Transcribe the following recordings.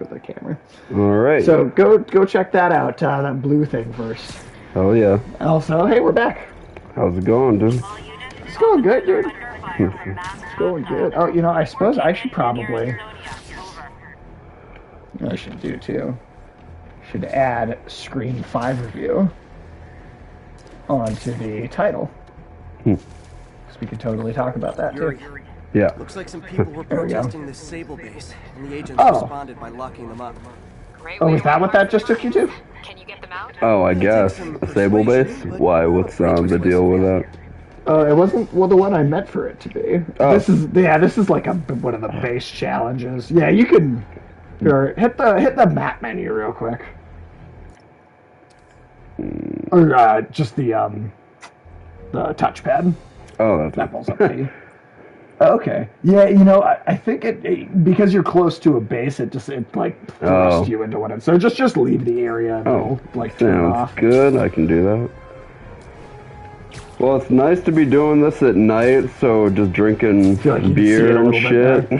for the camera. All right. So go check that out. That blue thing first. Oh yeah. Also, hey, we're back. How's it going, dude? It's going good, dude. It's going good. Oh, you know, I suppose I should probably. I should do too. Should add Scream 5 review onto the title. Because we could totally talk about that too. Yeah. Looks like some people were protesting this Sable base, and the agents responded by locking them up. Oh, is that what that just took you to? Can you get them out? Oh, I guess. A Sable base? Why? What's the deal with that? It wasn't the one I meant for it to be. Oh. This is like one of the base challenges. Yeah, you can hit the map menu real quick. Or just the touchpad. Oh, That pulls up P. Okay. Yeah, you know, I think it because you're close to a base, it like thrusts you into one. So just leave the area and it'll, like turn it off. Good. I can do that. Well, it's nice to be doing this at night, so just drinking beer and shit.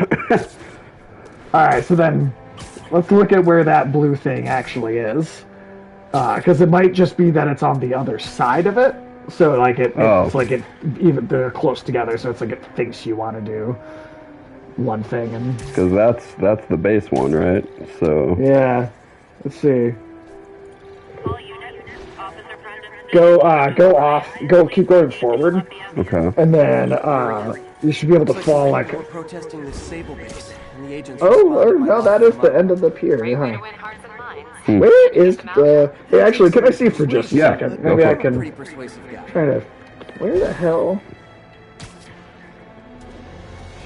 All right, so then let's look at where that blue thing actually is, because it might just be that it's on the other side of it. So like it's like even they're close together, so it's like it thinks you want to do one thing, and because that's the base one, right? So yeah, let's see. Keep going forward. Okay. And then you should be able to fall like. Protesting this Sable base, and the agents no, that is the end of the pier. Huh? Where is the? Hey, actually, can I see for just a second? Maybe I can try to. Where the hell?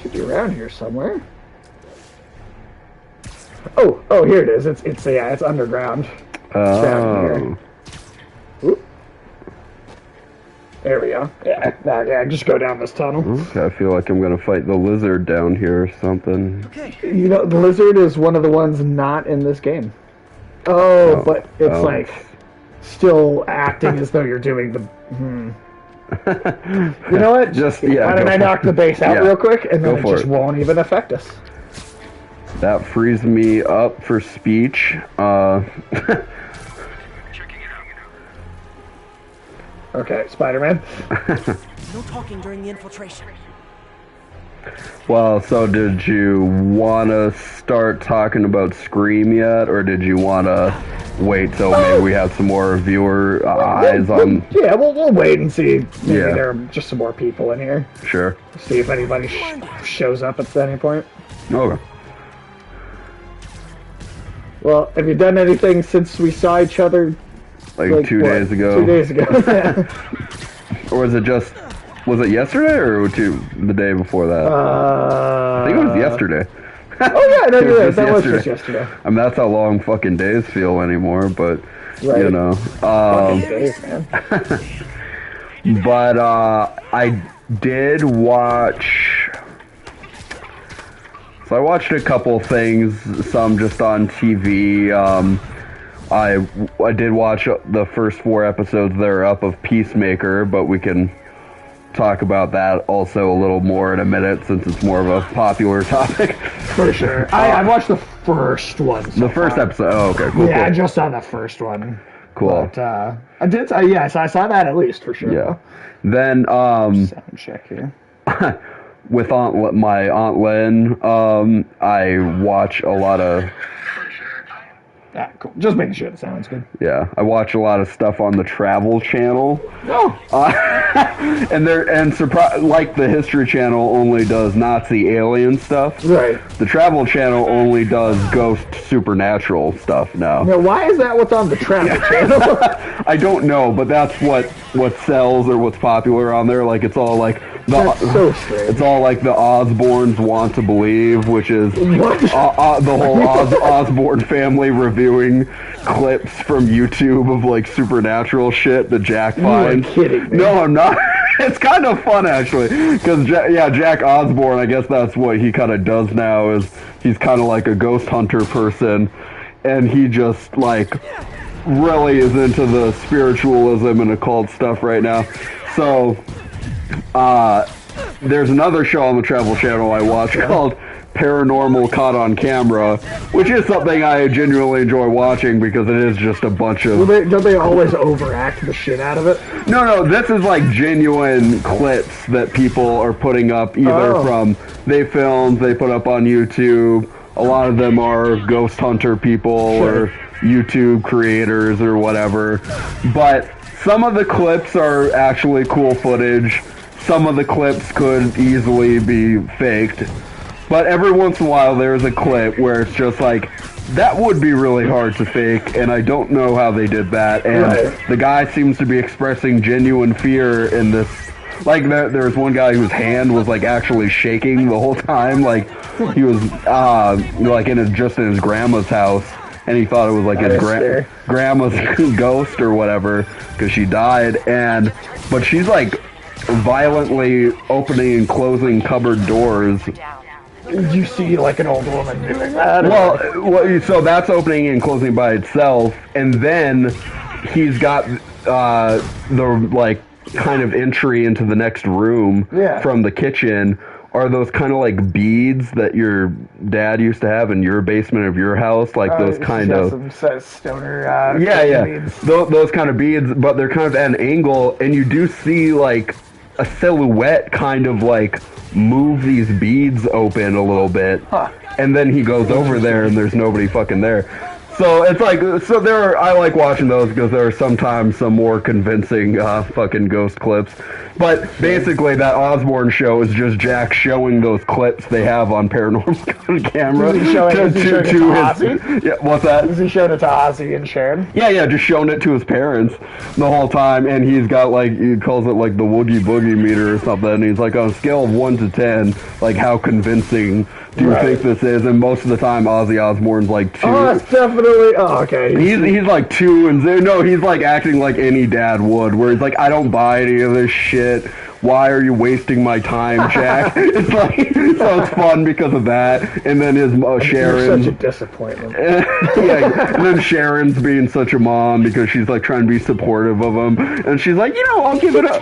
Should be around here somewhere. Oh, here it is. It's underground. It's down here. Oop. There we go. Yeah, just go down this tunnel. Okay, I feel like I'm gonna fight the lizard down here or something. Okay. You know, the lizard is one of the ones not in this game. But it's like still acting as though you're doing the. You know what? Why don't I knock the base out real quick, and then it just won't even affect us. That frees me up for speech. Okay, Spider-Man. No talking during the infiltration. Well, so did you want to start talking about Scream yet, or did you want to wait till maybe we have some more viewer eyes on... Yeah, we'll wait and see. Maybe there are just some more people in here. Sure. See if anybody shows up at any point. Okay. Well, have you done anything since we saw each other? Like 2 days ago. 2 days ago. Or was it yesterday or the day before that? I think it was yesterday. Oh yeah, no, you're right. That was just yesterday. I mean, that's how long fucking days feel anymore, but you know. Days, man. But I did watch. So I watched a couple things, some just on TV. I did watch the first 4 episodes that are up of Peacemaker, but we can talk about that also a little more in a minute since it's more of a popular topic. For sure. I watched the first one. The first episode. Oh, okay, cool. Yeah, cool. I just saw the first one. Cool. But I did. Yes, I saw that at least for sure. Yeah. Then sound check here. With my Aunt Lynn, I watch a lot of. Yeah, cool. Just making sure the sound's good. Yeah, I watch a lot of stuff on the Travel Channel. Oh. Like the History Channel only does Nazi alien stuff. Right. The Travel Channel only does ghost supernatural stuff now. Now, why is that what's on the Travel Channel? I don't know, but that's what sells or what's popular on there. Like it's all like that's so strange. It's all like the Osbournes Want to Believe, which is the whole Osbourne family reviewing clips from YouTube of like supernatural shit that Jack finds. You're kidding me. No, I'm not. It's kind of fun actually, because Jack Osbourne, I guess that's what he kind of does now, is he's kind of like a ghost hunter person, and he just like really is into the spiritualism and occult stuff right now. So there's another show on the Travel Channel I watch called paranormal caught on camera, which is something I genuinely enjoy watching because it is just a bunch of... Don't they always overact the shit out of it? No, this is like genuine clips that people are putting up either from they put up on YouTube. A lot of them are ghost hunter people or YouTube creators or whatever. But some of the clips are actually cool footage. Some of the clips could easily be faked. But every once in a while there's a clip where it's just like, that would be really hard to fake, and I don't know how they did that. And the guy seems to be expressing genuine fear in this. Like, there was one guy whose hand was, like, actually shaking the whole time. Like, he was, like, in his grandma's house, and he thought it was, like, his grandma's ghost or whatever, because she died. But she's, like, violently opening and closing cupboard doors. You see, like, an old woman doing that? Well, so that's opening and closing by itself, and then he's got the, like, kind of entry into the next room from the kitchen are those kind of like beads that your dad used to have in your basement of your house, like those kind of some stoner beads. Those kind of beads, but they're kind of at an angle, and you do see like a silhouette kind of like move these beads open a little bit, and then he goes over there and there's nobody fucking there. So it's like, I like watching those because there are sometimes some more convincing fucking ghost clips. But basically, that Osborne show is just Jack showing those clips they have on Paranormal camera. Is he showing it to Ozzy? Yeah, what's that? Is he showing it to Ozzy and Sharon? Yeah, just showing it to his parents the whole time. And he's got like, he calls it like the Woogie Boogie meter or something. And he's like, on a scale of 1 to 10, like how convincing do you think this is? And most of the time, Ozzy Osbourne's like 2. Oh, it's definitely... Oh, okay. He's like 2 and 0. No, he's like acting like any dad would, where he's like, I don't buy any of this shit. Why are you wasting my time, Jack? It's like, so it's fun because of that. And then his Sharon. You're such a disappointment. And then Sharon's being such a mom because she's like trying to be supportive of him. And she's like, I'll give it a...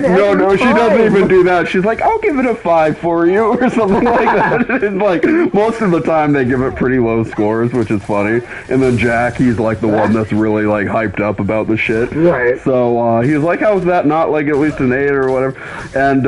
No, she doesn't even do that. She's like, I'll give it a 5 for you or something like that. And like, most of the time they give it pretty low scores, which is funny. And then Jack, he's like the one that's really like hyped up about the shit. Right. So he's like, how is that not like at least an 8 or whatever? And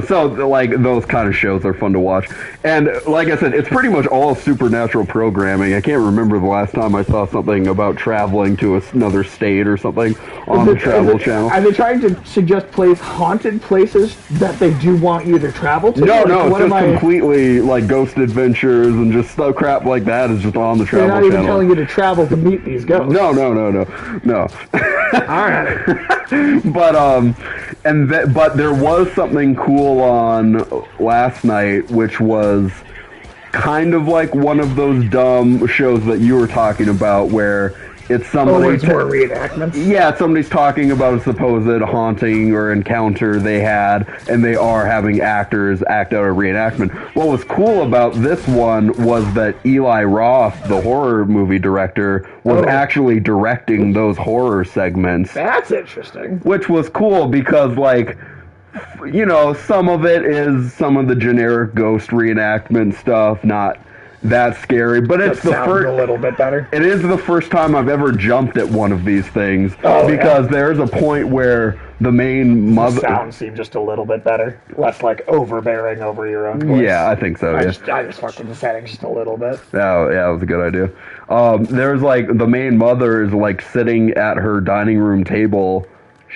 so like those kind of shows are fun to watch. And like I said, it's pretty much all supernatural programming. I can't remember the last time I saw something about traveling to another state or something on the Travel Channel. Are they trying to suggest haunted places that they do want you to travel to? No, it's just completely like ghost adventures and just stuff crap like that is just on the Travel Channel. They're not even telling you to travel to meet these ghosts. No. All right. But there was something cool on last night, which was kind of like one of those dumb shows that you were talking about, where it's somebody... Oh, it's more reenactments? Yeah, somebody's talking about a supposed haunting or encounter they had, and they are having actors act out a reenactment. What was cool about this one was that Eli Roth, the horror movie director, was actually directing those horror segments. That's interesting. Which was cool because, like, some of it is some of the generic ghost reenactment stuff, not that scary, but it's the first. A little bit better. It is the first time I've ever jumped at one of these things because there's a point where the main mother. The sound seemed just a little bit better, less like overbearing over your own voice. Yeah, I think so. I just fucked with the settings just a little bit. Yeah, that was a good idea. There's like the main mother is like sitting at her dining room table,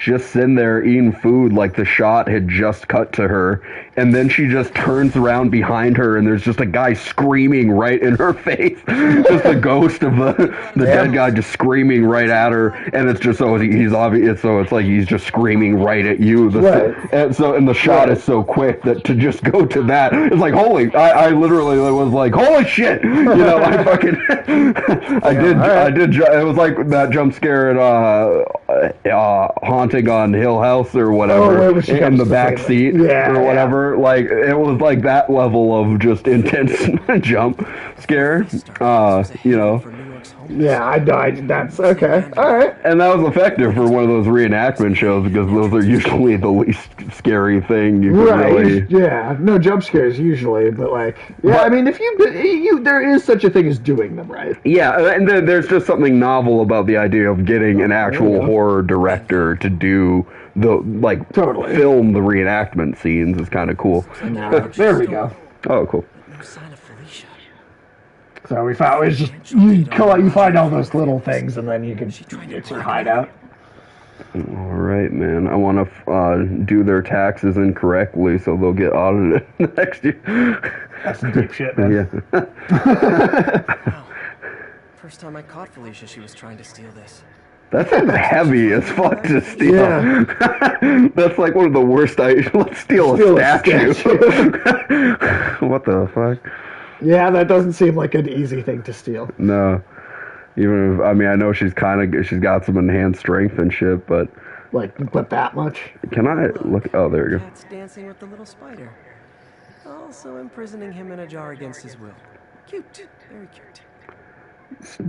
just sitting there eating food, like the shot had just cut to her, and then she just turns around behind her and there's just a guy screaming right in her face. Just the ghost of the dead guy just screaming right at her, and it's just he's obvious, so it's like he's just screaming right at you. And the shot is so quick that to just go to that, it's like I literally was like, holy shit, I fucking I did it was like that jump scare at Haunting on Hill House or whatever, in the back seat or whatever. Like, it was like that level of just intense jump scare. looks hopeless. Yeah, that's okay. All right. And that was effective for one of those reenactment shows because those are usually the least scary thing you can really. Yeah, no jump scares usually, but I mean, if you there is such a thing as doing them right. Yeah, and there's just something novel about the idea of getting an actual horror director to do film the reenactment scenes is kind of cool. There we go. Oh, cool. No sign of Felicia. So we found it's just you find all those little things, and then you can it's your hideout. All right, man. I want to do their taxes incorrectly, so they'll get audited next year. That's some deep shit, man. Yeah. Wow. First time I caught Felicia, she was trying to steal this. That's heavy as fuck to steal. Yeah. That's like one of the worst. Let's steal a statue. What the fuck? Yeah, that doesn't seem like an easy thing to steal. No. Even if, I mean, I know she's got some enhanced strength and shit, but that much. Can I look? Oh, there we go. Cat's dancing with the little spider. Also imprisoning him in a jar against his will. Cute. Very cute.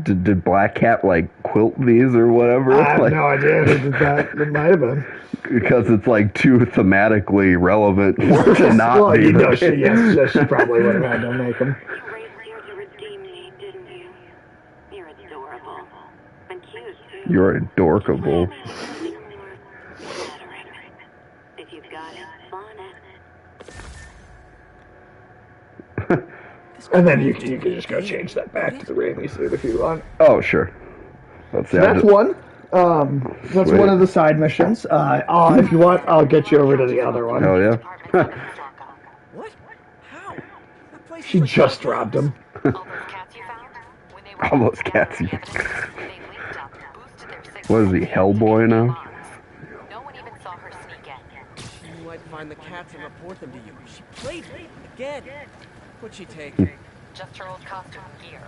Did Black Cat quilt these or whatever? I have no idea who did that. It might have been because it's too thematically relevant to not well, be. She probably would have had to make them. You raced here to redeem me, didn't you? You're adorable. And cute, too. You're adorkable. If you've got it, flaunt it. And then you can just go change that back to the Raimi suit if you want. Oh, sure. That's one. That's Sweet. one of the side missions. If you want, I'll get you over to the other one. Oh, yeah? What? How? That place She just robbed him. All those cats. What is he, Hellboy now? No one even saw her sneak in. You might find the cats and report them to you. She played me again. What'd she take? Just her old costume and gear.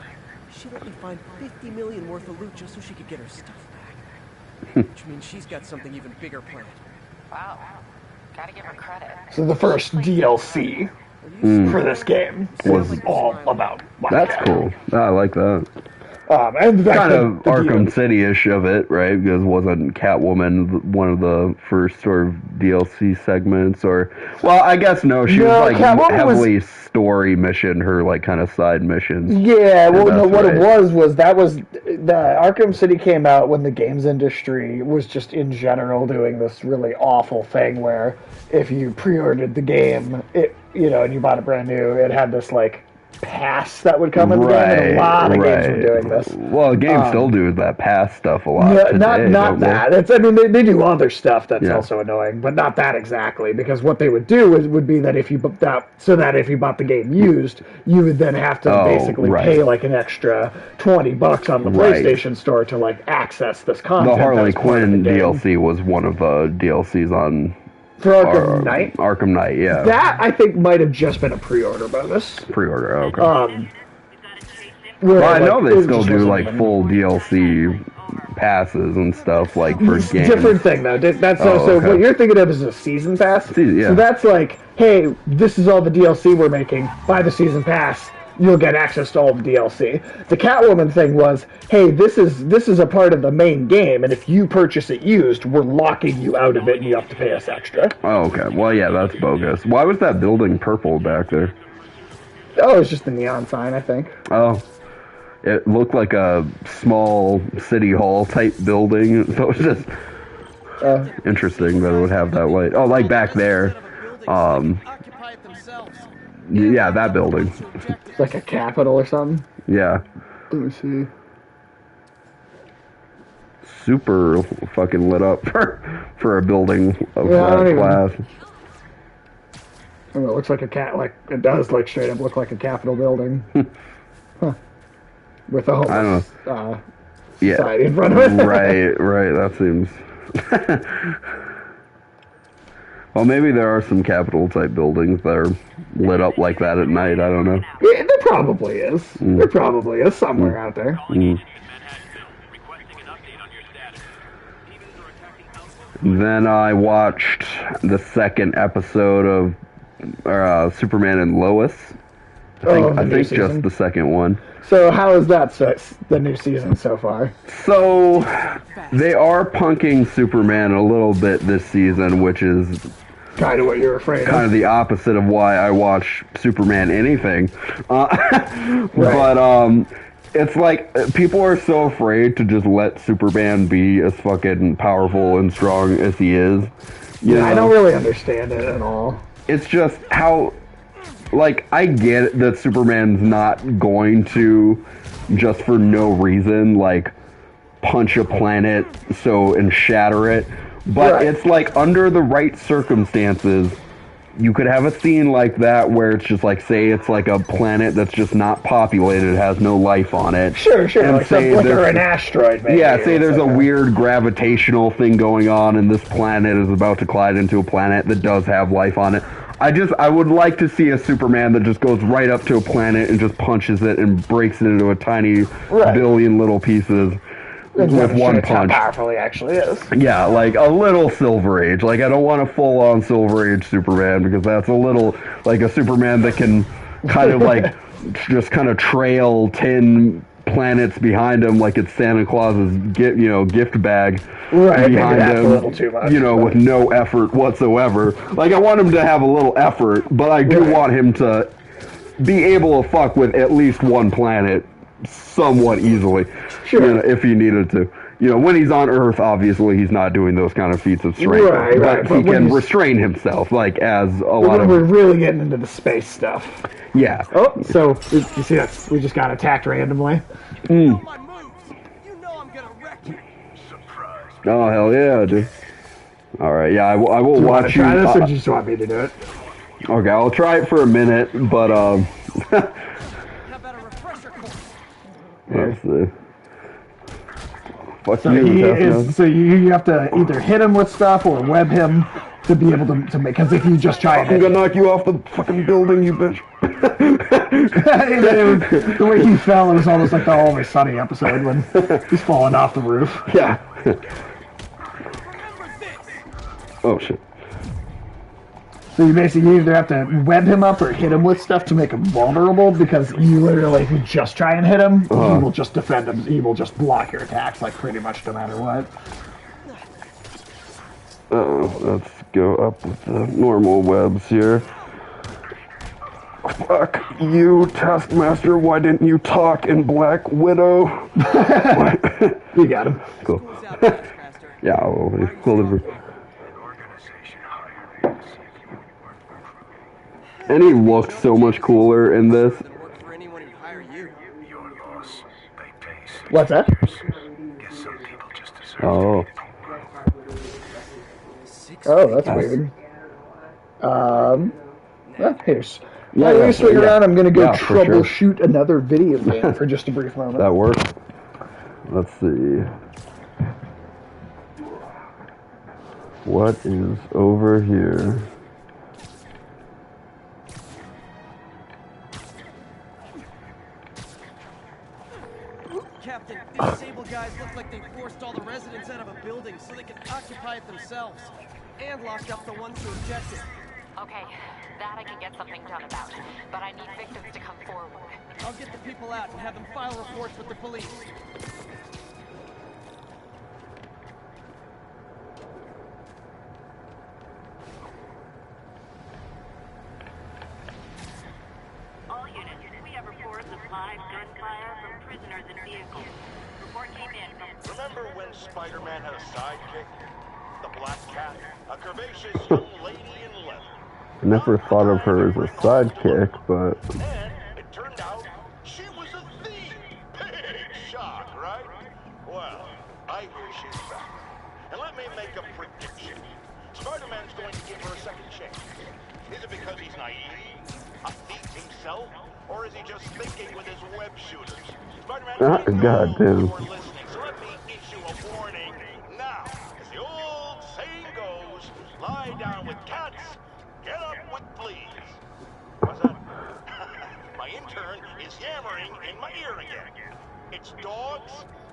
She let me find 50 million worth of loot just so she could get her stuff back. Which means she's got something even bigger planned. Wow. Gotta give her credit. So the first DLC for this game was all about Black That's Cat. cool. I like that. And the fact Kind that of the Arkham City-ish of it, right? Because wasn't Catwoman one of the first sort of DLC segments? Or, well, I guess no. She was heavily story mission, her kind of side missions. Yeah, well, no, what right. it was the Arkham City came out when the games industry was just in general doing this really awful thing where if you pre-ordered the game, and you bought it brand new, it had this pass that would come in the game, and a lot of games were doing this. Well, games still do that pass stuff a lot. No, today, not that. It's, I mean, they do other stuff that's also annoying, but not that exactly. Because what they would do would be that if you bought the game used, you would then have to basically pay an extra $20 on the PlayStation Store to access this content. The Harley Quinn DLC was one of the DLCs on. For Arkham Knight? Arkham Knight, yeah. That, I think, might have just been a pre-order bonus. Pre-order, okay. Well, I know they still do, full DLC passes and stuff, for games. Different thing, though. That's so what you're thinking of is a season pass. Yeah. So that's hey, this is all the DLC we're making. Buy the season pass. You'll get access to all the DLC. The Catwoman thing was, hey, this is a part of the main game, and if you purchase it used, we're locking you out of it, and you have to pay us extra. Oh, okay. Well, yeah, that's bogus. Why was that building purple back there? Oh, it's just the neon sign, I think. Oh. It looked like a small city hall type building, so it was just interesting that it would have that light. Oh, back there. Yeah, that building. It's like a Capitol or something. Yeah. Let me see. Super fucking lit up for a building of that class. I mean, it looks like it does straight up look like a Capitol building. Huh. With a homeless society in front of it. Right, that seems... Well, maybe there are some Capitol type buildings that are lit up like that at night. I don't know. Yeah, there probably is. There probably is somewhere out there. Then I watched the second episode of Superman and Lois. I think just the second one. So how is that the new season so far? So they are punking Superman a little bit this season, which is kind of what you're afraid of. Kind of the opposite of why I watch Superman anything. Right. But it's like people are so afraid to just let Superman be as fucking powerful and strong as he is. You know? I don't really understand it at all. It's just how, like, I get that Superman's not going to, just for no reason, like, punch a planet and shatter it. But it's like, under the right circumstances, you could have a scene like that where it's just like, say it's like a planet that's just not populated, has no life on it. Sure, and like or an asteroid, maybe. Yeah, say there's a weird gravitational thing going on and this planet is about to collide into a planet that does have life on it. I would like to see a Superman that just goes right up to a planet and just punches it and breaks it into a tiny billion little pieces. With one punch. How powerful he actually is. Yeah, like a little Silver Age. Like, I don't want a full-on Silver Age Superman, because that's a little like a Superman that can kind of like just kind of trail 10 planets behind him like it's Santa Claus's gift bag behind him, a little too much, with no effort whatsoever. Like, I want him to have a little effort, but I do want him to be able to fuck with at least one planet somewhat easily, if he needed to. When he's on Earth, obviously he's not doing those kind of feats of strength, but he can restrain himself, like as a lot of. We're really getting into the space stuff. Yeah. Oh, so you see that we just got attacked randomly. You know my moves. You know I'm gonna wreck you. Surprise. Oh hell yeah, dude. All right, yeah, I will watch you. Try this, or do you just want me to do it? Okay, I'll try it for a minute, but How about a refresher course? let's see. Fuck So you, so you have to either hit him with stuff or web him to be able to make. Because if you just try I'm gonna knock you off the fucking building, you bitch. The way he fell, it was almost like the Always Sunny episode when he's falling off the roof. Yeah. Oh shit. So you basically either have to web him up or hit him with stuff to make him vulnerable, because you literally, if you just try and hit him, he will just defend him. He will just block your attacks, like, pretty much no matter what. Let's go up with the normal webs here. Fuck you, Taskmaster. Why didn't you talk in Black Widow? You got him. Cool. Yeah, I'll pull the. And he looks so much cooler in this. Work for anyone who hire you. Your loss. They pay. What's that? Guess some people just deserve Oh. Oh, that's weird. Here's. Yeah, While you swing around, I'm going to go for sure. troubleshoot another video game for just a brief moment. That works. Let's see. What is over here? Captain, these Sable guys look like they forced all the residents out of a building so they can occupy it themselves. And locked up the ones who objected. Okay, that I can get something done about. But I need victims to come forward. I'll get the people out and have them file reports with the police. All units, we have reports of live gunfire from prisoners and vehicles. Report came in from... Remember when Spider-Man had a sidekick? The Black Cat? A curvaceous young lady in leather. I never thought of her as a sidekick, but And it turned out she was a thief. Big shock, right? Well, I hear she's back. And let me make a prediction. Spider-Man's going to give her a second chance. Is it because he's naive, a thief himself, or is he just thinking with his web shooters? Spider-Man, God damn. you're listening, so let me issue a warning now. As the old saying goes, lie down with cats, get up with fleas. What's that? My intern is yammering in my ear again. It's dogs?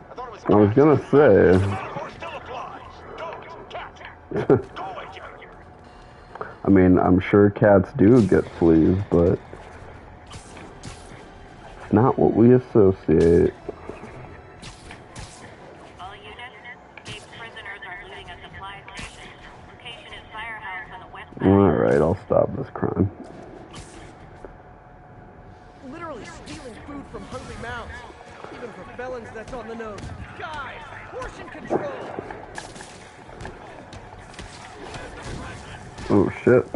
I thought it was cats. I was gonna say. The metaphor still applies. Dogs, cats. Go away, Jack. I mean, I'm sure cats do get fleas, but That's not what we associate. All units, escaped prisoners are looting a supply station. Location is Firehouse on the west side. Alright, I'll stop this crime. Literally stealing food from hungry mouths. Even for felons, that's on the nose. Guys, portion control! Oh shit.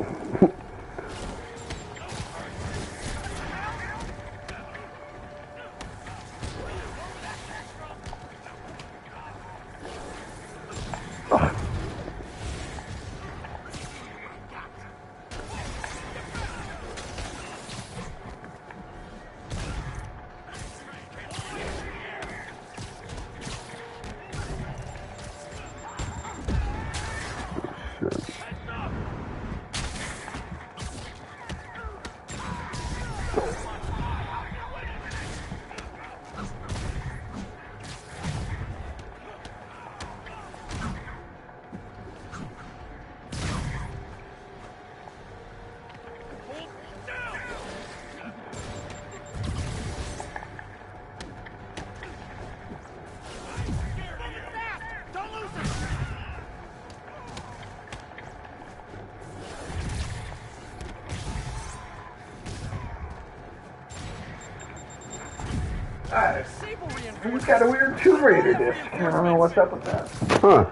He's got a weird Tomb Raider disc. I don't know what's up with that. Huh.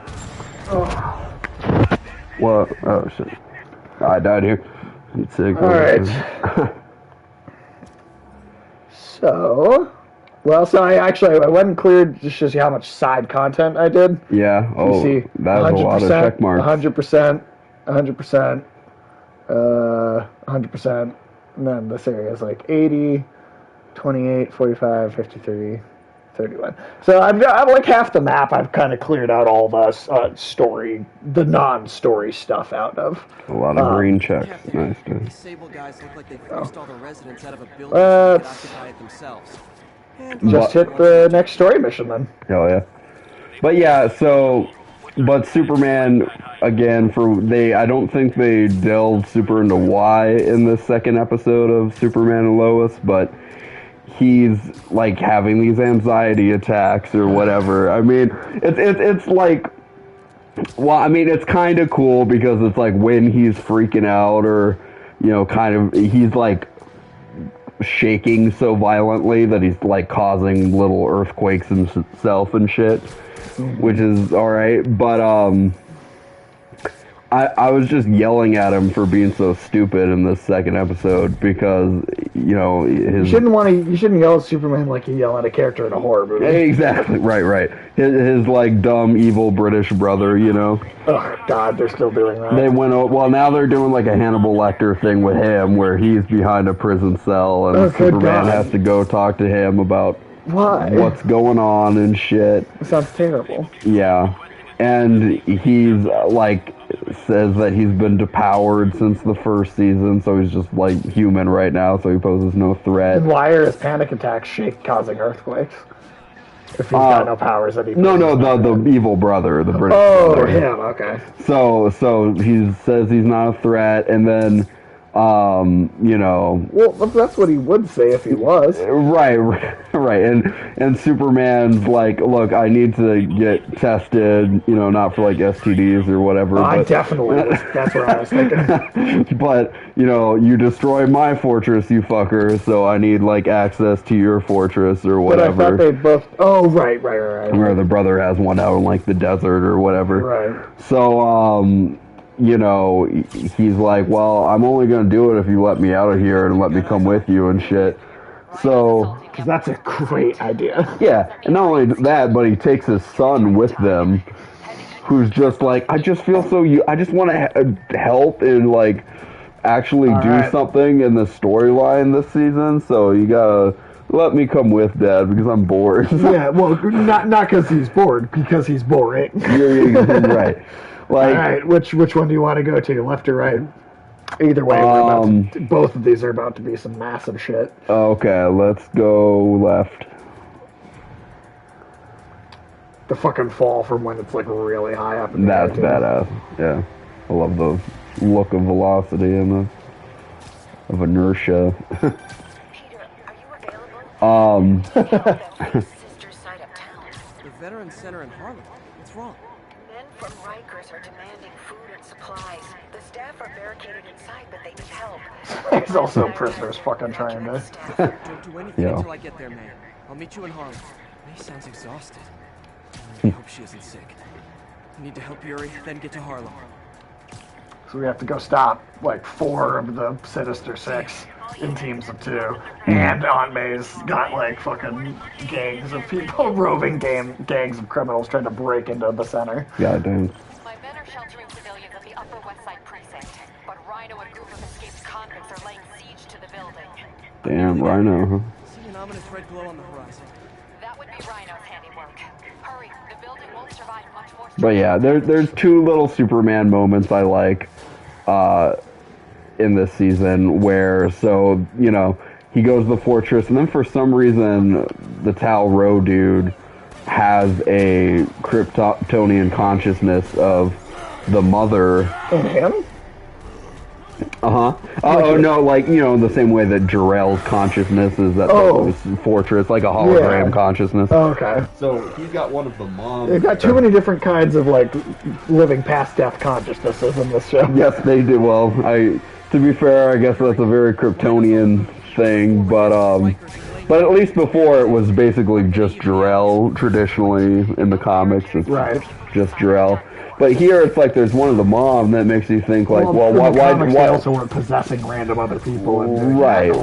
Oh. What? Oh shit. I died here. Alright. So, I went and cleared, just shows you how much side content I did. Yeah, oh, you see, that was a lot of check marks. 100%, 100%, 100%, and then this area is like 80, 28, 45, 53, 31. So I'm like half the map I've kind of cleared out all the the non-story stuff out of. A lot of green checks. Nice, dude. These Sable guys look like they forced all the residents out of a building so they could occupy it themselves. Just hit the next story mission then. Hell yeah. But yeah, but Superman, again, I don't think they delved super into why in the second episode of Superman and Lois, but he's like having these anxiety attacks or whatever. I mean, it's like, well, I mean, it's kind of cool because it's like when he's freaking out or, he's like shaking so violently that he's like causing little earthquakes himself and shit, which is alright, but I was just yelling at him for being so stupid in this second episode because, you shouldn't yell at Superman like you yell at a character in a horror movie. Exactly, right. His like dumb, evil British brother, Oh God, they're still doing that. They now they're doing like a Hannibal Lecter thing with him where he's behind a prison cell and Superman has to go talk to him about what's going on and shit. It sounds terrible. Yeah. And he's like says that he's been depowered since the first season, so he's just like human right now, so he poses no threat. And why are his panic attacks causing earthquakes? If he's got no powers that he the evil brother, the British brother. Him, okay. So he says he's not a threat, and then well, that's what he would say if he was. Right. And Superman's like, look, I need to get tested, not for like STDs or whatever. I definitely that's what I was thinking. But, you destroy my fortress, you fucker, so I need like access to your fortress or whatever. But I thought they both right. Where the brother has one out in like the desert or whatever. Right. So, he's like, well, I'm only going to do it if you let me out of here and let me come with you and shit. So, because that's a great idea. Yeah, and not only that, but he takes his son with them, who's just like, I just feel I just want to help and like actually do something in the storyline this season, so you gotta let me come with, Dad, because I'm bored. Yeah, well, not because he's bored, because he's boring. You're right. Like, all right, which one do you want to go to, left or right? Either way, both of these are about to be some massive shit. Okay, let's go left. The fucking fall from when it's like really high up in the That's badass. Yeah, I love the look of velocity and of inertia. Peter, are you available? Sister side of town. The Veterans Center in Harlem. What's wrong? Men from Rikers are demanding food and supplies. The staff are barricaded inside, but they need help. There's also prisoners fucking trying to. Don't do anything Yeah. until I get there, May. I'll meet you in Harlem. May sounds exhausted. I really hope she isn't sick. I need to help Yuri, then get to Harlem. So we have to go stop like 4 of the Sinister Six in teams of 2. And Aunt May's got like fucking gangs of people, roving gangs of criminals trying to break into the center. God damn. My men are sheltering civilians at the Upper West Side precinct, but Rhino and a group of escaped convicts are laying siege to the building. Damn, Rhino, huh? See an ominous red glow on the horizon. That would be Rhino's handiwork. Hurry, the building won't survive much more. But yeah, there's 2 little Superman moments I like in this season where, so, you know, he goes to the fortress, and then for some reason, the Tal Rowe dude has a Kryptonian consciousness of the mother. And him? Oh, no, like, you know, the same way that Jor-El's consciousness is at the fortress, like a hologram consciousness. Oh, okay. So he's got one of the moms. They've got too many different kinds of like living past death consciousnesses in this show. Yes, they do. Well, to be fair, I guess that's a very Kryptonian thing, but at least before it was basically just Jor-El traditionally in the comics. It's just Jor-El. But here it's like there's one of the mom that makes you think like, why They also weren't possessing random other people. And right.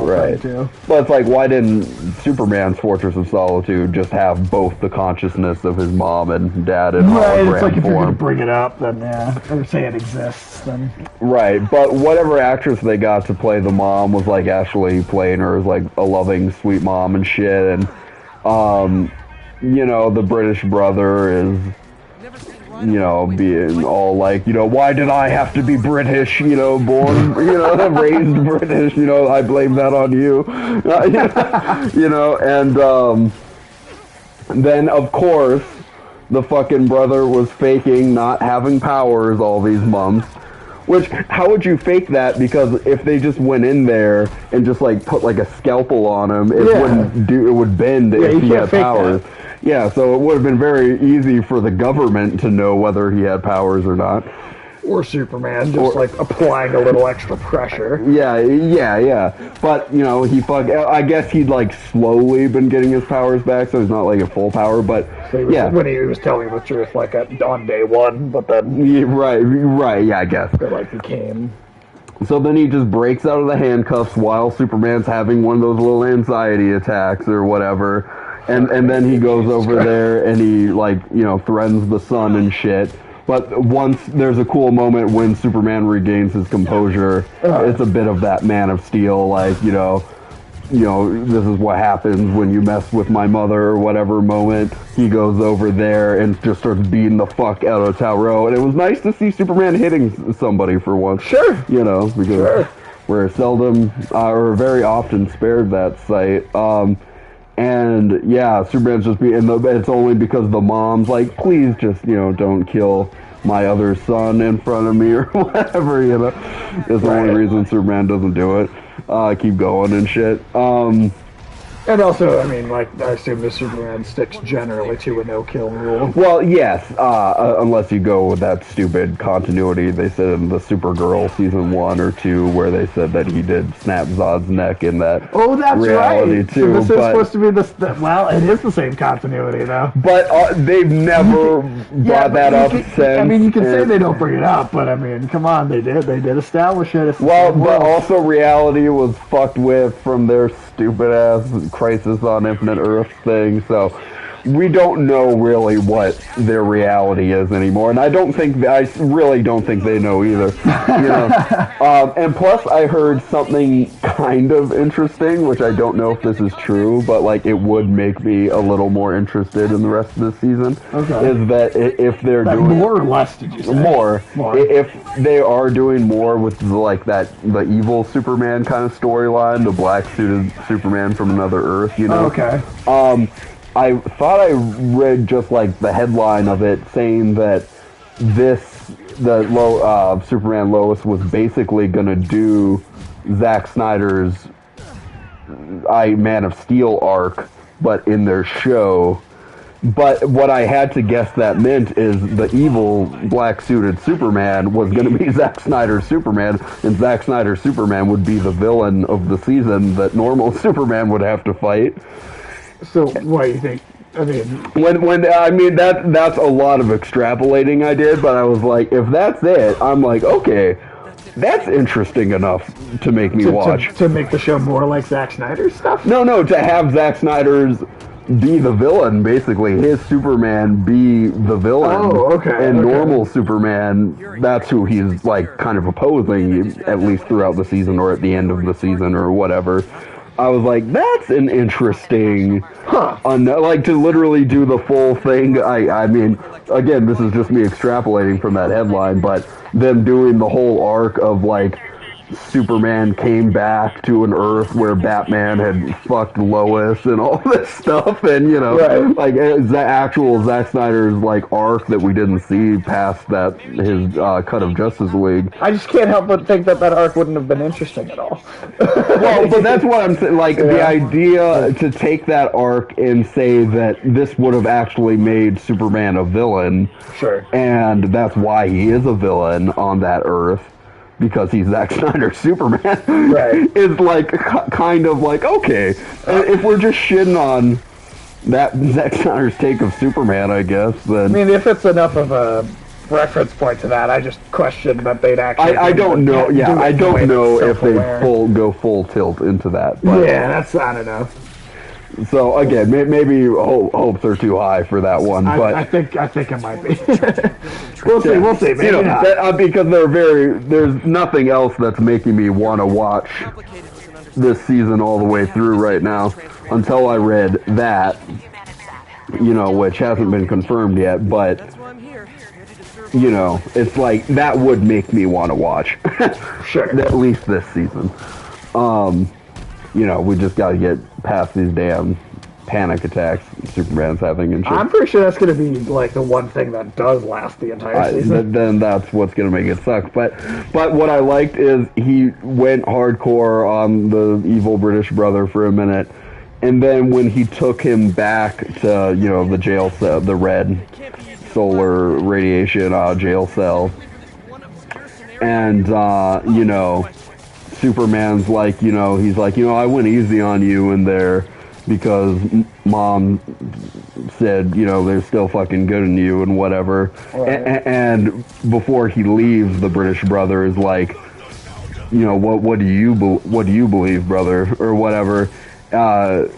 Too. But it's like, why didn't Superman's Fortress of Solitude just have both the consciousness of his mom and dad in hologram it's like if you're going to form? bring it up, then or say it exists, then. Right, but whatever actress they got to play the mom was like actually playing her as like a loving, sweet mom and shit, and you know, the British brother is, you know, being all like, you know, why did I have to be British, you know, born, you know, raised British, you know, I blame that on you, you know, and then, of course, the fucking brother was faking not having powers all these months, which, how would you fake that? Because if they just went in there and just, like, put, like, a scalpel on him, it would bend if he had powers. That. Yeah, so it would have been very easy for the government to know whether he had powers or not. Or Superman, just like applying a little extra pressure. Yeah. But, you know, I guess he'd like slowly been getting his powers back, so he's not like a full power, but so when he was telling the truth, like on day 1, but then... Yeah, right, yeah, I guess. It like became... So then he just breaks out of the handcuffs while Superman's having one of those little anxiety attacks or whatever. And then he goes over there and he, like, you know, threatens the sun and shit. But once there's a cool moment when Superman regains his composure, it's a bit of that Man of Steel, like, you know, this is what happens when you mess with my mother or whatever moment. He goes over there and just starts beating the fuck out of Tal-Rho. And it was nice to see Superman hitting somebody for once. Sure. You know, because we're seldom or very often spared that sight. And yeah, Superman's just it's only because the mom's like, please just, you know, don't kill my other son in front of me or whatever, you know. It's the only reason Superman doesn't do it. Keep going and shit. And also, I mean, like, I assume the Superman sticks generally to a no-kill rule. Well, yes, unless you go with that stupid continuity they said in the Supergirl season 1 or 2, where they said that he did snap Zod's neck in that reality too. So this is supposed to be well, it is the same continuity, though. But they've never brought that up since. I mean, you can say they don't bring it up, but I mean, come on, they did establish it. Well, but also reality was fucked with from their stupid-ass Crisis on Infinite Earth thing, so we don't know really what their reality is anymore, and I really don't think they know either. You know? And plus, I heard something kind of interesting, which I don't know if this is true, but like it would make me a little more interested in the rest of this season. Okay. Is that if they're doing more or less? Did you say more? If they are doing more with the evil Superman kind of storyline, the black suited Superman from another Earth, you know? Okay. I thought I read just like the headline of it saying that Superman Lois was basically gonna do Zack Snyder's Man of Steel arc, but in their show. But what I had to guess that meant is the evil black-suited Superman was going to be Zack Snyder's Superman, and Zack Snyder's Superman would be the villain of the season that normal Superman would have to fight. So, what do you think? I mean, that's a lot of extrapolating I did, but I was like, if that's it, I'm like, okay, that's interesting enough to make me watch. To make the show more like Zack Snyder's stuff? No, to have Zack Snyder's be the villain, basically. His Superman be the villain. Oh, okay. And normal Superman, that's who he's, like, kind of opposing, at least throughout the season or at the end of the season or whatever. I was like, that's an interesting... like, to literally do the full thing, I mean, again, this is just me extrapolating from that headline, but them doing the whole arc of, like, Superman came back to an Earth where Batman had fucked Lois and all this stuff, and, you know, like, the actual Zack Snyder's, like, arc that we didn't see past that, his cut of Justice League. I just can't help but think that arc wouldn't have been interesting at all. Well, but that's what I'm saying, like, the idea to take that arc and say that this would have actually made Superman a villain. Sure. And that's why he is a villain on that Earth. Because he's Zack Snyder's Superman, right? Is like kind of like, okay, if we're just shitting on that Zack Snyder's take of Superman, I guess. Then I mean, if it's enough of a reference point to that, I just question that they'd actually. I don't know. Yeah, I don't know if they go full tilt into that. But, yeah, I don't know. So again, maybe hopes are too high for that one, but I think it might be. We'll see. Maybe not. Because there's nothing else that's making me want to watch this season all the way through right now until I read that, you know, which hasn't been confirmed yet, but you know, it's like that would make me want to watch. Sure. At least this season. You know, we just got to get past these damn panic attacks Superman's having and shit. I'm pretty sure that's going to be, like, the one thing that does last the entire season. Then that's what's going to make it suck. But what I liked is he went hardcore on the evil British brother for a minute, and then when he took him back to, you know, the jail cell, the red solar radiation jail cell, and, you know... Superman's like, you know, he's like, you know, I went easy on you in there because Mom said, you know, they're still fucking good in you and whatever. Right. And before he leaves, the British brother is like, you know, what do you believe, brother, or whatever. Do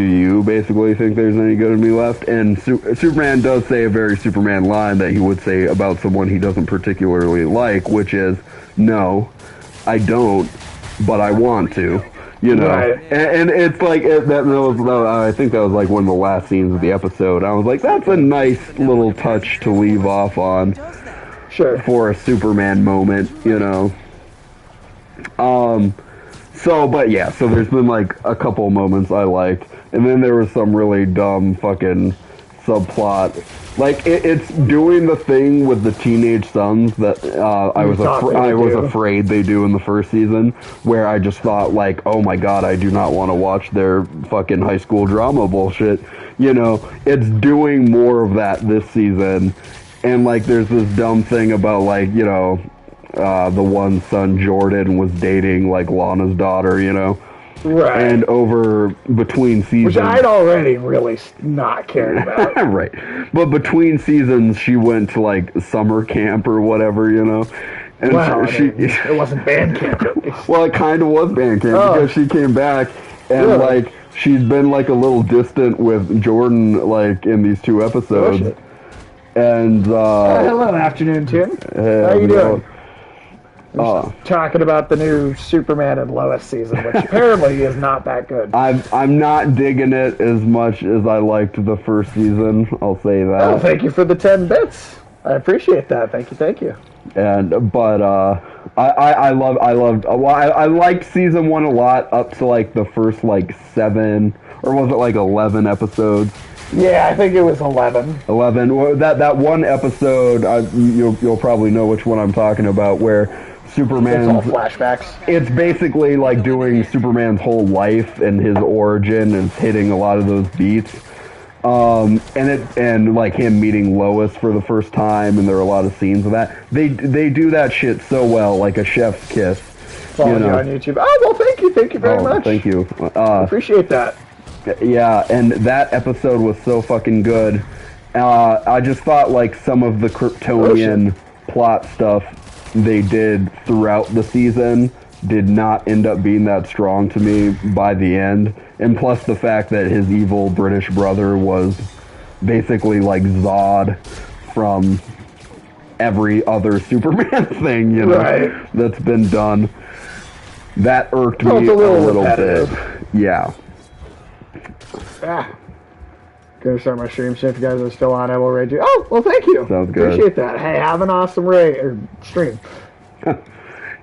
you basically think there's any good in me left? And Superman does say a very Superman line that he would say about someone he doesn't particularly like, which is, no, I don't, but I want to, you know. Right. And it's like I think that was like one of the last scenes of the episode. I was like, that's a nice little touch to leave off on, sure, for a Superman moment, you know. So there's been like a couple moments I liked, and then there was some really dumb fucking subplot. Like, it's doing the thing with the teenage sons that I was afraid they do in the first season, where I just thought, like, oh my god, I do not want to watch their fucking high school drama bullshit. You know, it's doing more of that this season, and, like, there's this dumb thing about, like, you know, the one son, Jordan, was dating, like, Lana's daughter, you know? Right. And over between seasons... Which I'd already really not cared about. Right. But between seasons, she went to, like, summer camp or whatever, you know? And it wasn't band camp. Well, it kind of was band camp, because she came back and, like, she's been, like, a little distant with Jordan, like, in these 2 episodes. Bullshit. And, hello, afternoon, Tim. How you doing? Talking about the new Superman and Lois season, which apparently is not that good. I'm not digging it as much as I liked the first season. I'll say that. Oh, thank you for the 10 bits. I appreciate that. Thank you. And but I liked season 1 a lot up to like the first like 7 or was it like 11 episodes. Yeah, I think it was 11. 11. Well, that one episode, you'll probably know which one I'm talking about, where Superman's all flashbacks. It's basically like doing Superman's whole life and his origin, and it's hitting a lot of those beats. And like him meeting Lois for the first time, and there are a lot of scenes of that. They do that shit so well, like a chef's kiss. Following you on YouTube. Oh, well, thank you very much. Thank you. Appreciate that. Yeah, and that episode was so fucking good. I just thought like some of the Kryptonian plot stuff they did throughout the season did not end up being that strong to me by the end. And plus the fact that his evil British brother was basically like Zod from every other Superman thing, you know, that's been done. That irked me a little bit. Yeah. Gonna start my stream soon. If you guys are still on, I will raid you. Oh, well, thank you. Sounds good. Appreciate that. Hey, have an awesome stream.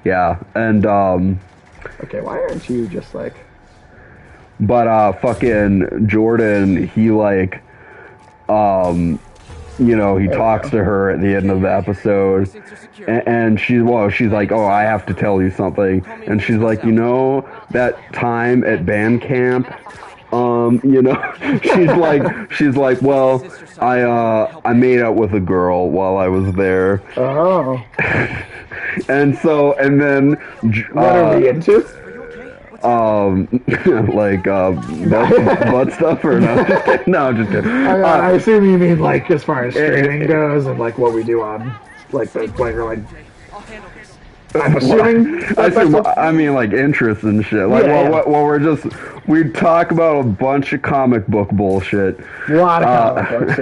Yeah, and okay, why aren't you just like? But fucking Jordan, he like, you know, he talks to her at the end of the episode, and she's like, oh, I have to tell you something, and she's like, you know, that time at band camp, you know, she's like, well, I made out with a girl while I was there. Oh. And then what are we into? Like butt stuff or no? No, just kidding. I assume you mean like as far as streaming goes and like what we do on like the like. I'm assuming. I mean like interests and shit. Like we talk about a bunch of comic book bullshit. A lot of comic books,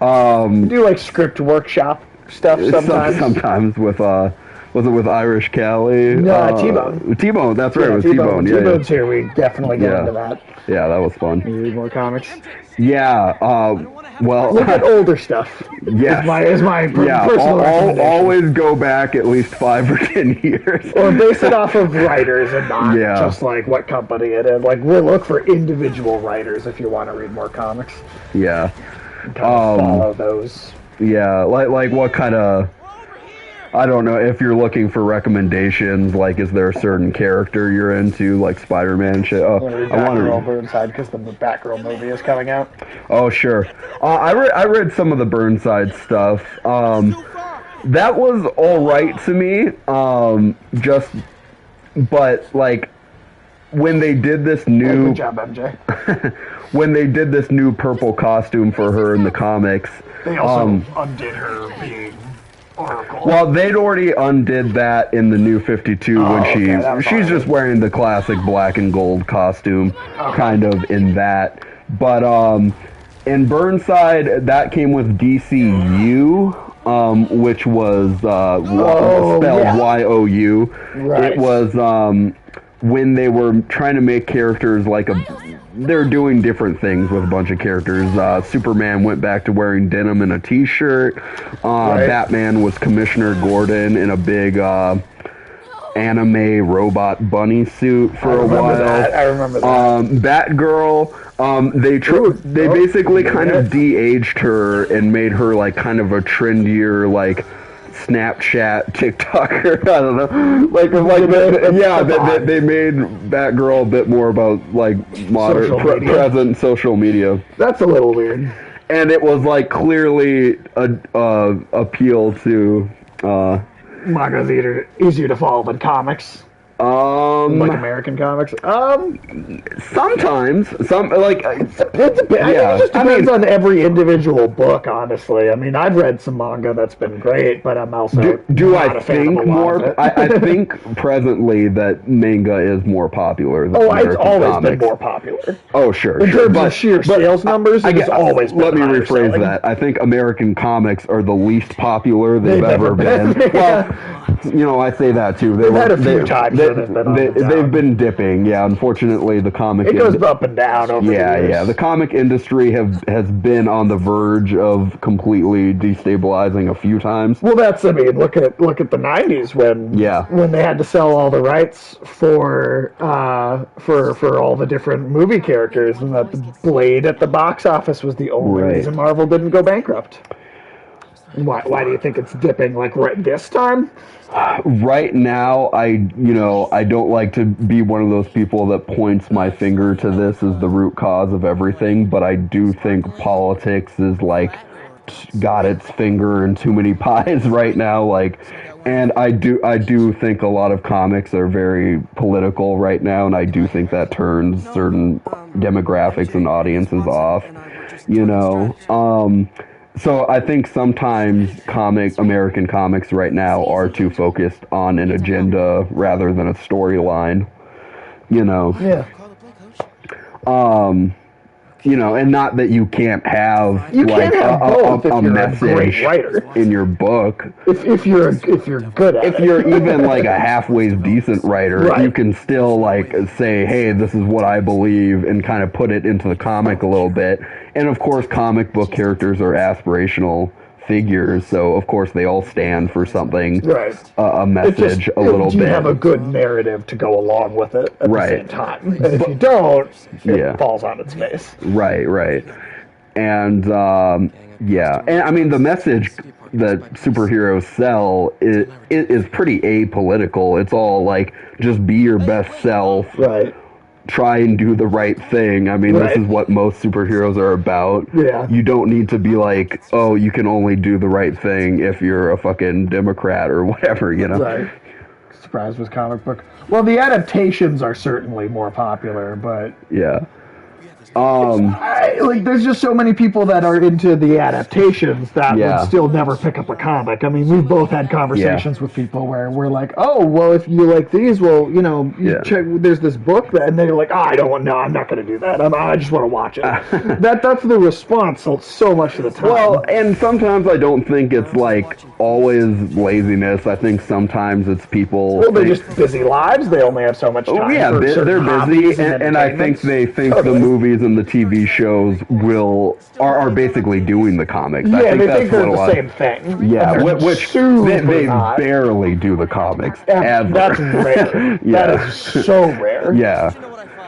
yeah. We do like script workshop stuff sometimes. Sometimes with was it with Irish Callie? No, T-Bone. T-Bone, that's right, with T-Bone. Yeah, T-Bone's here. We definitely get into that. Yeah, that was fun. You read more comics? Yeah, well... Look at older stuff. Yeah. Is my personal recommendation. Always go back at least 5 or 10 years. Or base it off of writers and not just like what company it is. Like, we'll look for individual writers if you want to read more comics. Yeah. And kind of follow those. Yeah, like what kind of... I don't know, if you're looking for recommendations, like, is there a certain character you're into, like Spider-Man shit? Oh, I want to Burnside because the Batgirl movie is coming out. Oh, sure. I read some of the Burnside stuff. That was all right to me. But like when they did this new good job, MJ. When they did this new purple costume for her in the comics, they also undid her being. Well, they'd already undid that in the New 52 when she's just wearing the classic black and gold costume, kind of in that. But in Burnside, that came with DCU, which was spelled Y-O-U. Right. It was when they were trying to make characters like they're doing different things with a bunch of characters. Superman went back to wearing denim and a t-shirt. Batman was Commissioner Gordon in a big anime robot bunny suit for a while. I remember that. Batgirl, they basically kind of de-aged her and made her like kind of a trendier, like Snapchat, TikToker, I don't know. They made Batgirl a bit more about like modern present social media. That's a little weird. And it was like clearly a appeal to manga's easier to follow than comics. Like American comics. Sometimes it just depends on every individual book. Honestly, I mean, I've read some manga that's been great, but I'm also not a fan of a lot of it. I think presently that manga is more popular than American it's always comics. Been more popular. Oh, sure. In terms of sheer sales numbers, it's always been. Let me rephrase that. I think American comics are the least popular they've ever been. Well, you know, I say that too. They've had a few times. They've been dipping, unfortunately, the comic... It goes up and down over the years. Yeah. The comic industry has been on the verge of completely destabilizing a few times. Well, look at the 90s when they had to sell all the rights for all the different movie characters, and that the Blade at the box office was the only reason Marvel didn't go bankrupt. Why do you think it's dipping like right this time? Right now, I don't like to be one of those people that points my finger to this as the root cause of everything, but I do think politics is like got its finger in too many pies right now, like, and I do think a lot of comics are very political right now, and I do think that turns certain demographics and audiences off, you know. So I think sometimes American comics right now are too focused on an agenda rather than a storyline, you know. Yeah. And not that you can't have you like can't have both a if you're message a great writer. in your book. If you're good at it. If you're even like a halfway decent writer, right. You can still like say, hey, this is what I believe, and kind of put it into the comic a little bit. And of course, comic book characters are aspirational figures, so of course they all stand for something, right. A message, a little bit. You have a good narrative to go along with it at right. the same time. And if you don't, it falls on its face. Right. And and I mean the message that superheroes sell is pretty apolitical. It's all like just be your best self. Right. Try and do the right thing. I mean, This is what most superheroes are about. Yeah. You don't need to be like, oh, you can only do the right thing if you're a fucking Democrat or whatever, you know? Right. Surprise with comic book. Well, the adaptations are certainly more popular, but... Yeah. There's just so many people that are into the adaptations that would still never pick up a comic. I mean, we've both had conversations with people where we're like, oh, well, if you like these, well, check, there's this book, and they're like, I'm not going to do that. I just want to watch it. That's the response so much of the time. Well, and sometimes I don't think it's, like, always laziness. I think sometimes it's people... Well, they're just busy lives. They only have so much time. Oh, yeah, they're busy, and I think they think the movies and the TV shows are basically doing the comics. Yeah, I think they that's think they're the same thing. Yeah, which they barely do the comics ever. That's rare. That is so rare. Yeah.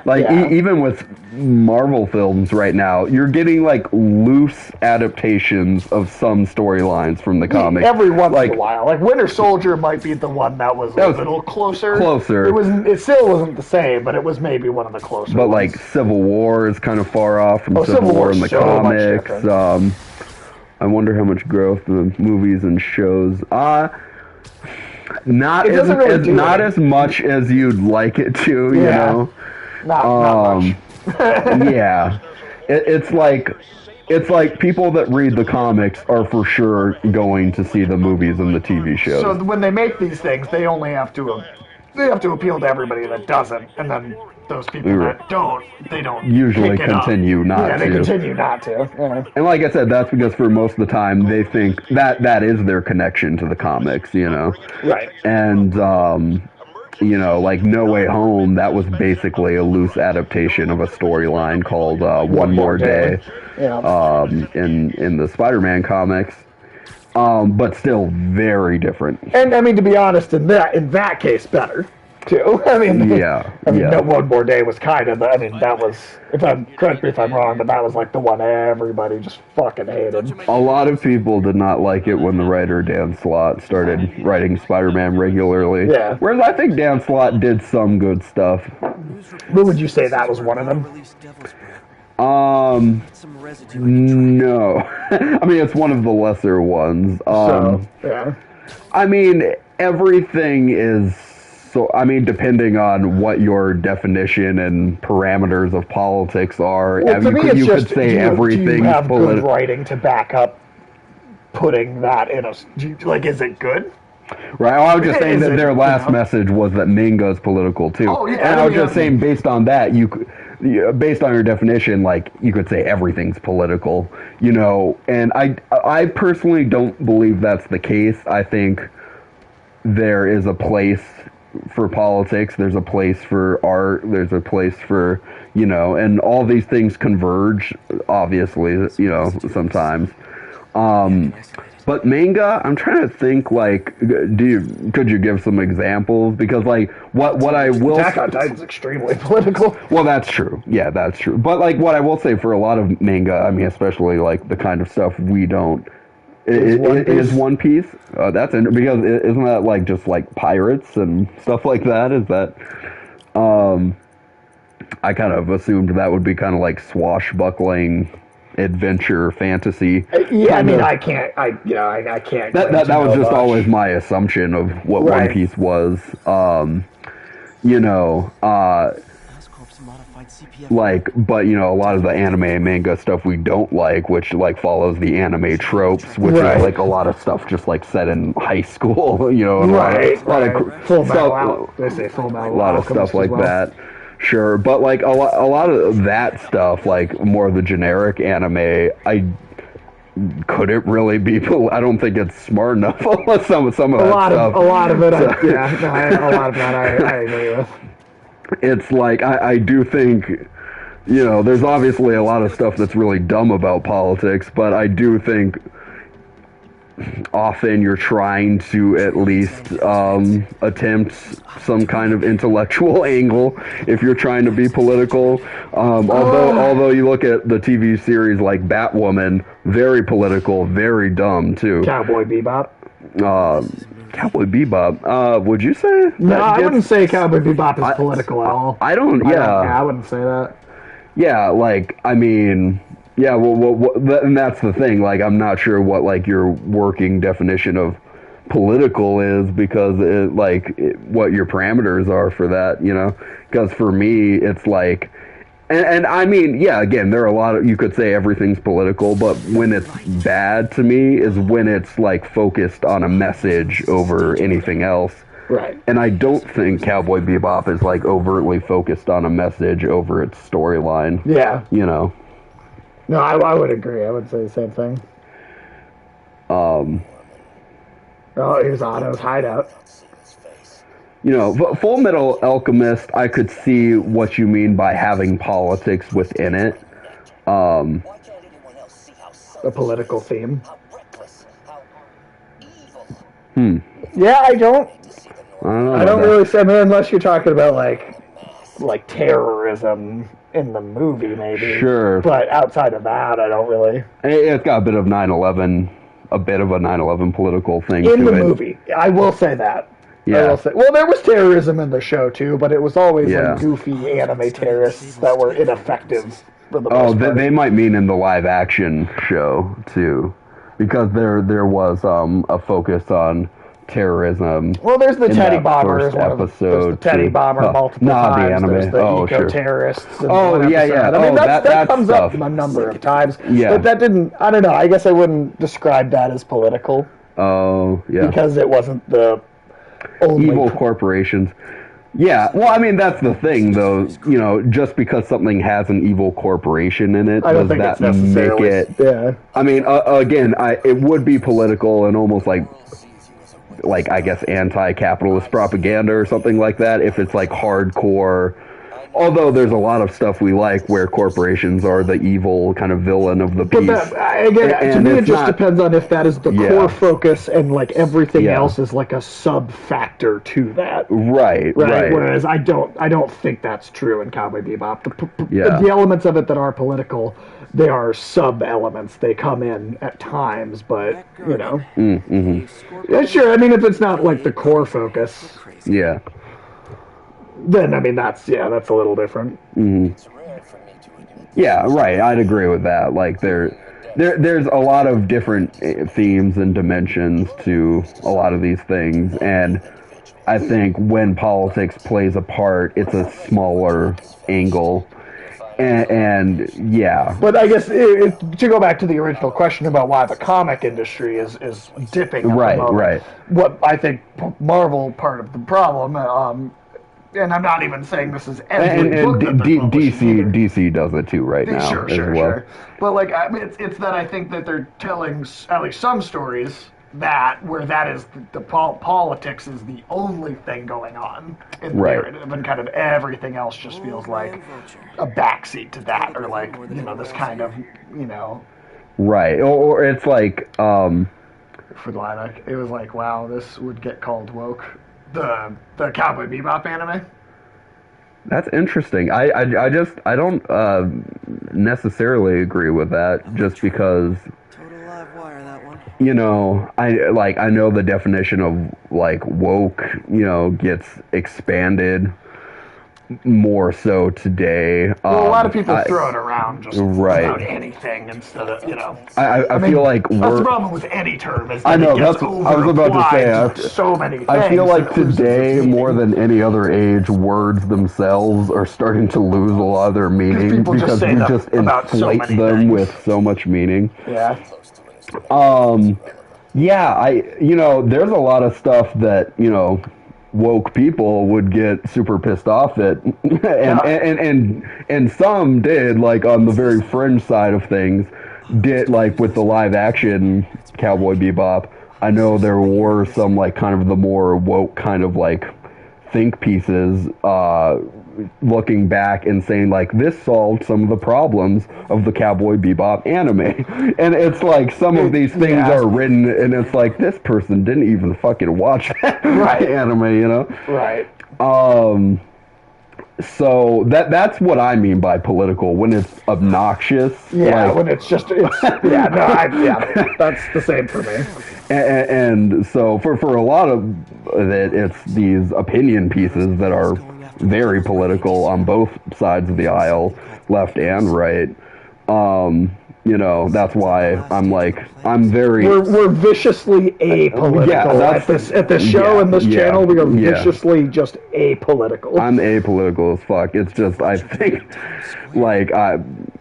Like, even with Marvel films right now, you're getting, like, loose adaptations of some storylines from the comics. Every once in a while. Like, Winter Soldier might be the one that was a little closer. It still wasn't the same, but it was maybe one of the closer ones. Like, Civil War is kind of far off from Civil War in the comics. I wonder how much growth the movies and shows. Not as much as you'd like it to, you know? Not much. Yeah. It's like people that read the comics are for sure going to see the movies and the TV shows. So when they make these things, they only have to appeal to everybody that doesn't, and then those people that don't, they don't usually continue not to. Yeah, they continue not to. Yeah. And like I said, that's because for most of the time they think that is their connection to the comics, you know. Right. And like No Way Home, that was basically a loose adaptation of a storyline called One More Day. Yeah. In the Spider-Man comics. But still very different. And I mean, to be honest, in that case, better too. I mean, that One More Day was kind of. That was. Correct me if I'm wrong, but that was like the one everybody just fucking hated. A lot of people did not like it when the writer Dan Slott started writing Spider-Man regularly. Yeah. Whereas I think Dan Slott did some good stuff. What would you say that was one of them? No. I mean, it's one of the lesser ones. Yeah. I mean, everything is depending on what your definition and parameters of politics are, you could say everything's have good writing to back up putting that in a... is it good? Right. Well, I was just saying that their last message was that manga's political, too. Oh, yeah. And I was just saying, based on that, based on your definition, like, you could say everything's political, you know, and I personally don't believe that's the case. I think there is a place for politics, there's a place for art, there's a place for, and all these things converge, obviously, sometimes. But manga, I'm trying to think, like, could you give some examples? Because, like, what I will... Attack on Titan's extremely political. Well, that's true. Yeah, that's true. But, like, what I will say for a lot of manga, I mean, especially, like, the kind of stuff we don't Is One Piece? That's because isn't that like just like pirates and stuff like that? Is that? I kind of assumed that would be kind of like swashbuckling adventure fantasy. Yeah, I mean, I can't. I can't. That was just always my assumption of what One Piece was. Like, but a lot of the anime and manga stuff we don't like, which like follows the anime tropes, which is like a lot of stuff just like set in high school, and a lot of Full Metal They say Full Metal. A lot of stuff like that. Sure, but like a lot of that stuff, like more of the generic anime, could it really be? I don't think it's smart enough. some of that stuff. A lot of it, a lot of that I agree with. It's like I do think, there's obviously a lot of stuff that's really dumb about politics, but I do think often you're trying to at least attempt some kind of intellectual angle if you're trying to be political. Although you look at the TV series like Batwoman, very political, very dumb too. Cowboy Bebop. Cowboy Bebop. Would you say? No, I wouldn't say Cowboy Bebop is political at all. I don't. Yeah, I wouldn't say that. Yeah, like I mean. Yeah, and that's the thing. Like, I'm not sure what like your working definition of political is because what your parameters are for that. Because for me, it's like, and I mean, yeah, again, there are a lot of you could say everything's political, but when it's bad to me is when it's like focused on a message over anything else. Right. And I don't think Cowboy Bebop is like overtly focused on a message over its storyline. Yeah. No, I would agree. I would say the same thing. Oh, here's Otto's hideout. Full Metal Alchemist, I could see what you mean by having politics within it. A political theme. Yeah, I don't know. I don't really say, unless you're talking about like terrorism in the movie, maybe. Sure. But outside of that, I don't really. It's got a bit of 9/11, a bit of a 9/11 political thing in the movie. I will say that. Yeah. Well, there was terrorism in the show too, but it was always like goofy anime terrorists that were ineffective for the most part. They might mean in the live action show too, because there was a focus on terrorism. Well, there's the Teddy Bomber. There's the Teddy Bomber multiple times. The anime. There's the eco-terrorists. Yeah. I mean, that comes up a number of times. Yeah. But that didn't, I don't know, I guess I wouldn't describe that as political. Oh, yeah. Because it wasn't the only... Evil corporations. Yeah, well, I mean, that's the thing, though. Just because something has an evil corporation in it, does that make it... Yeah. I mean, again, it would be political and almost like I guess anti-capitalist propaganda or something like that if it's like hardcore. Although there's a lot of stuff we like where corporations are the evil kind of villain of the piece. But to me it just depends on if that is the core focus and like everything else is like a sub-factor to that. Right. Whereas I don't think that's true in Cowboy Bebop. The elements of it that are political, they are sub-elements. They come in at times, but, Yeah, sure, I mean, if it's not like the core focus. Yeah. Then, I mean, that's a little different. Mm-hmm. Yeah, right. I'd agree with that. Like, there's a lot of different themes and dimensions to a lot of these things, and I think when politics plays a part, it's a smaller angle. And yeah. But I guess to go back to the original question about why the comic industry is dipping at the moment, right. What I think Marvel part of the problem, and I'm not even saying this is every book that DC does it too right now. Sure. But like, I mean, it's that I think that they're telling at least some stories where that is the politics is the only thing going on in the narrative, and kind of everything else just feels like a backseat to that, or like this kind of right, or it's like for the line, it was like, wow, this would get called woke. The Cowboy Bebop anime. That's interesting. I don't necessarily agree with that, just because. Total live wire, that one. you know, I know the definition of like woke, you know, gets expanded more so today. Well, a lot of people throw it around just about anything instead of, you know. I feel like that's the problem with any term is that I know, it gets that's what I was about to say. so many things. I feel like today, more than any other age, words themselves are starting to lose a lot of their meaning because we just inflate them with so much meaning. Yeah. Yeah, you know, there's a lot of stuff that, you know, woke people would get super pissed off at, and some did, like on the very fringe side of things, did like with the live action Cowboy Bebop. I know there were some like kind of the more woke kind of like think pieces, looking back and saying like this solved some of the problems of the Cowboy Bebop anime, and it's like some of these things are written and it's like this person didn't even fucking watch that anime, you know? Right. So that's what I mean by political, when it's obnoxious. Yeah, like, when it's just that's the same for me. And so for a lot of it, it's these opinion pieces that are very political on both sides of the aisle, left and right. You know, that's why I'm very... We're viciously apolitical at this show and this channel. We are viciously just apolitical. I'm apolitical as fuck. It's just, I think, like,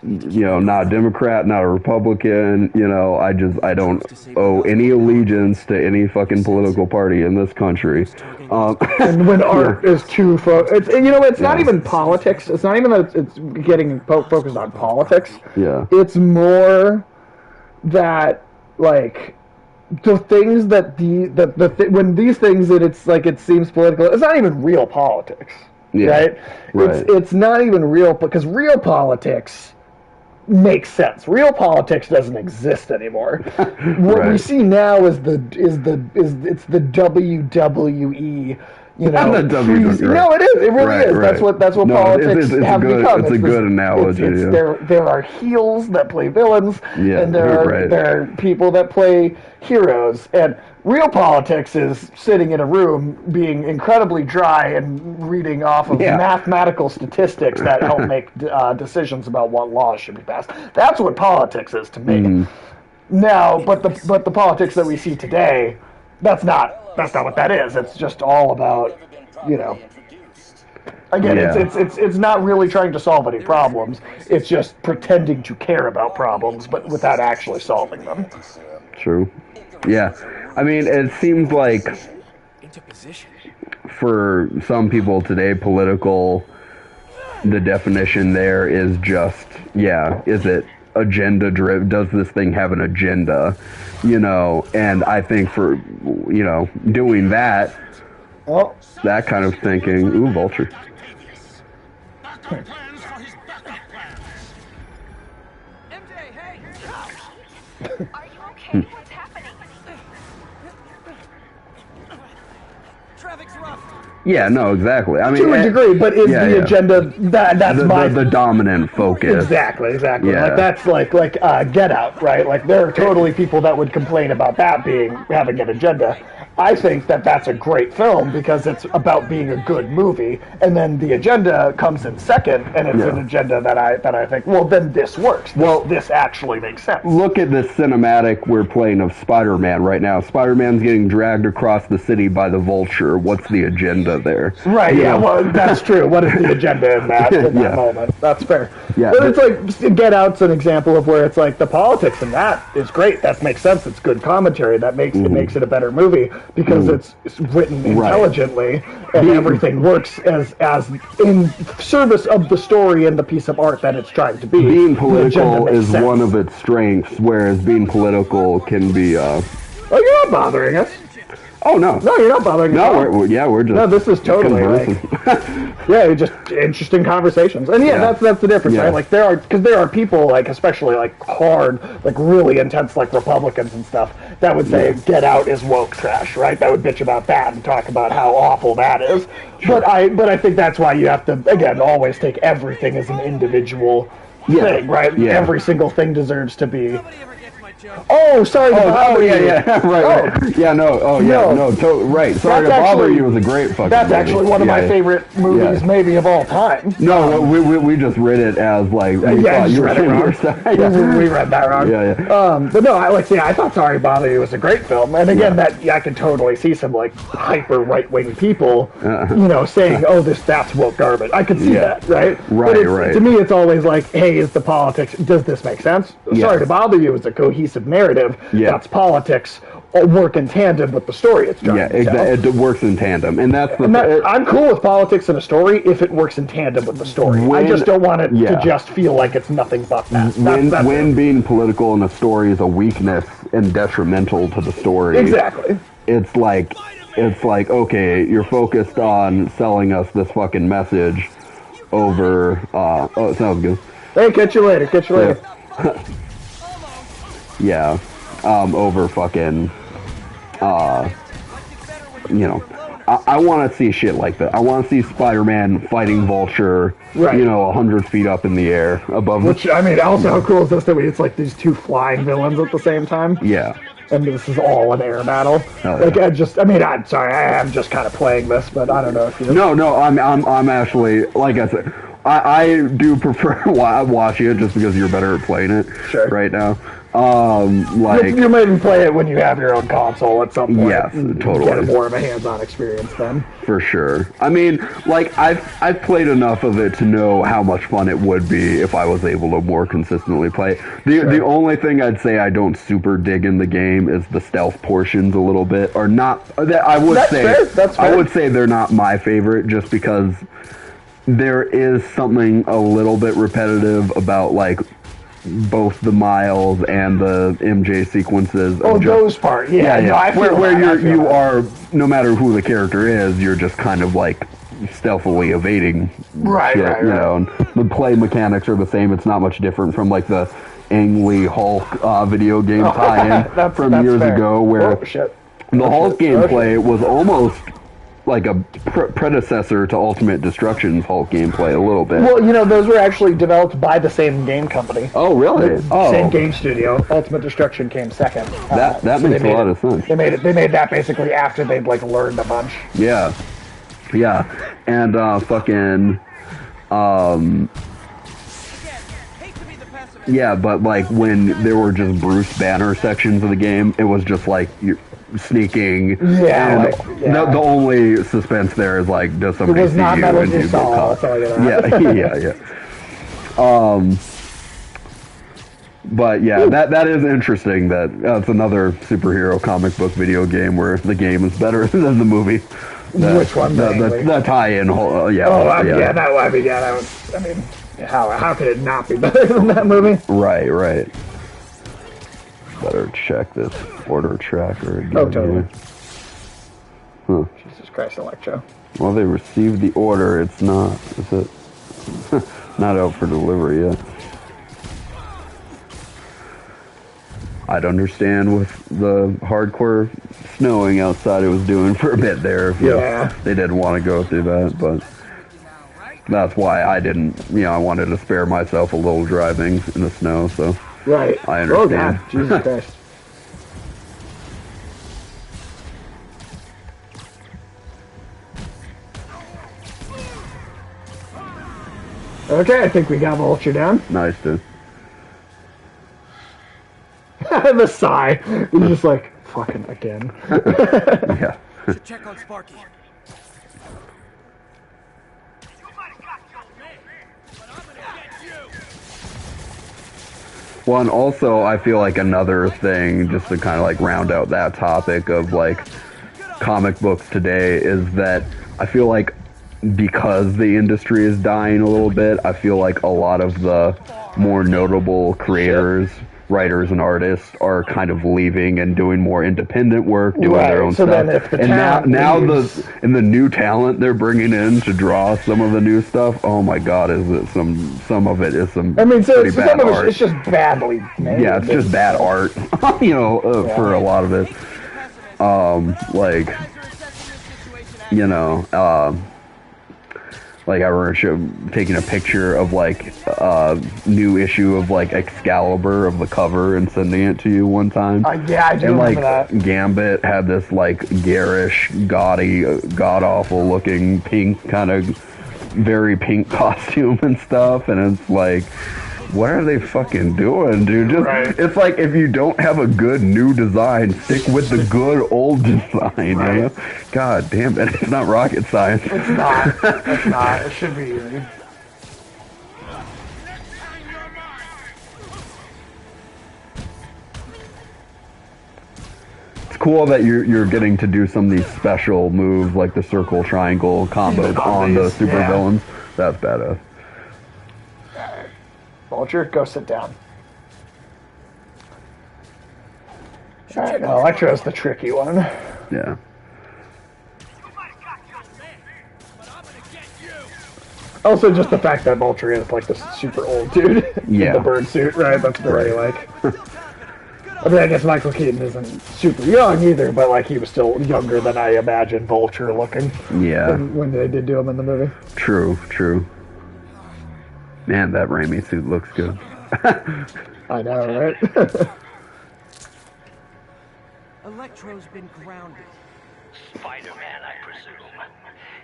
you know, not a Democrat, not a Republican, you know, I don't owe any allegiance to any fucking political party in this country. And when art is too it's not even politics. It's not even that it's getting focused on politics. Yeah. It's more that, like, the things that when these things that it's like it seems political, it's not even real politics. Right? It's not even real, because real politics makes sense. Real politics doesn't exist anymore. What we see now is the WWE. You know, no, it is. It really is. That's what politics have become. It's a good analogy. There are heels that play villains, and there are people that play heroes. And real politics is sitting in a room, being incredibly dry and reading off of mathematical statistics that help make decisions about what laws should be passed. That's what politics is to me. Now, but the politics that we see today, that's not what that is. It's just all about, you know. Again, it's not really trying to solve any problems. It's just pretending to care about problems, but without actually solving them. True. Yeah. I mean, it seems like for some people today, political, the definition there is just, is it agenda driven? Does this thing have an agenda? You know, and I think for, you know, doing that, that kind of thinking, ooh, Vulture. MJ, hey! Are you okay? What's happening? Traffic's rough. Yeah, no, exactly. I mean, to a degree, but is the agenda that's the dominant focus? Exactly. Yeah. Like that's like Get Out, right? Like there are totally people that would complain about that having an agenda. I think that's a great film because it's about being a good movie, and then the agenda comes in second, and it's an agenda that I think, well, then this works. This actually makes sense. Look at the cinematic we're playing of Spider-Man right now. Spider-Man's getting dragged across the city by the Vulture. What's the agenda there? Right. Yeah. Well, that's true. What is the agenda in that moment? That's fair. Yeah. But it's like Get Out's an example of where it's like the politics in that is great. That makes sense. It's good commentary. That makes it a better movie. Because it's written intelligently and everything works as in service of the story and the piece of art that it's trying to be. Being political is one of its strengths, whereas being political can be... Oh, you're not bothering us. Oh, no. No, you're not bothering us. No, we're just... No, this is totally just interesting conversations. And that's the difference, right? Like there are people, like especially like hard, like really intense, like Republicans and stuff, that would say Get Out is woke trash, right? That would bitch about that and talk about how awful that is. Sure. But I think that's why you have to, again, always take everything as an individual thing, right? Yeah. Every single thing deserves to be Joe. Oh, sorry to bother you. Right. Yeah, right. Sorry to bother you was a great fucking That's movie. actually one of my favorite movies, maybe of all time. No, we just read it as like we yeah, thought you read it wrong. We read that wrong. But no, I thought Sorry to Bother You was a great film, and again, I can totally see some like hyper right wing people, saying, "Oh, that's woke garbage." I could see that, right? Right. To me, it's always like, "Hey, is the politics? Does this make sense?" Sorry to Bother You is a cohesive narrative. That's politics. Work in tandem with the story it's trying to tell. It works in tandem, and that's I'm cool with politics in a story if it works in tandem with the story. I just don't want it to just feel like it's nothing but that. When being political in a story is a weakness and detrimental to the story, exactly. It's like okay, you're focused on selling us this fucking message over. It sounds good. Hey, catch you later. Yeah, over fucking. I want to see shit like that. I want to see Spider-Man fighting Vulture, 100 feet up in the air above. Which, also how cool is this that it's like these two flying villains at the same time? Yeah. And this is all an air battle. I'm sorry, I am just kind of playing this, but I don't know if you. No, I'm actually, like I said, I do prefer watching it just because you're better at playing it right now. You maybe play it when you have your own console at some point. Yes, totally. Get more of a hands-on experience then. For sure. I've played enough of it to know how much fun it would be if I was able to more consistently play. The only thing I'd say I don't super dig in the game is the stealth portions a little bit, or not. I would say they're not my favorite, just because there is something a little bit repetitive about both the Miles and the MJ sequences. Those parts, where you are, no matter who the character is, you're just kind of stealthily evading shit, you know. And the play mechanics are the same. It's not much different from the Ang Lee Hulk video game tie-in from years ago, where the Hulk gameplay was almost like a predecessor to Ultimate Destruction's Hulk gameplay a little bit. Well, those were actually developed by the same game company. Oh, really? Same game studio. Ultimate Destruction came second. That makes a lot of sense. They made that basically after they'd learned a bunch. Yeah. And but when there were just Bruce Banner sections of the game, it was just you're sneaking. The only suspense there is does somebody see you and you get caught? Yeah. But that is interesting. That's another superhero comic book video game where the game is better than the movie. Which one? The tie-in. How could it not be better than that movie? Right. Better check this order tracker again. Oh, totally. Huh. Jesus Christ, Electro. Well, they received the order. It's not. Is it? Not out for delivery yet. I'd understand with the hardcore snowing outside it was doing for a bit there. They didn't want to go through that, but that's why I didn't. I wanted to spare myself a little driving in the snow, so. Right. I understand. Oh, God. Jesus Christ. Okay, I think we got Vulture down. Nice, dude. The sigh. He's just fucking again. Yeah. Check on Sparky. Well, and also, I feel another thing, just to kind of round out that topic of comic books today, is that I feel because the industry is dying a little bit, I feel a lot of the more notable creators, writers, and artists are kind of leaving and doing more independent work, doing their own stuff. Then if the now the new talent they're bringing in to draw some of the new stuff, oh my God, some of it is some pretty bad art. It's just badly made. Yeah, it's just bad art, for a lot of it. Like I remember taking a picture of like new issue of like Excalibur of the cover and sending it to you one time. Yeah, I do and remember like that. Gambit had this like garish, gaudy, god awful looking pink kind of very pink costume and stuff, and it's like, what are they fucking doing, dude? Just it's like, if you don't have a good new design, stick with the good old design. You know? God damn it, it's not rocket science. It's not. It's not. It should be easy. It's cool that you're getting to do some of these special moves like the circle triangle combos on the super villains. That's badass. Vulture, go sit down. Alright, now Electro's the tricky one. Yeah. Also, just the fact that Vulture is like this super old dude in the bird suit, right? That's very like. I mean, I guess Michael Keaton isn't super young either, but like he was still younger than I imagined Vulture looking. Yeah. When they did do him in the movie. True. Man, that Raimi suit looks good. I know, right? Electro's been grounded. Spider-Man, I presume.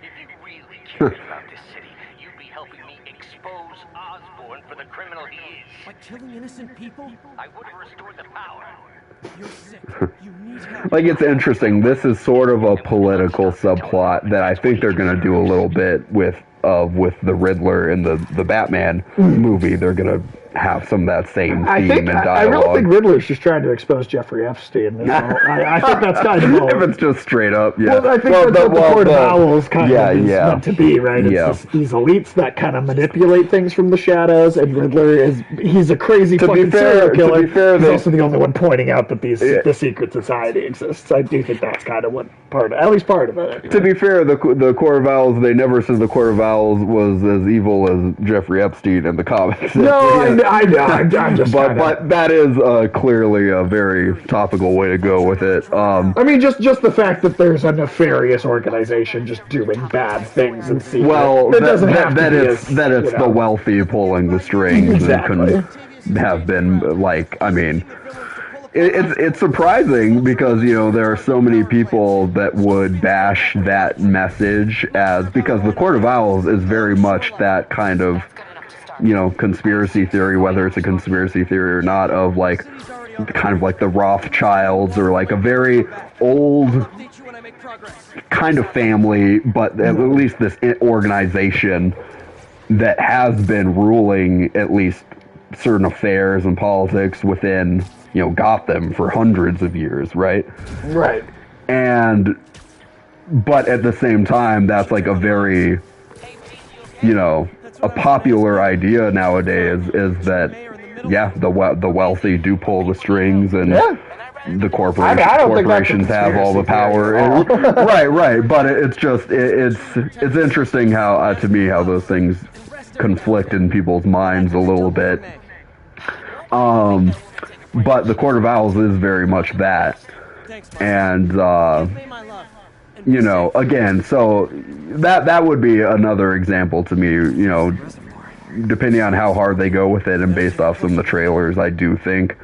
If you really cared about this city, you'd be helping me expose Osborn for the criminal he is. By killing innocent people? I would have restored the power. You're sick. You need help. Like, it's interesting. This is sort of a political subplot that I think they're going to do a little bit with the Riddler in the Batman movie. They're going to have some of that same theme and dialogue. I really think Riddler's just trying to expose Jeffrey Epstein. I think that's kind of if it's just straight up, yeah. Well, I think that's what the Court of Owls kind of is meant to be, right? It's these elites that kind of manipulate things from the shadows, and Riddler he's a crazy fucking serial killer. To be fair, he's also the only one pointing out that the secret society exists. I do think that's kind of at least part of it. Anyway. To be fair, the Court of Owls, they never said the Court of Owls was as evil as Jeffrey Epstein in the comics. No, I know. I'm just but that is clearly a very topical way to go with it. I mean, just the fact that there's a nefarious organization just doing bad things in secret. Well, that it's the wealthy pulling the strings. Exactly. And couldn't have been like, I mean, it's surprising because, you know, there are so many people that would bash that message because the Court of Owls is very much that kind of, you know, conspiracy theory, whether it's a conspiracy theory or not, of like kind of like the Rothschilds or like a very old kind of family, but at least this organization that has been ruling at least certain affairs and politics within, you know, Gotham for hundreds of years, right? Right. But at the same time, that's like a very, you know, a popular idea nowadays is that, the wealthy do pull the strings and the corporations have all the power. Right. But it's just it's interesting how to me how those things conflict in people's minds a little bit. But the Court of Owls is very much that, and you know, again, so that would be another example to me, you know, depending on how hard they go with it and based off some of the trailers, I do think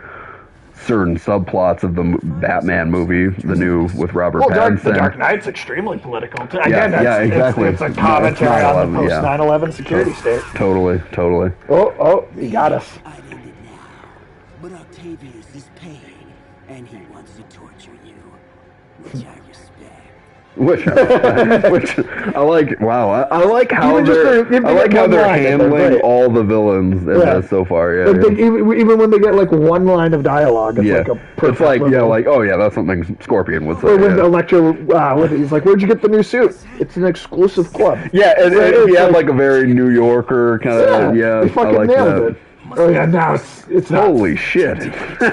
certain subplots of the Batman movie, the new with Robert Pattinson. The Dark Knight's extremely political. Again, exactly. It's a commentary on the post-9/11 security state. Totally. Oh, he got us. I did it now. But Octavius is paying, and he wants to torture you, which I respect. Which I like. Wow, I like how they're handling all the villains in this so far. Even when they get like one line of dialogue, it's like a perfect. It's like that's something Scorpion would say. Or when Electro, he's like, "Where'd you get the new suit? It's an exclusive club." Yeah, and he had like a very New Yorker kind of. Yeah, he fucking I like nailed that. it. Oh yeah, now it's holy shit.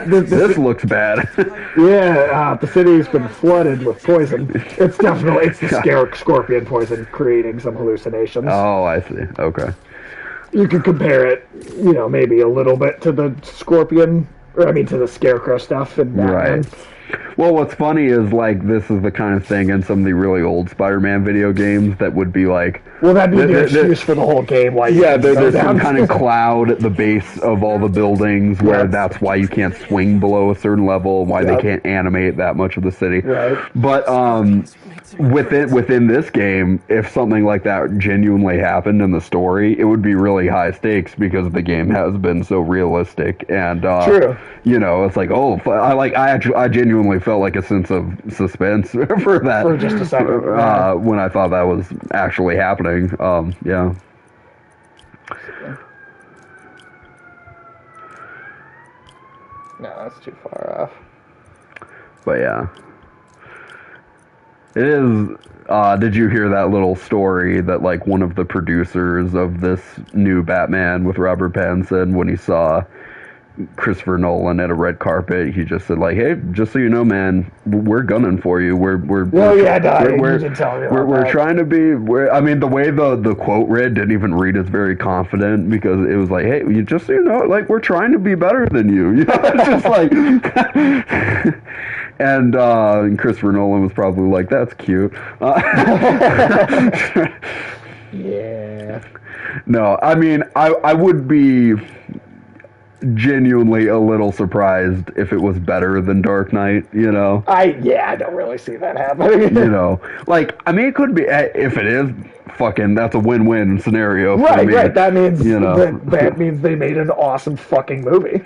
This looks bad. The city's been flooded with poison. It's the scorpion poison creating some hallucinations. Oh, I see. Okay. You could compare it, you know, maybe a little bit to the scorpion, to the scarecrow stuff in Batman. Right. Well, what's funny is, like, this is the kind of thing in some of the really old Spider-Man video games that would be like... Well, that'd be the excuse for the whole game. Why you there's some kind of cloud at the base of all the buildings where that's why you can't swing below a certain level, why they can't animate that much of the city. Right. But within this game, if something like that genuinely happened in the story, it would be really high stakes because the game has been so realistic. And, True. You know, it's like, I genuinely felt like a sense of suspense for that. For just a second. When I thought that was actually happening. Yeah. No, that's too far off. But yeah. It is, did you hear that little story that, like, one of the producers of this new Batman with Robert Pattinson, when he saw Christopher Nolan at a red carpet, he just said, like, hey, just so you know, man, we're gunning for you. We're trying to be, I mean, the way the quote read didn't even read as very confident, because it was like, hey, just so you know, like, we're trying to be better than you. You know, it's just like, and Christopher Nolan was probably like, that's cute. Yeah. No, I mean, I would be genuinely a little surprised if it was better than Dark Knight, you know? I don't really see that happening. You know, like, I mean, it could be, if it is, fucking, that's a win-win scenario for me. Right, that means, you know, that means they made an awesome fucking movie.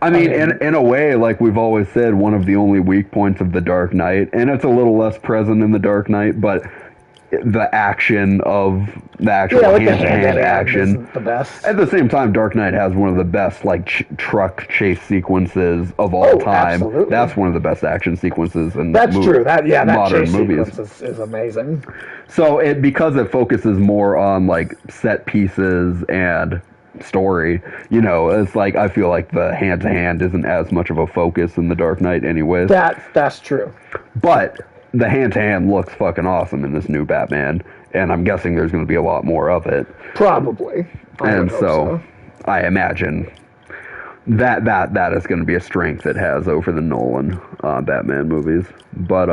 I mean, in a way, like we've always said, one of the only weak points of The Dark Knight, and it's a little less present in The Dark Knight, but the action of the actual hand-to-hand action, the best. At the same time, Dark Knight has one of the best, like, truck chase sequences of all time. Absolutely. That's one of the best action sequences in true. That modern chase movies. sequence is amazing. So because it focuses more on, like, set pieces and story, you know, it's like, I feel like the hand-to-hand isn't as much of a focus in The Dark Knight anyways. That's true. But the hand-to-hand looks fucking awesome in this new Batman, and I'm guessing there's going to be a lot more of it. Probably. And so I imagine that is going to be a strength it has over the Nolan Batman movies. But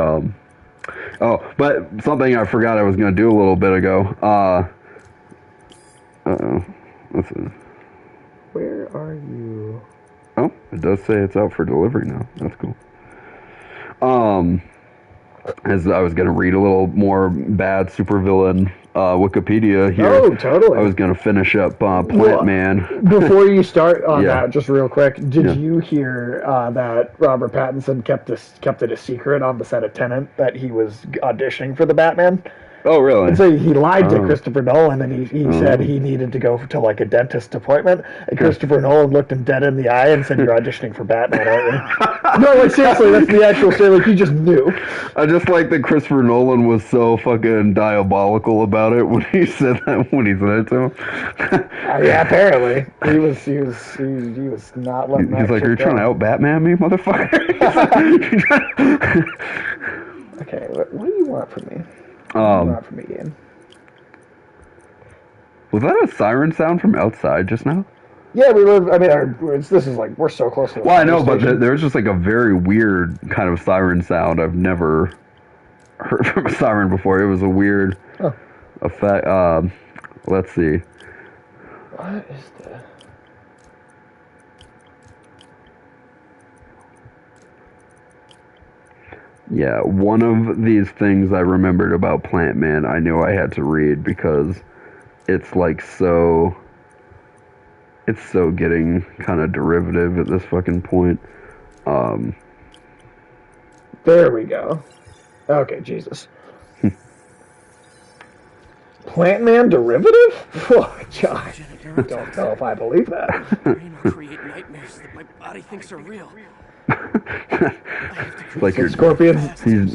but something I forgot I was going to do a little bit ago. Let's see. Where are you? Oh, it does say it's out for delivery now. That's cool. As I was going to read a little more bad supervillain Wikipedia here. Oh, totally. I was going to finish up Plant Man. Before you start on that, just real quick, did you hear that Robert Pattinson kept it a secret on the set of Tenet that he was auditioning for the Batman? Oh, really? And so he lied to Christopher Nolan, and he said he needed to go to, like, a dentist appointment, and Christopher Nolan looked him dead in the eye and said, you're auditioning for Batman, aren't you? No, like, seriously, that's the actual story. Like, he just knew. I just like that Christopher Nolan was so fucking diabolical about it when he said that, when he said it to him. Yeah, apparently. He was not letting that He's like, you're trying to out-Batman me, motherfucker? Okay, what do you want from me? Not from me, Ian. Was that a siren sound from outside just now? Yeah, we live. I mean, this is like, we're so close to the I know, but there's just like a very weird kind of siren sound. I've never heard from a siren before. It was a weird effect. Let's see. What is that? Yeah, one of these things I remembered about Plant Man, I knew I had to read because it's like so... It's so getting kind of derivative at this fucking point. There we go. Okay, Jesus. Plant Man derivative? Oh, Josh. I don't know if I believe that. Brain will create nightmares that my body thinks are real. Like your Scorpions. He's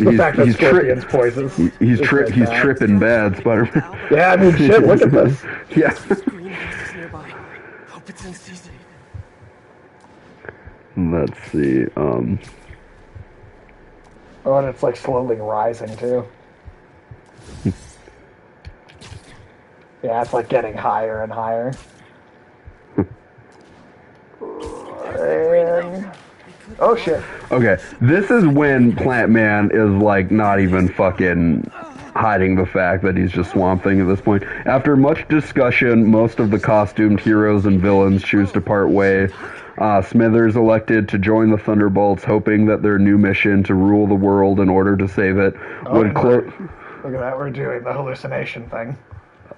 Scorpions poisons. He's tripping bad, Spider-Man. Yeah, I mean, shit. Look at this. Yeah. Greenhouse is nearby. Hope it's in season. Let's see. Oh, and it's like slowly rising too. Yeah, it's like getting higher and higher. Oh shit. Okay, this is when Plant Man is like not even fucking hiding the fact that he's just Swamp Thing at this point. After much discussion, most of the costumed heroes and villains choose to part way. Smithers elected to join the Thunderbolts, hoping that their new mission to rule the world in order to save it would Look at that, we're doing the hallucination thing.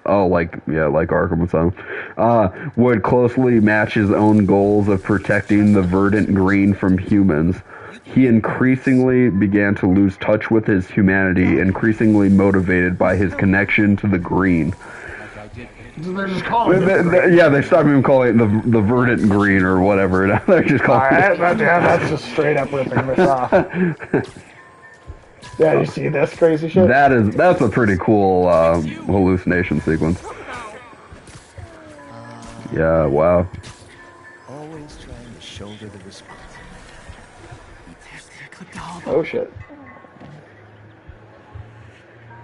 Oh, like Arkham Asylum. Would closely match his own goals of protecting the verdant green from humans. He increasingly began to lose touch with his humanity, increasingly motivated by his connection to the green. They're just calling it Yeah, they stopped even calling it the verdant green or whatever. They're just calling it. That's just straight up ripping this off. Yeah, you see this crazy shit? That's a pretty cool hallucination sequence. Yeah, wow. Always trying to shoulder the responsibility. Oh shit.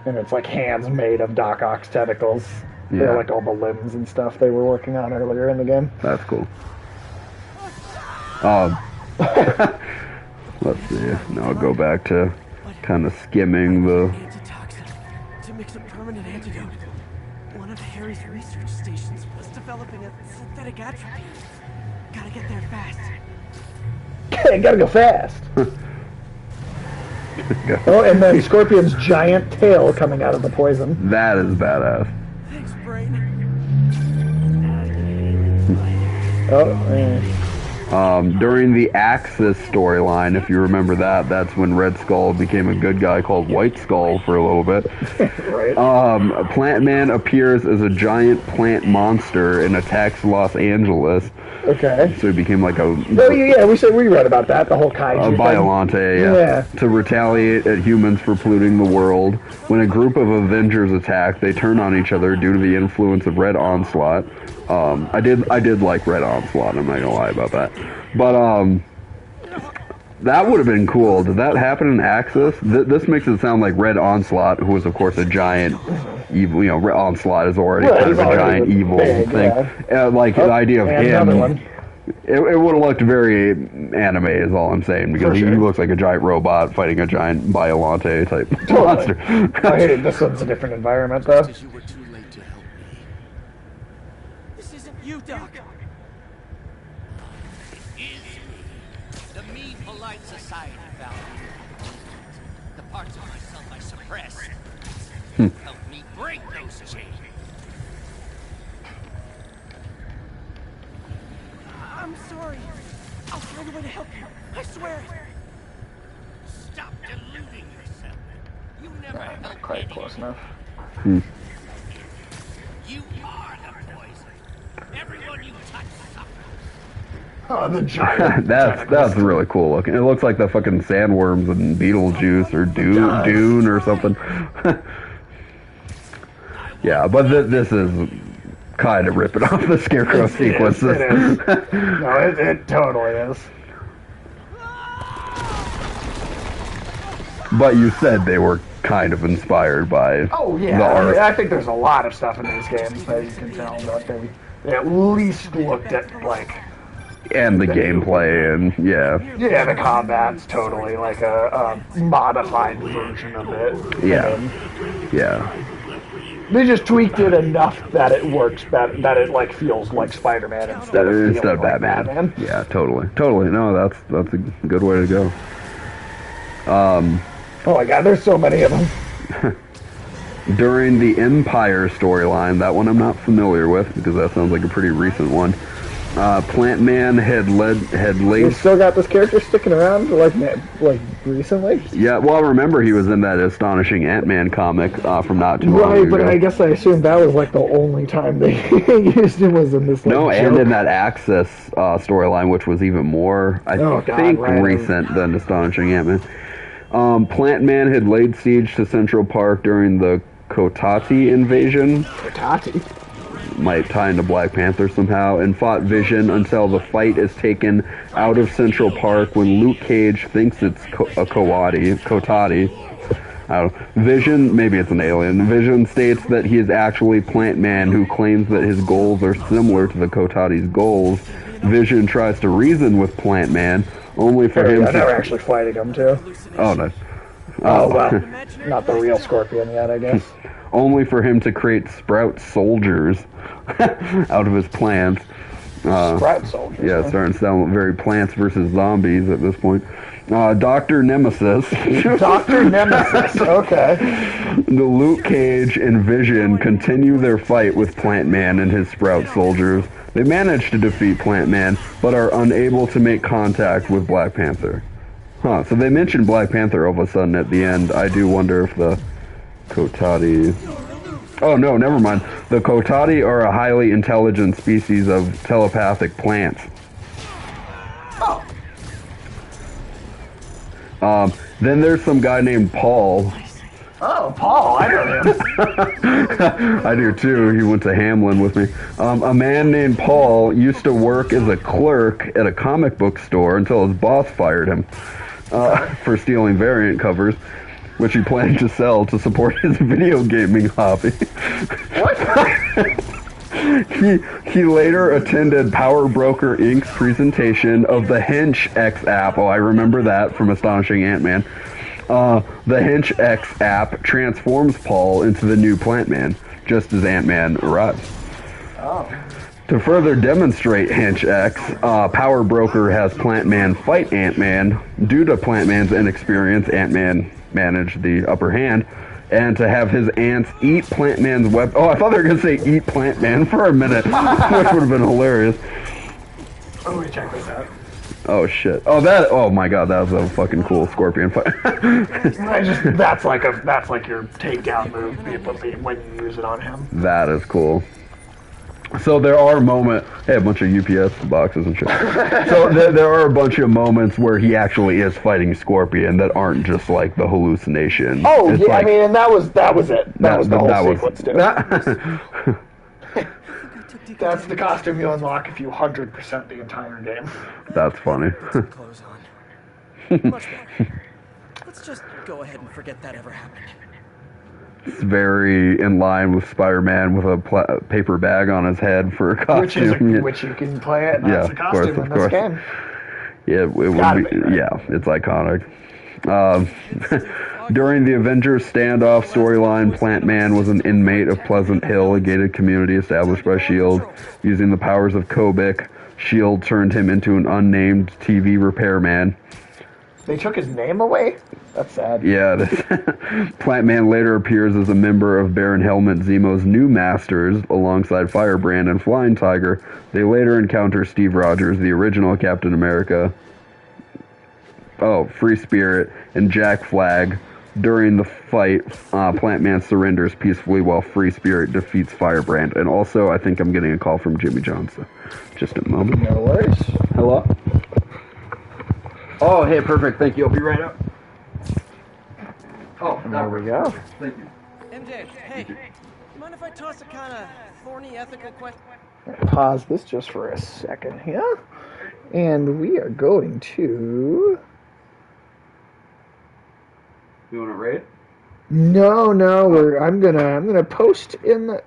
And it's like hands made of Doc Ock's tentacles. Yeah. They're like all the limbs and stuff they were working on earlier in the game. That's cool. Let's see. Now I'll go back to kind of skimming the... Antitoxin. To mix a permanent antidote. One of Harry's research stations was developing a synthetic atropine. Gotta get there fast. Gotta go fast. Oh, and then Scorpion's giant tail coming out of the poison. That is badass. Thanks, Brain. During the Axis storyline, if you remember that, that's when Red Skull became a good guy called White Skull for a little bit. Right. Plant Man appears as a giant plant monster and attacks Los Angeles. Okay. So he became like a... Oh, yeah, we read about that, the whole kaiju thing. Biollante, yeah. To retaliate at humans for polluting the world. When a group of Avengers attack, they turn on each other due to the influence of Red Onslaught. I did like Red Onslaught, I'm not gonna lie about that. But, that would have been cool. Did that happen in Axis? This makes it sound like Red Onslaught, who was, of course, a giant evil, Red Onslaught is already kind of a giant evil thing. Yeah. The idea of him, it would have looked very anime is all I'm saying, because he looks like a giant robot fighting a giant Biollante type monster. Oh, hey, this one's a different environment, though. You were too late to help me. This isn't you, Doc. The me polite society value. The parts of myself I suppress. Help me break those chains. I'm sorry. I'll find a way to help you. I swear. Stop deluding yourself. You never Not helped quite anyone. close enough. You are the poison. Everyone you touch suffers. Oh, the giant. That's really cool looking. It looks like the fucking sandworms in Beetlejuice or Dune or something. Yeah, but this is kind of ripping off the Scarecrow sequences. It is. No, it totally is. But you said they were kind of inspired by Oh, yeah. the art. I think there's a lot of stuff in these games that you can tell that they at least looked at, like... And the gameplay, and yeah. Yeah, the combat's totally like a modified version of it. Yeah. Yeah. They just tweaked it enough that it works better, that it like feels like Spider-Man instead of Batman. Yeah, totally. No, that's a good way to go. Oh my god, there's so many of them. During the Empire storyline, that one I'm not familiar with because that sounds like a pretty recent one. Plant Man had laid. You still got this character sticking around like recently? Yeah, well, I remember he was in that Astonishing Ant-Man comic from not too long ago. Right, but I guess I assumed that was like the only time they used him was in this. Like, no, joke. and in that Axis storyline, which was even more, I think, recent than Astonishing Ant-Man. Plant Man had laid siege to Central Park during the Kotati invasion. Kotati? Might tie into Black Panther somehow, and fought Vision until the fight is taken out of Central Park when Luke Cage thinks it's Kotati. I don't know. Vision, maybe it's an alien. Vision states that he is actually Plant Man, who claims that his goals are similar to the Kotati's goals, Vision tries to reason with Plant Man, only for him to... They're actually fighting him, too. Oh, no. Oh, well, not the real Scorpion yet, I guess. Only for him to create Sprout soldiers out of his plants. Sprout soldiers. Yeah, it's starting to sound very Plants versus Zombies at this point. Dr. Nemesis. Dr. Nemesis, okay. The Luke Cage and Vision continue their fight with Plant Man and his Sprout soldiers. They manage to defeat Plant Man, but are unable to make contact with Black Panther. Huh, so they mentioned Black Panther all of a sudden at the end. I do wonder if the Kotati... Oh, no, never mind. The Kotati are a highly intelligent species of telepathic plants. Then there's some guy named Paul. Oh, Paul, I know him. I do too. He went to Hamlin with me. A man named Paul used to work as a clerk at a comic book store until his boss fired him for stealing variant covers, which he planned to sell to support his video gaming hobby. What? He later attended Power Broker Inc.'s presentation of the Hench X app. Oh, I remember that from Astonishing Ant-Man. The Hench X app transforms Paul into the new Plant Man, just as Ant-Man arrives. Oh. To further demonstrate Hench X, Power Broker has Plant Man fight Ant-Man. Due to Plant Man's inexperience, Ant-Man managed the upper hand. And to have his ants eat Plant Man's weapon. Oh, I thought they were going to say eat Plant Man for a minute, which would have been hilarious. Oh, wait, check this out. Oh, shit. Oh my god, that was a fucking cool Scorpion fight. That's like your takedown move when you use it on him. That is cool. So there are moments... Hey, a bunch of UPS boxes and shit. So there are a bunch of moments where he actually is fighting Scorpion that aren't just like the hallucination. Oh, it's yeah, like, I mean, and that was it. That was the whole sequence, too. That's the costume you unlock if you 100% the entire game. That's funny. Clothes on. Much better. Let's just go ahead and forget that ever happened. It's very in line with Spider-Man with a paper bag on his head for a costume. Which you can play it as a costume in this game. Yeah, it would be. Right? Yeah, it's iconic. During the Avengers standoff storyline, Plant Man was an inmate of Pleasant Hill, a gated community established by S.H.I.E.L.D. Using the powers of Kobik, S.H.I.E.L.D. turned him into an unnamed TV repairman. They took his name away? That's sad. Yeah. Plant Man later appears as a member of Baron Helmut Zemo's new Masters alongside Firebrand and Flying Tiger. They later encounter Steve Rogers, the original Captain America, Free Spirit, and Jack Flag. During the fight, Plant Man surrenders peacefully while Free Spirit defeats Firebrand. And also, I think I'm getting a call from Jimmy Johnson. Just a moment. No worries. Hello? Oh, hey, perfect. Thank you. I'll be right up. Oh, there we go. Thank you. MJ, hey, you mind if I toss a kind of thorny ethical question? Pause this just for a second here. And we are going to... You want to rate? No. I'm gonna post in the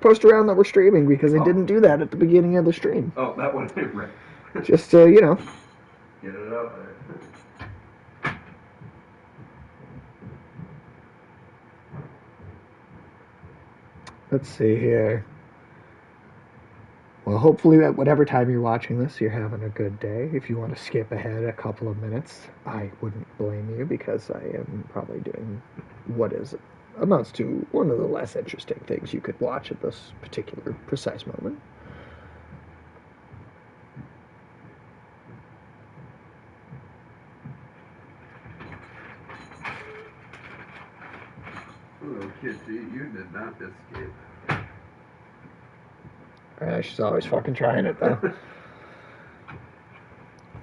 post around that we're streaming because I didn't do that at the beginning of the stream. Oh, that one. Right. Just Get it out there. Let's see here. Well, hopefully at whatever time you're watching this, you're having a good day. If you want to skip ahead a couple of minutes, I wouldn't blame you because I am probably doing what amounts to one of the less interesting things you could watch at this particular precise moment. Oh, kid, you did not escape. She's always fucking trying it, though.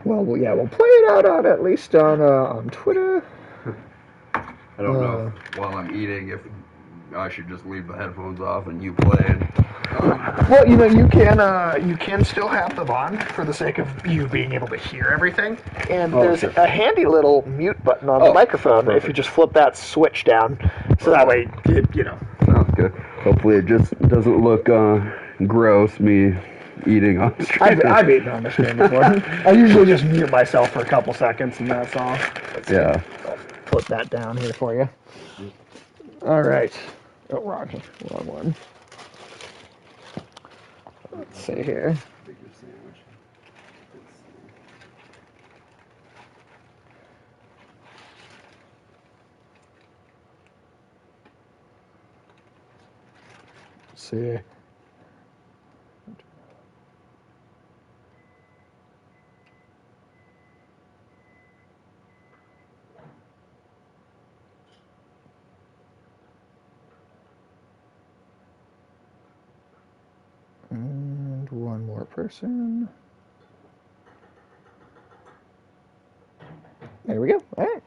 Well, yeah, we'll play it out on at least on Twitter. I don't know while I'm eating if I should just leave the headphones off and you play. Well, you can still have them on for the sake of you being able to hear everything. And there's a handy little mute button on the microphone if you just flip that switch down, so that way Sounds good. Hopefully it just doesn't look gross, me eating on stream. I've eaten on the stream before. I usually just mute myself for a couple seconds and that's all. Yeah. I'll put that down here for you. All right. Oh, wrong one. Let's see here. Let's see. And one more person. There we go. All right.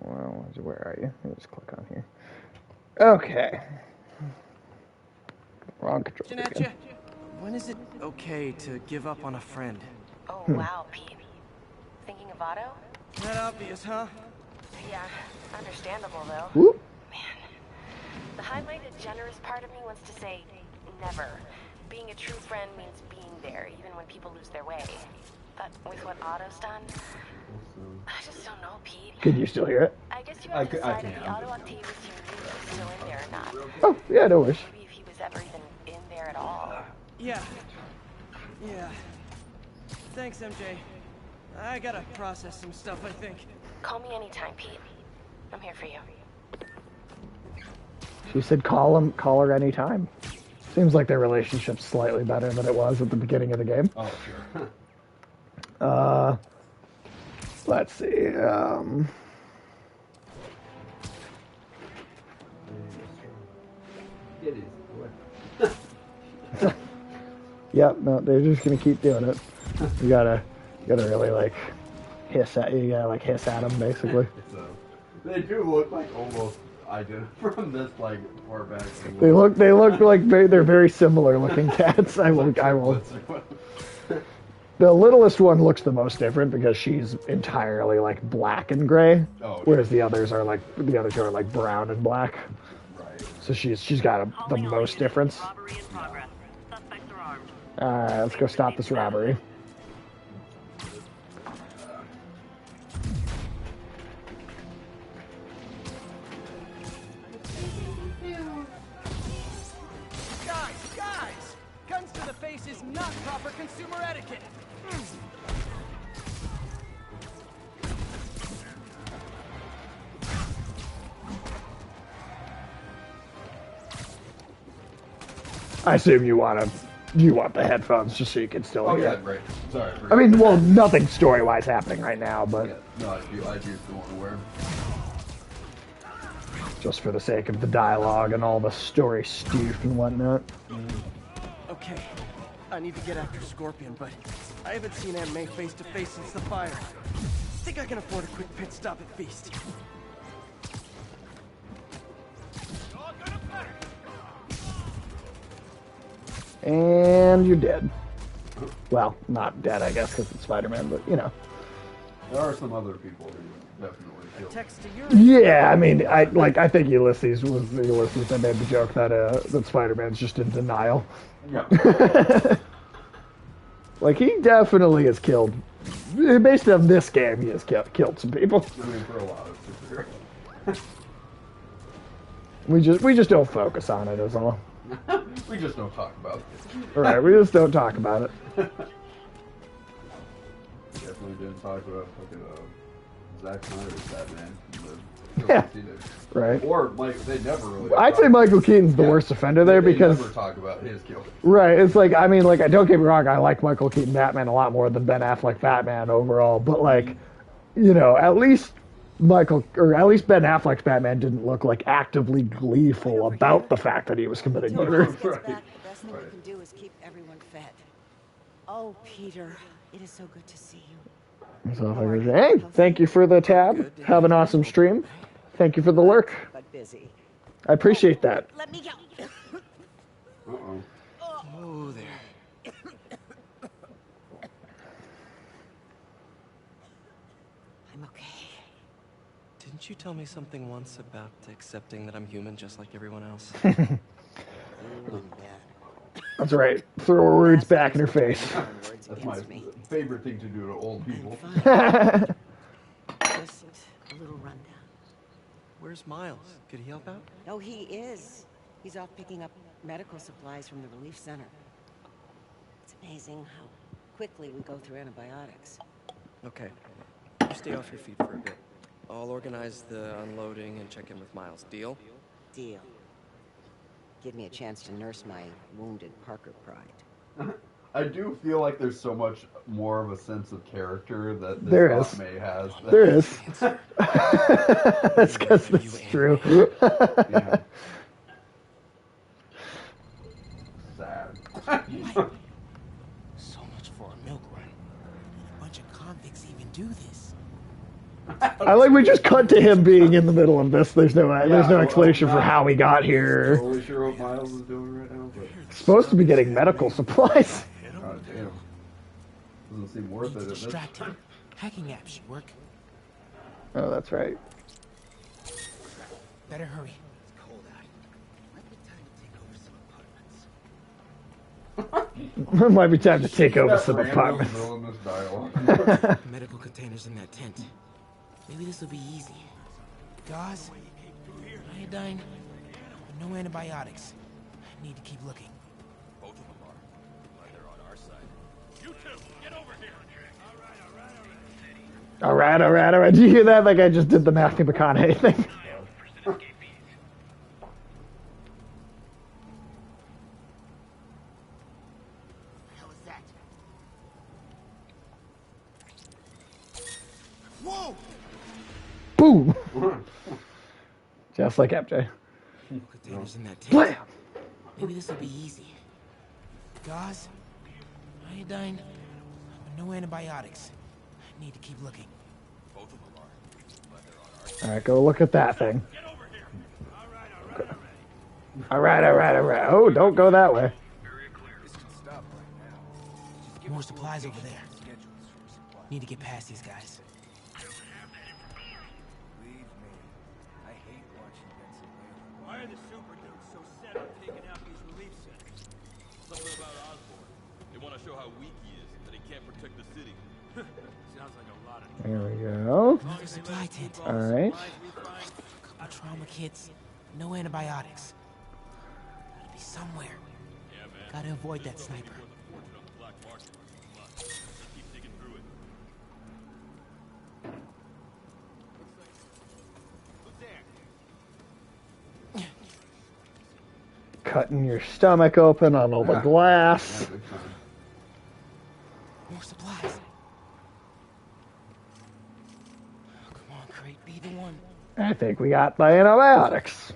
Well, where are you? Let me just click on here. Okay. Wrong control. Jeanette, when is it okay to give up on a friend? Oh, wow, Pete. Thinking of Otto? That obvious, huh? Yeah, understandable, though. Whoop. Man, the high-minded, generous part of me wants to say never. Being a true friend means being there, even when people lose their way. But with what Otto's done, I just don't know, Pete. Can you still hear it? I guess you have to decide if the Otto Octavius you knew is still in there or not. Oh, yeah, no worries. Maybe if he was ever even in there at all. Yeah. Thanks, MJ. I gotta process some stuff, I think. Call me anytime, Pete. I'm here for you. She said call her anytime. Seems like their relationship's slightly better than it was at the beginning of the game. Oh, sure. Let's see. Yep, no, they're just gonna keep doing it. You gotta really like hiss at them basically. So, they do look like almost identical from this like far back. They look like they're very similar looking cats. I will. The littlest one looks the most different because she's entirely like black and gray, whereas the others are like brown and black. Right. So she's got the most difference. Robbery in progress. Suspects are armed. All right, let's go stop this robbery. Guys! Guns to the face is not proper consumer etiquette. I assume you want the headphones just so you can still hear. Yeah, right. Sorry. I mean, well, nothing story-wise happening right now, but No, I do still want to wear. just for the sake of the dialogue and all the story stoof and whatnot. Okay, I need to get after Scorpion, but I haven't seen Aunt May face to face since the fire. Think I can afford a quick pit stop at Feast. And you're dead. Well, not dead, I guess, because it's Spider-Man, but you know. There are some other people who definitely killed. Text to your Yeah, I mean, I think Ulysses that made the joke that Spider-Man's just in denial. Yeah. Like, he definitely has killed. Based on this game, he has killed some people. I mean, for a lot of superheroes. We just don't focus on it, is all. We just don't talk about it. All right, we just don't talk about it. Definitely didn't talk about fucking Zack Snyder's Batman. Yeah. Right. Or like they never really. I'd say Michael Keaton's the worst offender there they because never talk about his kill. right. It's like I mean, like don't get me wrong, I like Michael Keaton Batman a lot more than Ben Affleck Batman overall, but like, you know, at least Ben Affleck's Batman didn't look like actively gleeful about the fact that he was committing murder. Right. The best thing we can do is keep everyone fed. Oh, Peter, it is so good to see you. So if I go, hey, thank you for the tab. Have an awesome stream. Thank you for the lurk. But busy. I appreciate that. Let me go. Uh-oh. Oh, there. I'm okay. Didn't Didn't you tell me something once about accepting that I'm human just like everyone else? That's right. Throw her words back in her face. That's my favorite thing to do to old people. Just a little rundown. Where's Miles? Could he help out? Oh, he is. He's off picking up medical supplies from the relief center. It's amazing how quickly we go through antibiotics. Okay. You stay off your feet for a bit. I'll organize the unloading and check in with Miles. Deal? Deal. Give me a chance to nurse my wounded Parker pride. I do feel like there's so much more of a sense of character that this There is. May has. There is. That's because it's true. Yeah. Sad. So much for a milk run. A bunch of convicts even do this. I like we just cut to him being in the middle of this. There's no explanation for how he got here. Totally sure what Miles is doing right now, but Supposed to be getting medical supplies. God damn. Doesn't seem worth it. Distracted. Hacking app should work. Oh, that's right. Better hurry. It's cold out. Might be time to take over some apartments. Might be time to take over some apartments. Medical containers in that tent. Maybe this will be easy. Gauze, iodine, but no antibiotics. I need to keep looking. Both of them are. Glad they're on our side. You two, get over here. All right. Did you hear that? Like I just did the Matthew McConaughey thing. Hell is that? Whoa! Boom. Just like MJ. Containers in that tent. Blam. Maybe this will be easy. Gauze, iodine, but no antibiotics. I need to keep looking. Both of them are. Glad they're on our side. All right, go look at that thing. Get over here. All right. Oh, don't go that way. This can stop right now. More supplies over there. Need to get past these guys. Leave me. I hate watching Benson Whalen. Why are the super dukes so set on taking out these relief centers? Something about Osborn. They want to show how weak he is, that he can't protect the city. Sounds like a lot of There we go. Another supply tent. All right. Couple trauma kits. No antibiotics. Gotta be somewhere. Yeah, man. Gotta avoid that sniper. Worth a fortune on the black market. Come on. Let's keep digging through it. Who's there? Cutting your stomach open on all the glass. More supplies. Oh, come on, Crate, be the one. I think we got the antibiotics.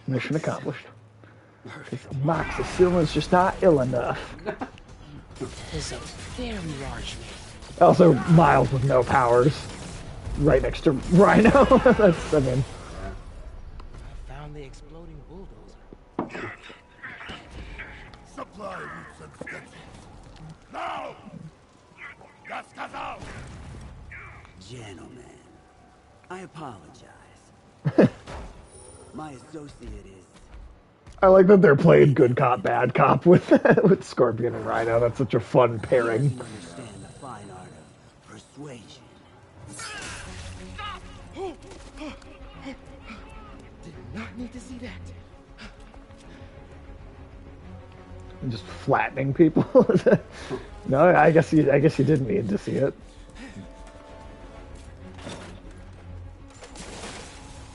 Mission accomplished. This amoxicillin's just not ill enough. There's a very large man. Also, Miles with no powers. Right next to Rhino. That's, I mean... I found the exploding bulldozer. Supply routes and schedules. Now! Gas out! Gentlemen, I apologize. My associate is... I like that they're playing good cop, bad cop with with Scorpion and Rhino. That's such a fun pairing. doesn't understand the fine art of persuasion. Did not need to see that. Just flattening people. No, I guess you didn't need to see it.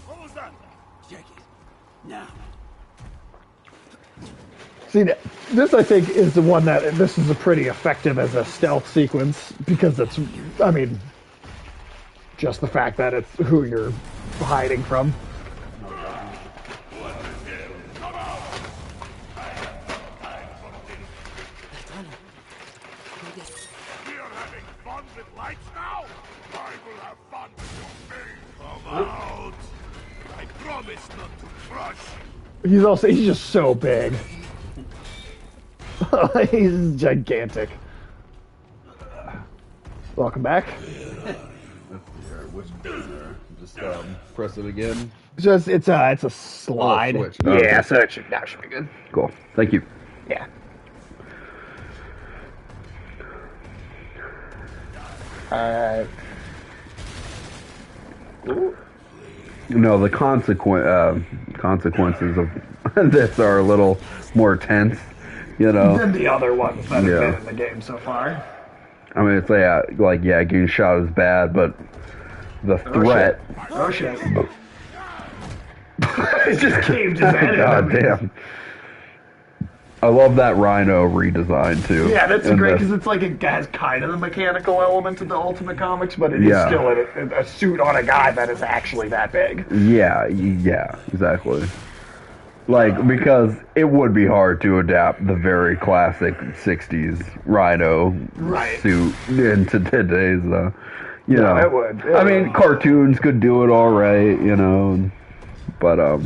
What was that? Check it. Now. See, this I think is the one that this is a pretty effective as a stealth sequence because it's, I mean, just the fact that it's who you're hiding from. We are having fun with lights now? I will have fun with your face. Come out! I promise not to crush you. He's just so big. He's gigantic. Welcome back. which button there? Just press it again. Just it's a slide. Switch. Yeah, Okay. so that should be good. Cool. Thank you. Yeah. Alright. No, the consequences of this are a little more tense, you know. Than the other ones that have Yeah. been in the game so far. I mean, it's like getting shot is bad, but the threat. Oh shit. It just caved his head in. God damn. I love that Rhino redesign too. Yeah, that's And great because it's like it has kind of the mechanical element of the Ultimate Comics, but it is Yeah. still a suit on a guy that is actually that big. Yeah, exactly. Like, because it would be hard to adapt the very classic 60s Rhino Right. suit into today's, you know. It would. I mean, cartoons could do it all right, you know, but,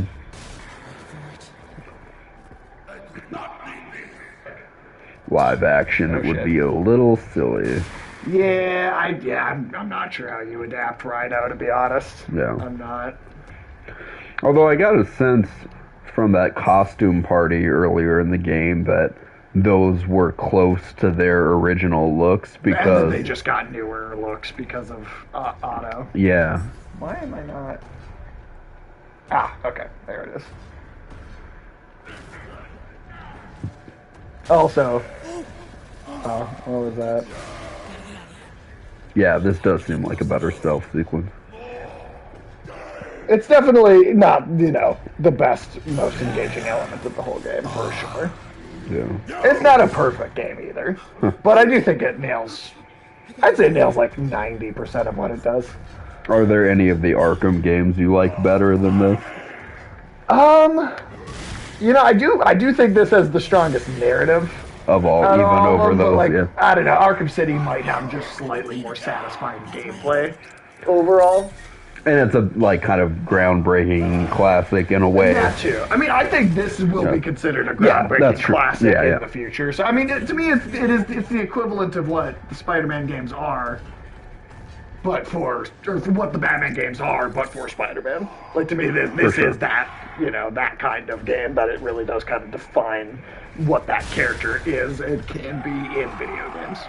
live action, it would be a little silly. Yeah, I'm not sure how you adapt Rhino, to be honest. Yeah. I'm not. Although I got a sense from that costume party earlier in the game that those were close to their original looks because And they just got newer looks because of Otto. Yeah. Why am I not? Ah, okay, there it is. Also, what was that? Yeah, this does seem like a better stealth sequence. It's definitely not, the best, most engaging element of the whole game, for sure. Yeah. It's not a perfect game either, but I do think it nails, I'd say it nails like 90% of what it does. Are there any of the Arkham games you like better than this? I do think this has the strongest narrative. Of all, even over those, like, yeah. I don't know, Arkham City might have just slightly more satisfying gameplay overall. And it's a, kind of groundbreaking classic in a way. That too. I mean, I think this will be considered a groundbreaking that's true. classic Yeah, in the future. So, I mean, to me, it's the equivalent of what the Spider-Man games are, or for what the Batman games are, but for Spider-Man. Like, to me, this is that, that kind of game that it really does kind of define what that character is and can be in video games.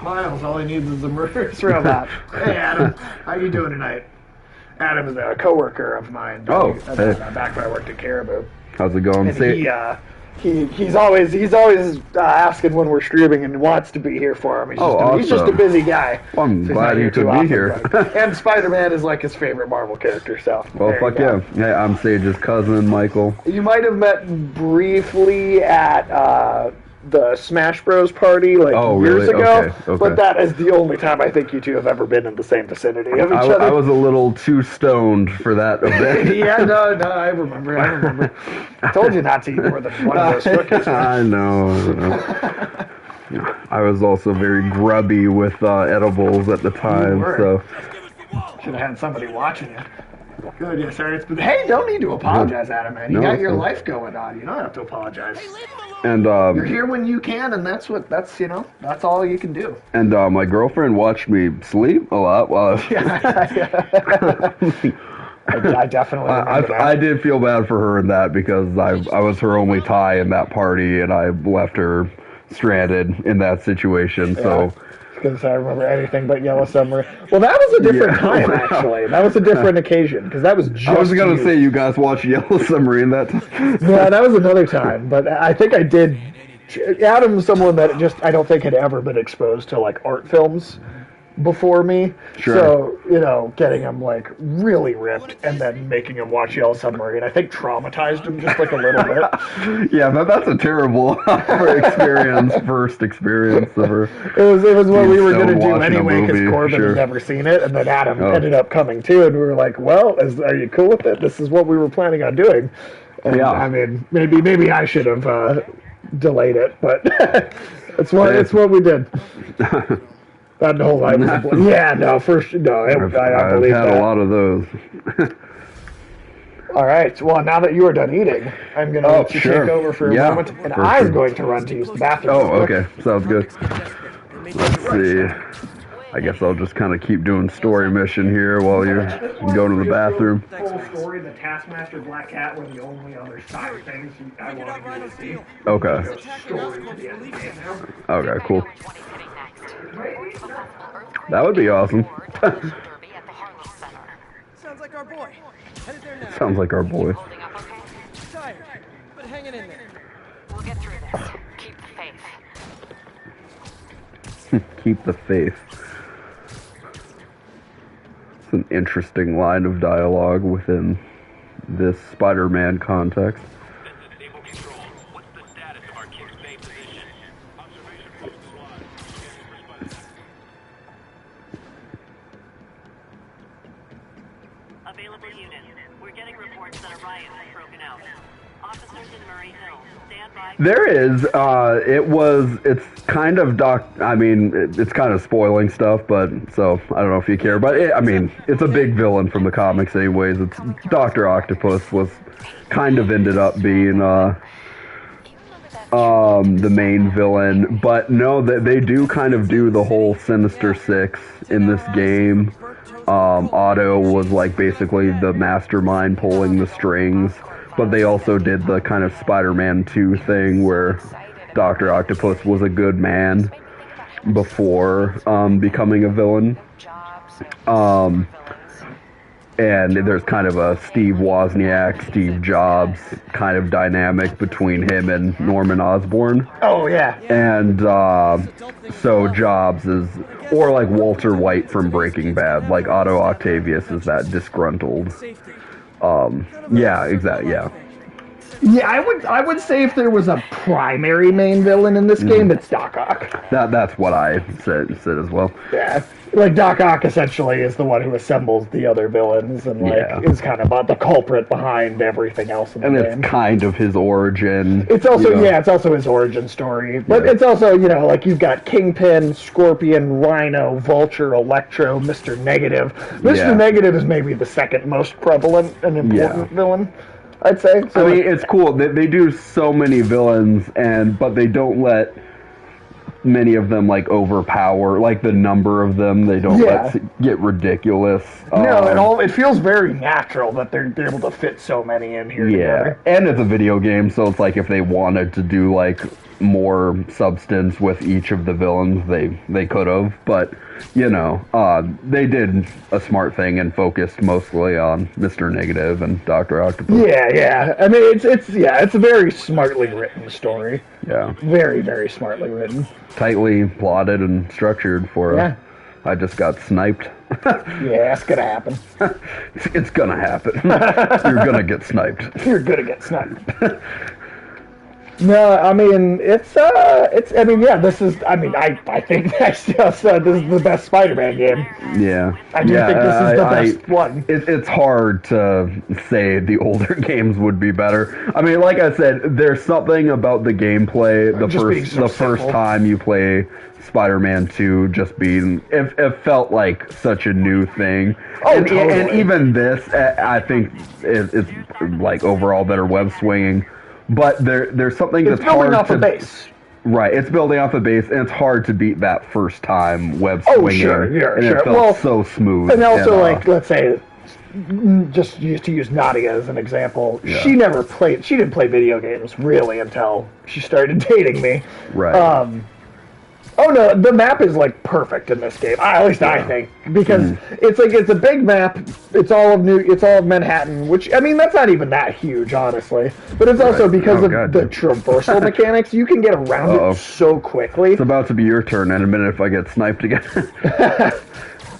Miles, all he needs is a murderous robot. Hey, Adam, how you doing tonight? Adam is a coworker of mine. Oh, hey. Back when I worked at Caribou. How's it going? And he's always asking when we're streaming and wants to be here for him. He's just a busy guy. Well, I'm So glad he could be here. And Spider-Man is like his favorite Marvel character, so. Well, fuck yeah. Hey, I'm Sage's cousin, Michael. You might have met briefly at the Smash Bros. Party years really? ago, Okay. but that is the only time I think you two have ever been in the same vicinity of each other. I was a little too stoned for that event. Yeah, no, I remember. I told you not to eat more than one of those cookies. I know. I was also very grubby with edibles at the time, so. Should have had somebody watching you. Good, yes, sir. Hey, don't need to apologize, Adam, man. You got your life going on. You don't have to apologize. And you're here when you can, and that's all you can do. And my girlfriend watched me sleep a lot while I definitely I did feel bad for her in that because I was her only tie in that party, and I left her stranded in that situation, so... Because I remember anything but Yellow Submarine. Well, that was a different time, actually. That was a different occasion, because that was just I was going to say, you guys watched Yellow Submarine that time. Yeah, that was another time, but I think I did... Adam's someone that I don't think had ever been exposed to, art films before me. Sure. So, getting him, really ripped and then making him watch Yellow Submarine, I think traumatized him just, a little bit. Yeah, that's a terrible first experience of her. It was what we were going to do anyway, because Corbin had never seen it, and then Adam ended up coming too, and we were like, well, are you cool with it? This is what we were planning on doing. And, yeah. I mean, maybe I should have delayed it, but it's what we did. That whole life was yeah, no, I believe I've had a lot of those. All right, well, now that you are done eating, I'm going to let you take over for a moment, and I'm going to run to use the bathroom. Oh, okay, sounds good. Let's see. I guess I'll just kind of keep doing story mission here while you're going to the bathroom. Full story, the Taskmaster Black Cat were the only other side things I wanted to see. Okay. Okay, cool. That would be awesome. Sounds like our boy. Headed there now. Sounds like our boy. Tired, but hanging in there. We'll get through this. Keep the faith. Keep the faith. It's an interesting line of dialogue within this Spider-Man context. Available units. We're getting reports that a riot has broken out. Officers in Murray Hill, stand by. There is, it's kind of it's kind of spoiling stuff, but, so, I don't know if you care, but, it's a big villain from the comics anyways. It's Dr. Octopus was kind of ended up being, the main villain, but no, they do kind of do the whole Sinister Six in this game. Otto was, like, basically the mastermind pulling the strings. But they also did the kind of Spider-Man 2 thing where Dr. Octopus was a good man before becoming a villain. And there's kind of a Steve Wozniak, Steve Jobs kind of dynamic between him and Norman Osborn. Oh, yeah. And so Jobs is, or like Walter White from Breaking Bad, like Otto Octavius is that disgruntled. Yeah, exactly, yeah. Yeah, I would say if there was a primary main villain in this game, it's Doc Ock. That's what I said as well. Yeah, like Doc Ock essentially is the one who assembles the other villains and is kind of the culprit behind everything else in the game. And it's kind of his origin. It's also it's also his origin story, but it's also like you've got Kingpin, Scorpion, Rhino, Vulture, Electro, Mr. Negative. Mr. Negative is maybe the second most prevalent and important villain, I'd say. So it's cool. They do so many villains, but they don't let many of them overpower, the number of them. They don't let it get ridiculous. No, it feels very natural that they're able to fit so many in here together. And it's a video game, so it's like if they wanted to do more substance with each of the villains, they could have, but they did a smart thing and focused mostly on Mr. Negative and Dr. Octopus. Yeah. I mean, it's a very smartly written story. Yeah. Very, very smartly written. Tightly plotted and structured for I just got sniped. Yeah, it's gonna happen. It's gonna happen. You're gonna get sniped. You're gonna get sniped. No, I mean, this is, I think I still said this is the best Spider-Man game. Yeah. I do think this is the best one. It's hard to say the older games would be better. I mean, like I said, there's something about the gameplay, the first time you play Spider-Man 2 just being, it felt like such a new thing. Oh, and, totally. And even this, I think, it's overall better web swinging. But there's something that's hard to... It's building off a base. Right, it's building off a base, and it's hard to beat that first time web swinging. Oh, sure. It felt so smooth. And also, let's say, just to use Nadia as an example, she didn't play video games, really, until she started dating me. Right. Oh no, the map is perfect in this game. At least I think, because it's a big map. It's all of Manhattan, which that's not even that huge, honestly. But it's also because of the traversal mechanics. You can get around it so quickly. It's about to be your turn in a minute if I get sniped again.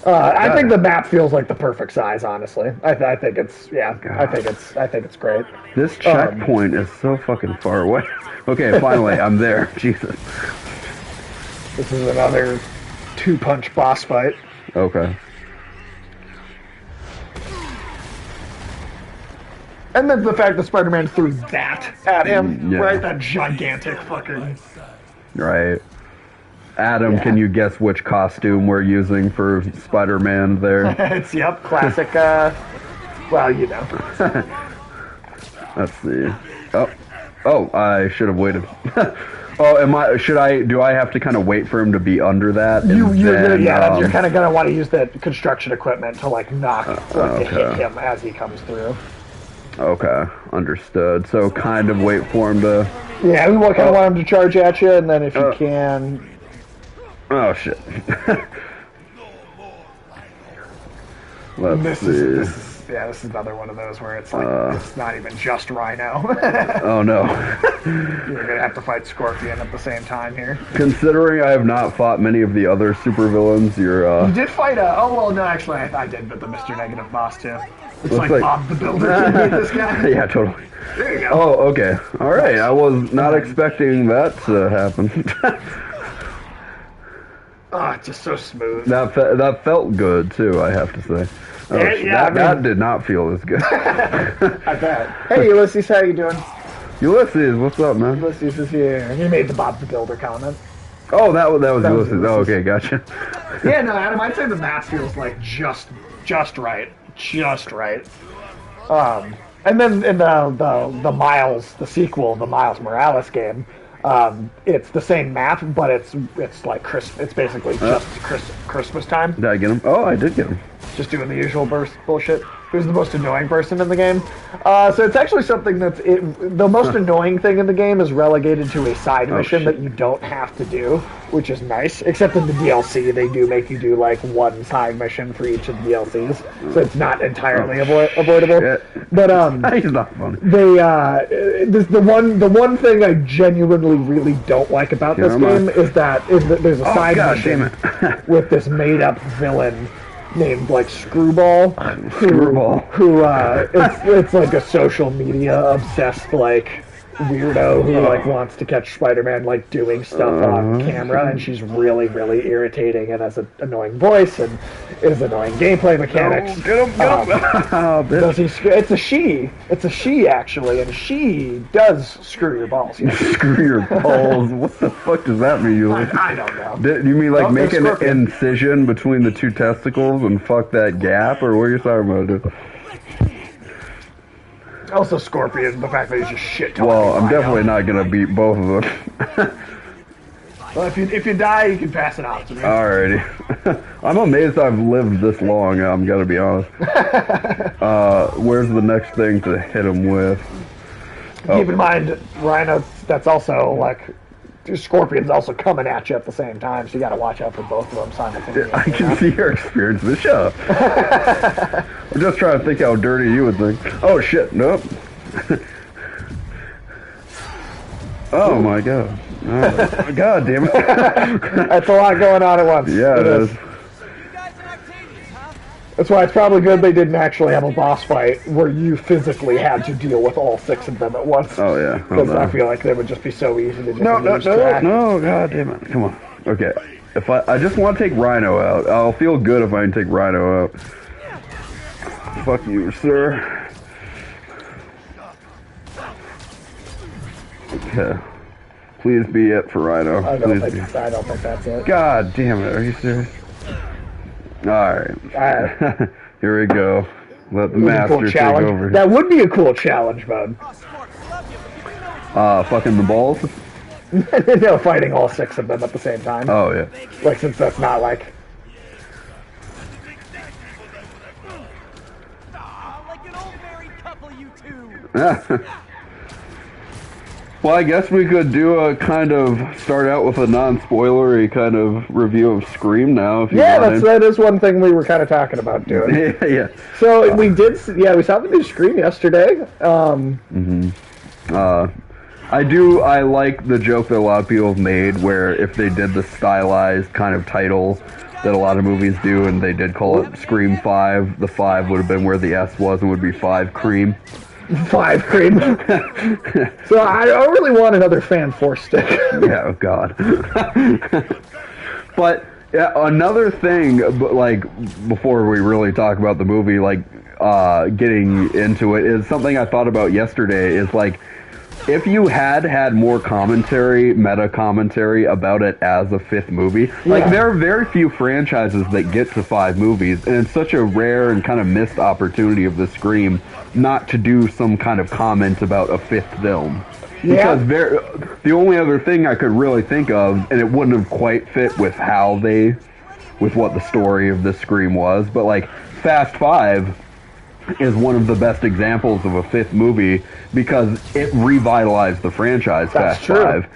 I think the map feels like the perfect size. Honestly, I think it's I think it's great. This checkpoint is so fucking far away. Okay, finally I'm there. Jesus. This is another 2-punch boss fight. Okay. And then the fact that Spider-Man threw that at him, right? That gigantic fucking... Right. Adam, can you guess which costume we're using for Spider-Man there? It's, classic, well, Let's see. Oh. Oh, I should have waited. Oh, do I have to kind of wait for him to be under that? You're kind of gonna want to use that construction equipment to like to hit him as he comes through. Okay, understood. So kind of wait for him to... Yeah, we kind of want him to charge at you, and then if you can... Oh, shit. Let's see. This is another one of those where it's like, it's not even just Rhino. Oh, no. You're going to have to fight Scorpion at the same time here. Considering I have not fought many of the other supervillains, you're... You did fight actually, I did, but the Mr. Negative boss, too. It's like Bob the Builder can beat this guy. Yeah, totally. There you go. Oh, okay. Alright, I was not expecting that to happen. It's just so smooth. That felt good, too, I have to say. Oh, that did not feel as good. I bet. Hey, Ulysses, how you doing? Ulysses, what's up, man? Ulysses is here. He made the Bob the Builder comment. Oh, that was Ulysses. Oh, okay, gotcha. Yeah, no, Adam, I'd say the map feels like just right. Just right. And then in the Miles, the sequel, the Miles Morales game, it's the same map, but it's like it's basically just Christmas time. Did I get him? Oh, I did get him. Just doing the usual bullshit. Who's the most annoying person in the game? So it's actually something the most annoying thing in the game is relegated to a side mission that you don't have to do, which is nice. Except in the DLC, they do make you do like one side mission for each of the DLCs, so it's not entirely avoidable. Yeah. But he's not funny. The one thing I genuinely really don't like about this game is that there's a side mission with this made up villain named like Screwball, who it's like a social media obsessed like weirdo who like wants to catch Spider-Man like doing stuff on camera, and she's really irritating and has an annoying voice and is annoying gameplay mechanics. Get him! It's a she actually, and she does screw your balls. You know? Screw your balls? What the fuck does that mean? I don't know. You mean like make an incision between the two testicles and fuck that gap, or what are you talking about, dude? Also, Scorpion, the fact that he's just shit talking. Well, I'm definitely not gonna beat both of them. Well, if you die, you can pass it off to me. Alrighty. I'm amazed I've lived this long, I'm gonna be honest. Where's the next thing to hit him with? Keep in mind, Rhino, that's also, like, Scorpion's also coming at you at the same time, so you gotta watch out for both of them simultaneously. I can see your experience with this show. I'm just trying to think how dirty you would think. Oh shit, nope. Oh my god. Oh, god damn it. That's a lot going on at once. Yeah, it is. That's why it's probably good they didn't actually have a boss fight where you phically had to deal with all 6 of them at once. Oh yeah. Because I feel like they would just be so easy to just lose track. No, god damn it. Come on. Okay. If I just want to take Rhino out. I'll feel good if I can take Rhino out. Fuck you, sir. Okay. Please be it for Rhino. I don't think that's it. God damn it. Are you serious? Alright. Here we go. Let the master take over. That would be a cool challenge, bud. Fucking the balls? No, fighting all 6 of them at the same time. Oh, yeah. Like, since that's not like... Like an old married couple, you two. Well, I guess we could do a kind of start out with a non-spoilery kind of review of Scream now. If you wanted. that is one thing we were kind of talking about doing. Yeah. So we saw the new Scream yesterday. I like the joke that a lot of people have made where if they did the stylized kind of title that a lot of movies do and they did call it Scream 5, the 5 would have been where the S was and would be 5 Cream. 5 Cream. So I don't really want another Fan Force stick. Yeah, oh god. But yeah, another thing, like before we really talk about the movie, like getting into it, is something I thought about yesterday. Is like if you had more commentary, meta commentary about it as a 5th movie, like there are very few franchises that get to 5 movies, and it's such a rare and kind of missed opportunity of the Scream not to do some kind of comment about a 5th film. Yeah. Because the only other thing I could really think of, and it wouldn't have quite fit with with what the story of this Scream was, but like Fast 5 is one of the best examples of a fifth movie because it revitalized the franchise. That's Fast true. 5,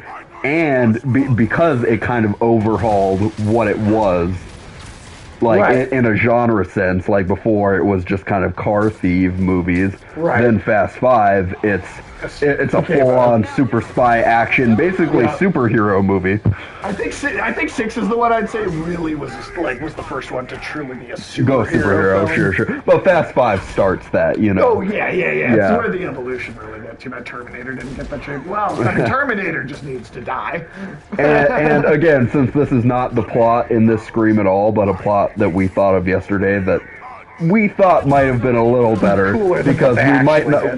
and because it kind of overhauled what it was, like Right. in a genre sense. Like before, it was just kind of car thief movies. Right. Then Fast 5, it's a full-on super spy action, basically superhero movie. I think 6 is the one I'd say really was the first one to truly be a superhero. Superhero, film. sure. But Fast 5 starts that, you know. Oh yeah. It's where the evolution really gets you. That Terminator didn't get that shape. Well, Terminator just needs to die. and again, since this is not the plot in this Scream at all, but a plot that we thought of yesterday that we thought might have been a little better because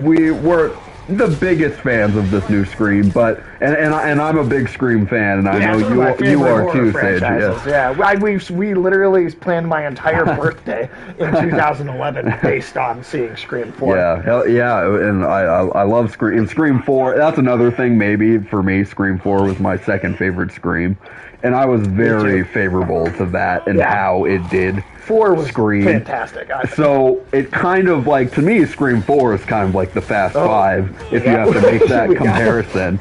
we weren't the biggest fans of this new Scream, but and I'm a big Scream fan, and I know you are too, Sage. Yeah, we literally planned my entire birthday in 2011 based on seeing Scream 4. Yeah, and I love Scream. And Scream 4, that's another thing. Maybe for me, Scream 4 was my second favorite Scream, and I was very favorable to that and how it did. 4 was Scream. Fantastic. So it kind of like, to me, Scream 4 is kind of like the Fast 5, if you have to make that comparison.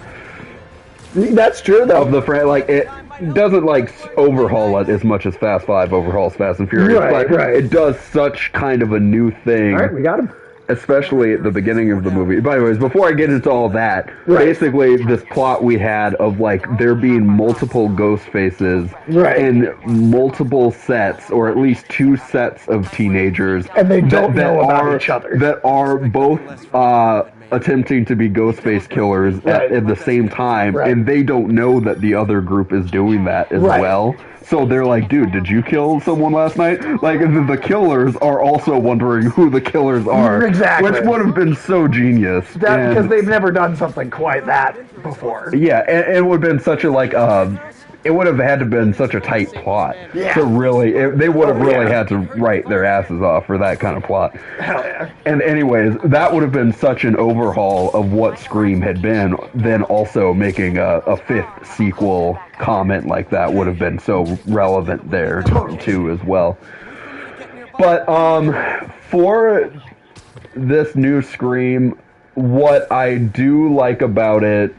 That's true, though. Of the like, it doesn't like overhaul it as much as Fast 5 overhauls Fast and Furious, but it does such kind of a new thing. All right, we got him. Especially at the beginning of the movie. By the way, before I get into all that, basically this plot we had of like there being multiple ghost faces in multiple sets, or at least 2 sets of teenagers, and they don't know about each other. That are both attempting to be Ghostface killers at the same time, and they don't know that the other group is doing that as well. So they're like, dude, did you kill someone last night? Like, the killers are also wondering who the killers are. Exactly. Which would have been so genius. Because they've never done something quite that before. Yeah, and it would have been such a, it would have had to been such a tight plot to really, they would have really had to write their asses off for that kind of plot. Hell yeah. And anyways, that would have been such an overhaul of what Scream had been, then also making a 5th sequel comment like that would have been so relevant there too as well. But for this new Scream, what I do like about it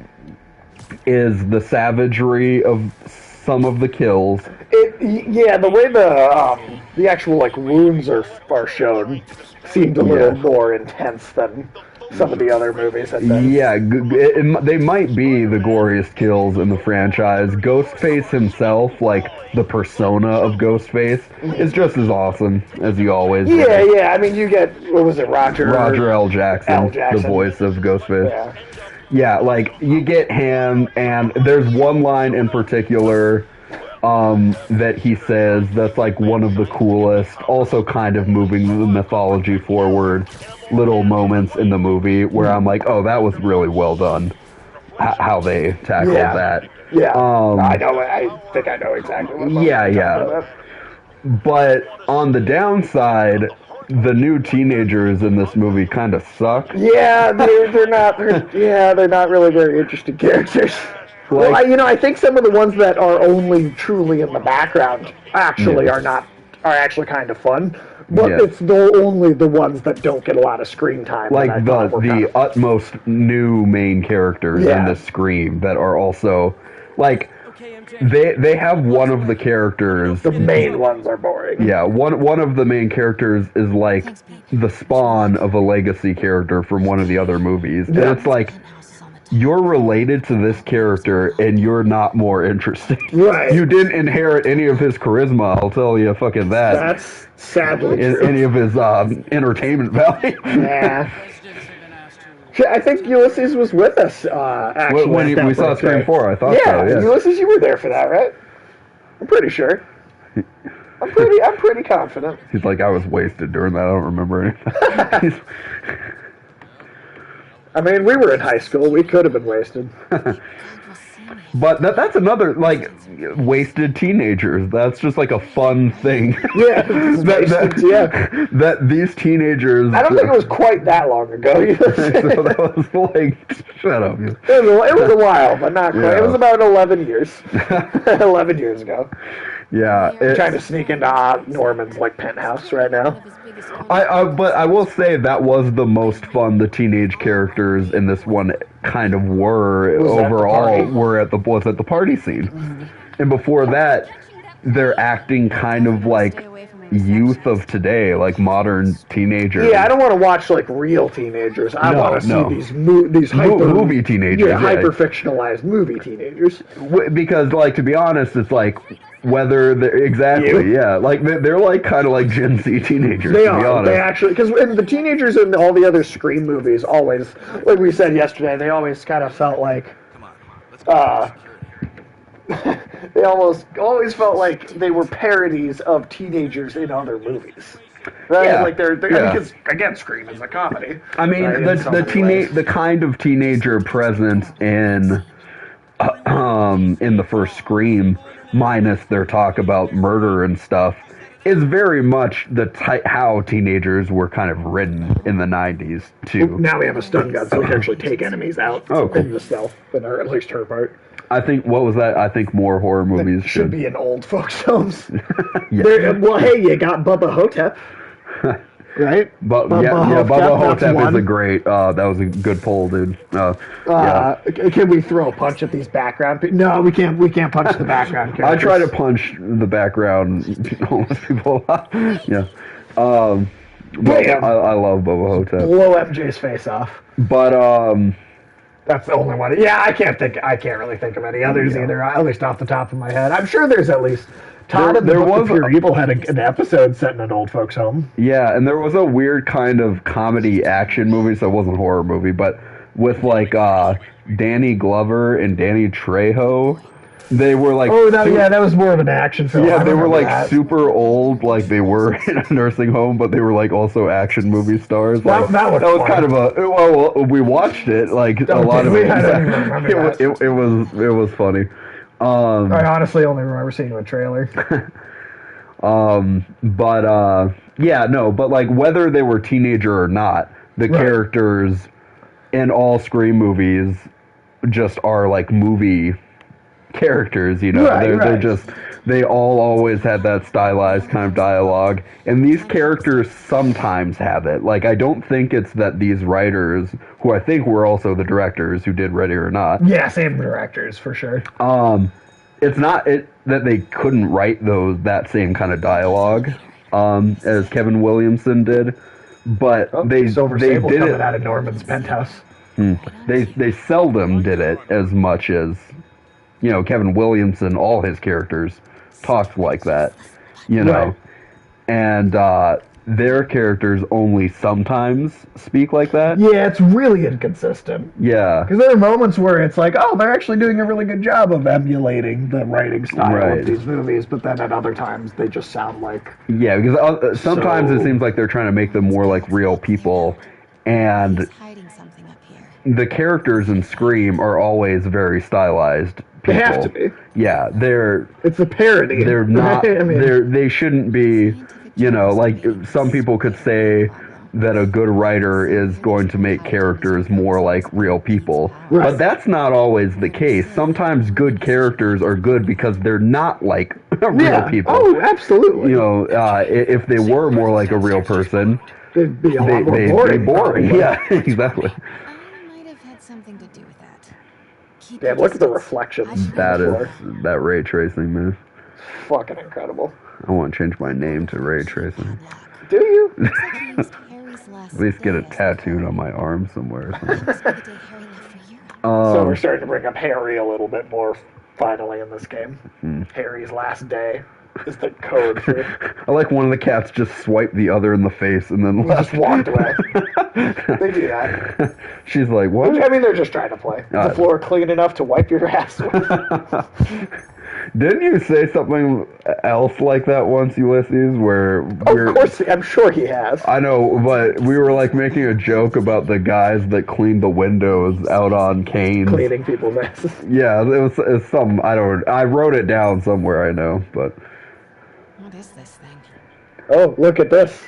is the savagery of some of the kills. The way the actual like wounds are shown seemed a little more intense than some of the other movies had been. Yeah, they might be the goriest kills in the franchise. Ghostface himself, like the persona of Ghostface, is just as awesome as he always was. Yeah. I mean, you get, what was it, Roger L. Jackson, the voice of Ghostface. Yeah, like, you get him, and there's one line in particular that he says that's, like, one of the coolest, also kind of moving the mythology forward little moments in the movie, where I'm like, oh, that was really well done, how they tackled that. Yeah, I think I know exactly what you're talking about. But on the downside, the new teenagers in this movie kind of suck. Yeah, they're not really very interesting characters. Well, I think some of the ones that are only truly in the background actually are actually kind of fun. But it's only the ones that don't get a lot of screen time. Like the utmost new main characters in the Scream that are also, like, they have one of the characters. The main ones are boring. Yeah, one of the main characters is like the spawn of a legacy character from one of the other movies. And it's like, you're related to this character and you're not more interesting. Right. You didn't inherit any of his charisma, I'll tell you fucking that. That's sadly true. Any of his entertainment value. Yeah. I think Ulysses was with us, actually. When we saw Scream 4, I thought so, yeah. Ulysses, you were there for that, right? I'm pretty sure. I'm pretty confident. He's like, I was wasted during that, I don't remember anything. I mean, we were in high school, we could have been wasted. But that's another, like, wasted teenagers. That's just like a fun thing. Yeah, that these teenagers. I don't think it was quite that long ago. So that was like, shut up. You. It was a while, but not quite. Yeah. It was about 11 years. 11 years ago. Yeah, Trying to sneak into Norman's like penthouse right now. But I will say that was the most fun the teenage characters in this one kind of were overall. Was at the party scene, and before that, they're acting kind of like youth of today, like modern teenagers. Yeah, I don't want to watch like real teenagers. I want to see these movie teenagers, hyper fictionalized movie teenagers. Because, like, to be honest, it's like. Whether they're like they're like kind of like Gen Z teenagers. They to be honest. They actually, because the teenagers in all the other Scream movies always, like we said yesterday, they always kind of felt like, they always felt like they were parodies of teenagers in other movies. Right? Yeah, like they're because again, Scream is a comedy. I mean, the kind of teenager presence in the first Scream, minus their talk about murder and stuff, is very much how teenagers were kind of written in the 90s, too. Now we have a stun gun, so we can actually take enemies out in the stealth, or at least her part. I think, what was that? I think more horror movies should be in old folks' homes. Yeah. Well, hey, you got Bubba Hotep. Right? Bubba Hotep is a great, that was a good poll, dude. Can we throw a punch at these background people? No, we can't punch the background characters. I try to punch the background homeless people. Yeah. But I love Bubba Hotep. Blow MJ's face off. But, that's the only one. Yeah, I can't really think of any others either, at least off the top of my head. I'm sure there's at least... Todd and the Book of Pure Evil had an episode set in an old folks' home. Yeah, and there was a weird kind of comedy action movie, so it wasn't a horror movie, but with like Danny Glover and Danny Trejo. They were like... that was more of an action film. Yeah, they were like super old, like they were in a nursing home, but they were like also action movie stars. Like, that was kind of a... Well, we watched it, like a lot of it. It was funny. I honestly only remember seeing the trailer. But like whether they were teenager or not, the characters in all Scream movies just are like movie characters, you know. They're just, they all always had that stylized kind of dialogue, and these characters sometimes have it. Like, I don't think it's that these writers, who I think were also the directors who did Ready or Not. Yeah, same directors for sure. It's not that they couldn't write that same kind of dialogue as Kevin Williamson did, but they did it out of Norman's penthouse. They seldom did it as much as, you know, Kevin Williamson. All his characters talked like that, you know, and their characters only sometimes speak like that. Yeah, it's really inconsistent. Yeah. Because there are moments where it's like, oh, they're actually doing a really good job of emulating the writing style of these movies, but then at other times they just sound like... Yeah, because sometimes it seems like they're trying to make them more like real people, and the characters in Scream are always very stylized people. They have to be. Yeah, it's a parody. They're not... they shouldn't be... You know, like, some people could say that a good writer is going to make characters more like real people. Right. But that's not always the case. Sometimes good characters are good because they're not like real people. Oh, absolutely. You know, if they were more like a real person, they'd be a lot more boring. Be boring. Yeah, exactly. I might have had something to do with that. Damn, look at the reflections. That ray tracing, man. Fucking incredible. I want to change my name to ray tracing. Do you? At least get it tattooed on my arm somewhere. So we're starting to bring up Harry a little bit more finally in this game. Harry's last day is the code for... I like one of the cats just swiped the other in the face and then just walked away. They do that. She's like, what? I mean, they're just trying to play. Is the floor clean enough to wipe your ass with? Didn't you say something else like that once, Ulysses? Where of course, I'm sure he has. I know, but we were like making a joke about the guys that cleaned the windows out on Cane's. Cleaning people's messes. Yeah, it was some. I wrote it down somewhere. I know, but. What is this thing? Oh, look at this.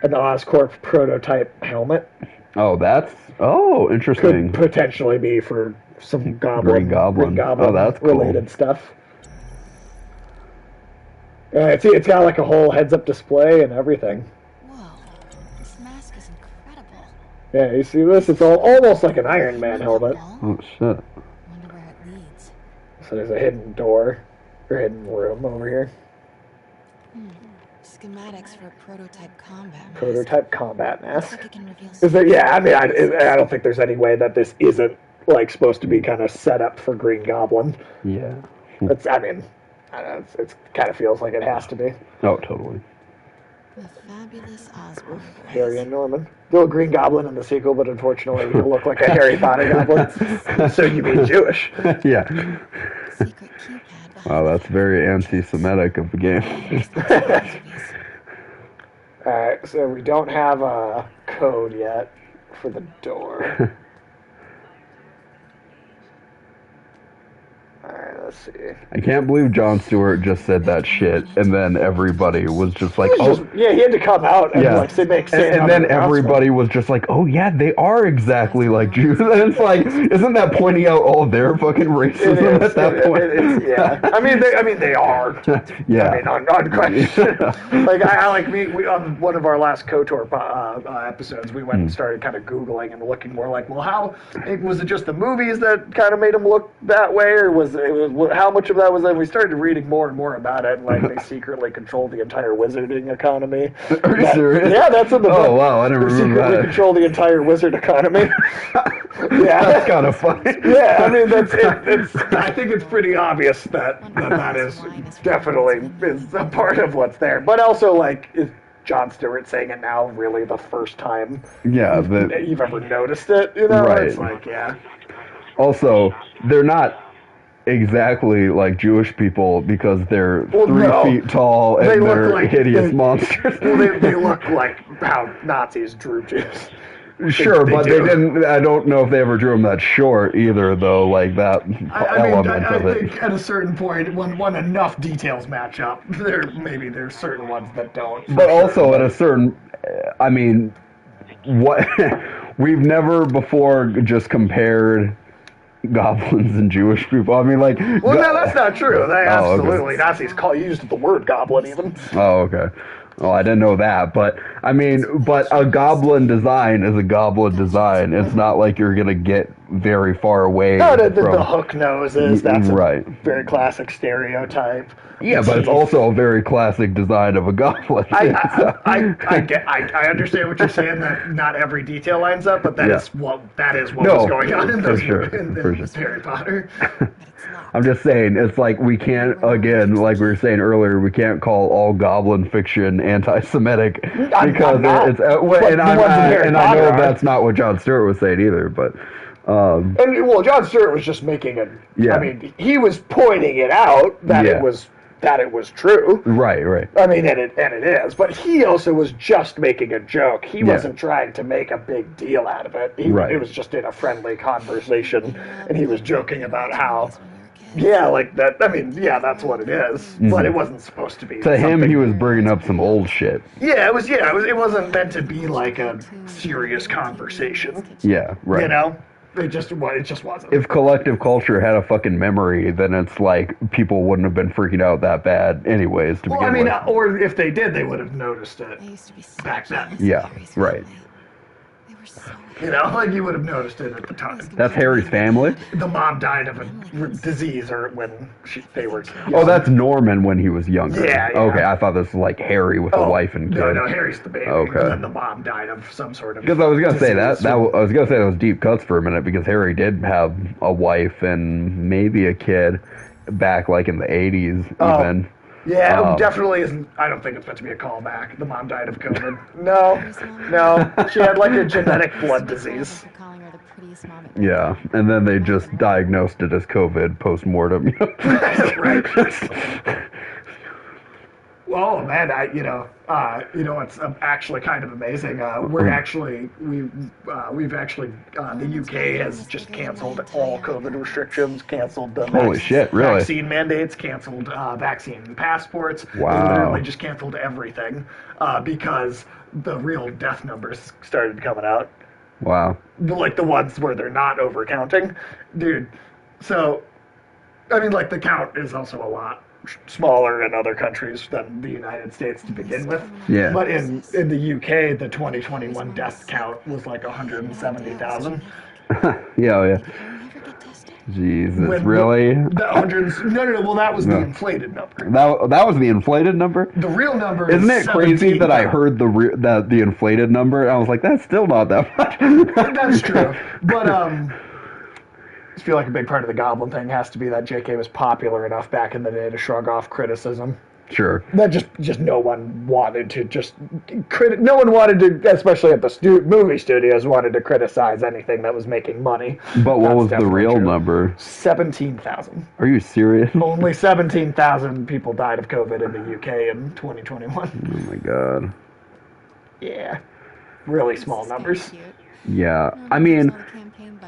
An Oscorp prototype helmet. Oh, that's... Oh, interesting. Could potentially be for some Green Goblin. Oh, that's cool. Related stuff. It's got like a whole heads-up display and everything. Whoa, this mask is incredible. Yeah, you see this? It's almost like an Iron Man helmet. Oh, shit. Wonder where it leads. So there's a hidden door, or hidden room over here. Schematics for a prototype combat mask. Prototype combat mask. Looks like it can reveal Is there? Yeah, I mean, I don't think there's any way that this isn't like supposed to be kind of set up for Green Goblin. Yeah. It's. I mean, I don't know, it kind of feels like it has to be. Oh, totally. The fabulous Osborn. Harry and Norman. Still Green Goblin in the sequel, but unfortunately you look like a Harry Potter goblin. So you mean Jewish. Yeah. Secret keypad. Wow, that's very anti-Semitic of the game. Alright, so we don't have a code yet for the door. Alright, let's see. I can't believe Jon Stewart just said that shit, and then everybody was just like, he had to come out and like say and then everybody was just like, oh yeah, they are exactly like Jews. And it's like, isn't that pointing out all their fucking racism at that point? Yeah. I mean they are. Yeah. I mean, unquestioned. Like we on one of our last KOTOR episodes, we went and started kind of Googling and looking more like, well, how was it just the movies that kind of made them look that way, or was how much of that was that? We started reading more and more about it, and like they secretly controlled the entire wizarding economy. Are you serious? Yeah, that's in the book. Oh wow, I didn't remember that. Secretly control the entire wizard economy. Yeah, that's kind of funny. Yeah, I mean that's it's. I think it's pretty obvious that is definitely is a part of what's there, but also like is Jon Stewart saying it now really the first time? Yeah, you've ever noticed it? You know, right. It's like Also, they're not exactly like Jewish people because they're 3 feet tall and they're like hideous monsters. Well, they look like how Nazis drew Jews. Sure, but they didn't. I don't know if they ever drew them that short either, though. Like that element of it. I think at a certain point, when enough details match up, there's certain ones that don't. But also at a certain, I mean, what we've never before just compared goblins and Jewish people. I mean, like. Well, no, that's not true. They absolutely Nazis used the word goblin even. Oh, okay. Oh, I didn't know that, but I mean, but a goblin design is a goblin design. It's not like you're gonna get very far away. No, the hook noses. That's right. A very classic stereotype. Yeah, but it's also a very classic design of a goblin. I understand what you're saying. That not every detail lines up, but that is what was going on in those in Harry Potter. I'm just saying, it's like we can't, again, like we were saying earlier, we can't call all goblin fiction anti-Semitic because it's and I know that's not what Jon Stewart was saying either, but. Jon Stewart was just making it. Yeah. I mean, he was pointing it out that it was true. Right. I mean, and it is, but he also was just making a joke. He wasn't trying to make a big deal out of it. It was just in a friendly conversation, and he was joking about how. Yeah, like that. I mean, yeah, that's what it is. Mm-hmm. But it wasn't supposed to be. To him, he was bringing up some old shit. Yeah, it was. Yeah, it wasn't meant to be like a serious conversation. Yeah, right. You know, it just wasn't. If collective culture had a fucking memory, then it's like people wouldn't have been freaking out that bad, anyways. To begin with. Or if they did, they would have noticed it back then. Yeah, right. You know, like you would have noticed it at the time. That's Harry's family? The mom died of a disease or when they were young. Oh, that's Norman when he was younger. Yeah. Okay, I thought this was like Harry with a wife and kid. No, Harry's the baby. Okay. And then the mom died of some sort of Because I was going to say that was going to say that was deep cuts for a minute because Harry did have a wife and maybe a kid back like in the 80s even. Yeah, it definitely isn't. I don't think it's meant to be a callback. The mom died of COVID. No. She had like a genetic blood disease. Yeah, and then they just diagnosed it as COVID post-mortem. Right. Oh man, it's actually kind of amazing. We've actually the UK has just canceled all COVID restrictions, canceled the Holy shit, really? vaccine mandates, canceled vaccine passports. Wow. They literally just canceled everything because the real death numbers started coming out. Wow. Like the ones where they're not overcounting, dude. So, I mean, like the count is also a lot smaller in other countries than the United States to begin with. Yeah. But in the UK, the 2021 death count was like 170,000. Yeah. Jesus, really? The hundreds? No. Well, that was the inflated number. That was the inflated number? The real number Isn't is it crazy that I heard the inflated number and I was like, that's still not that much. That's true. But I feel like a big part of the Goblin thing has to be that JK was popular enough back in the day to shrug off criticism. Sure. That just no one wanted to no one wanted to, especially at the movie studios, wanted to criticize anything that was making money. But what was the real number? 17,000. Are you serious? Only 17,000 people died of COVID in the UK in 2021. Oh my god. Yeah. Really small numbers. Yeah. I mean,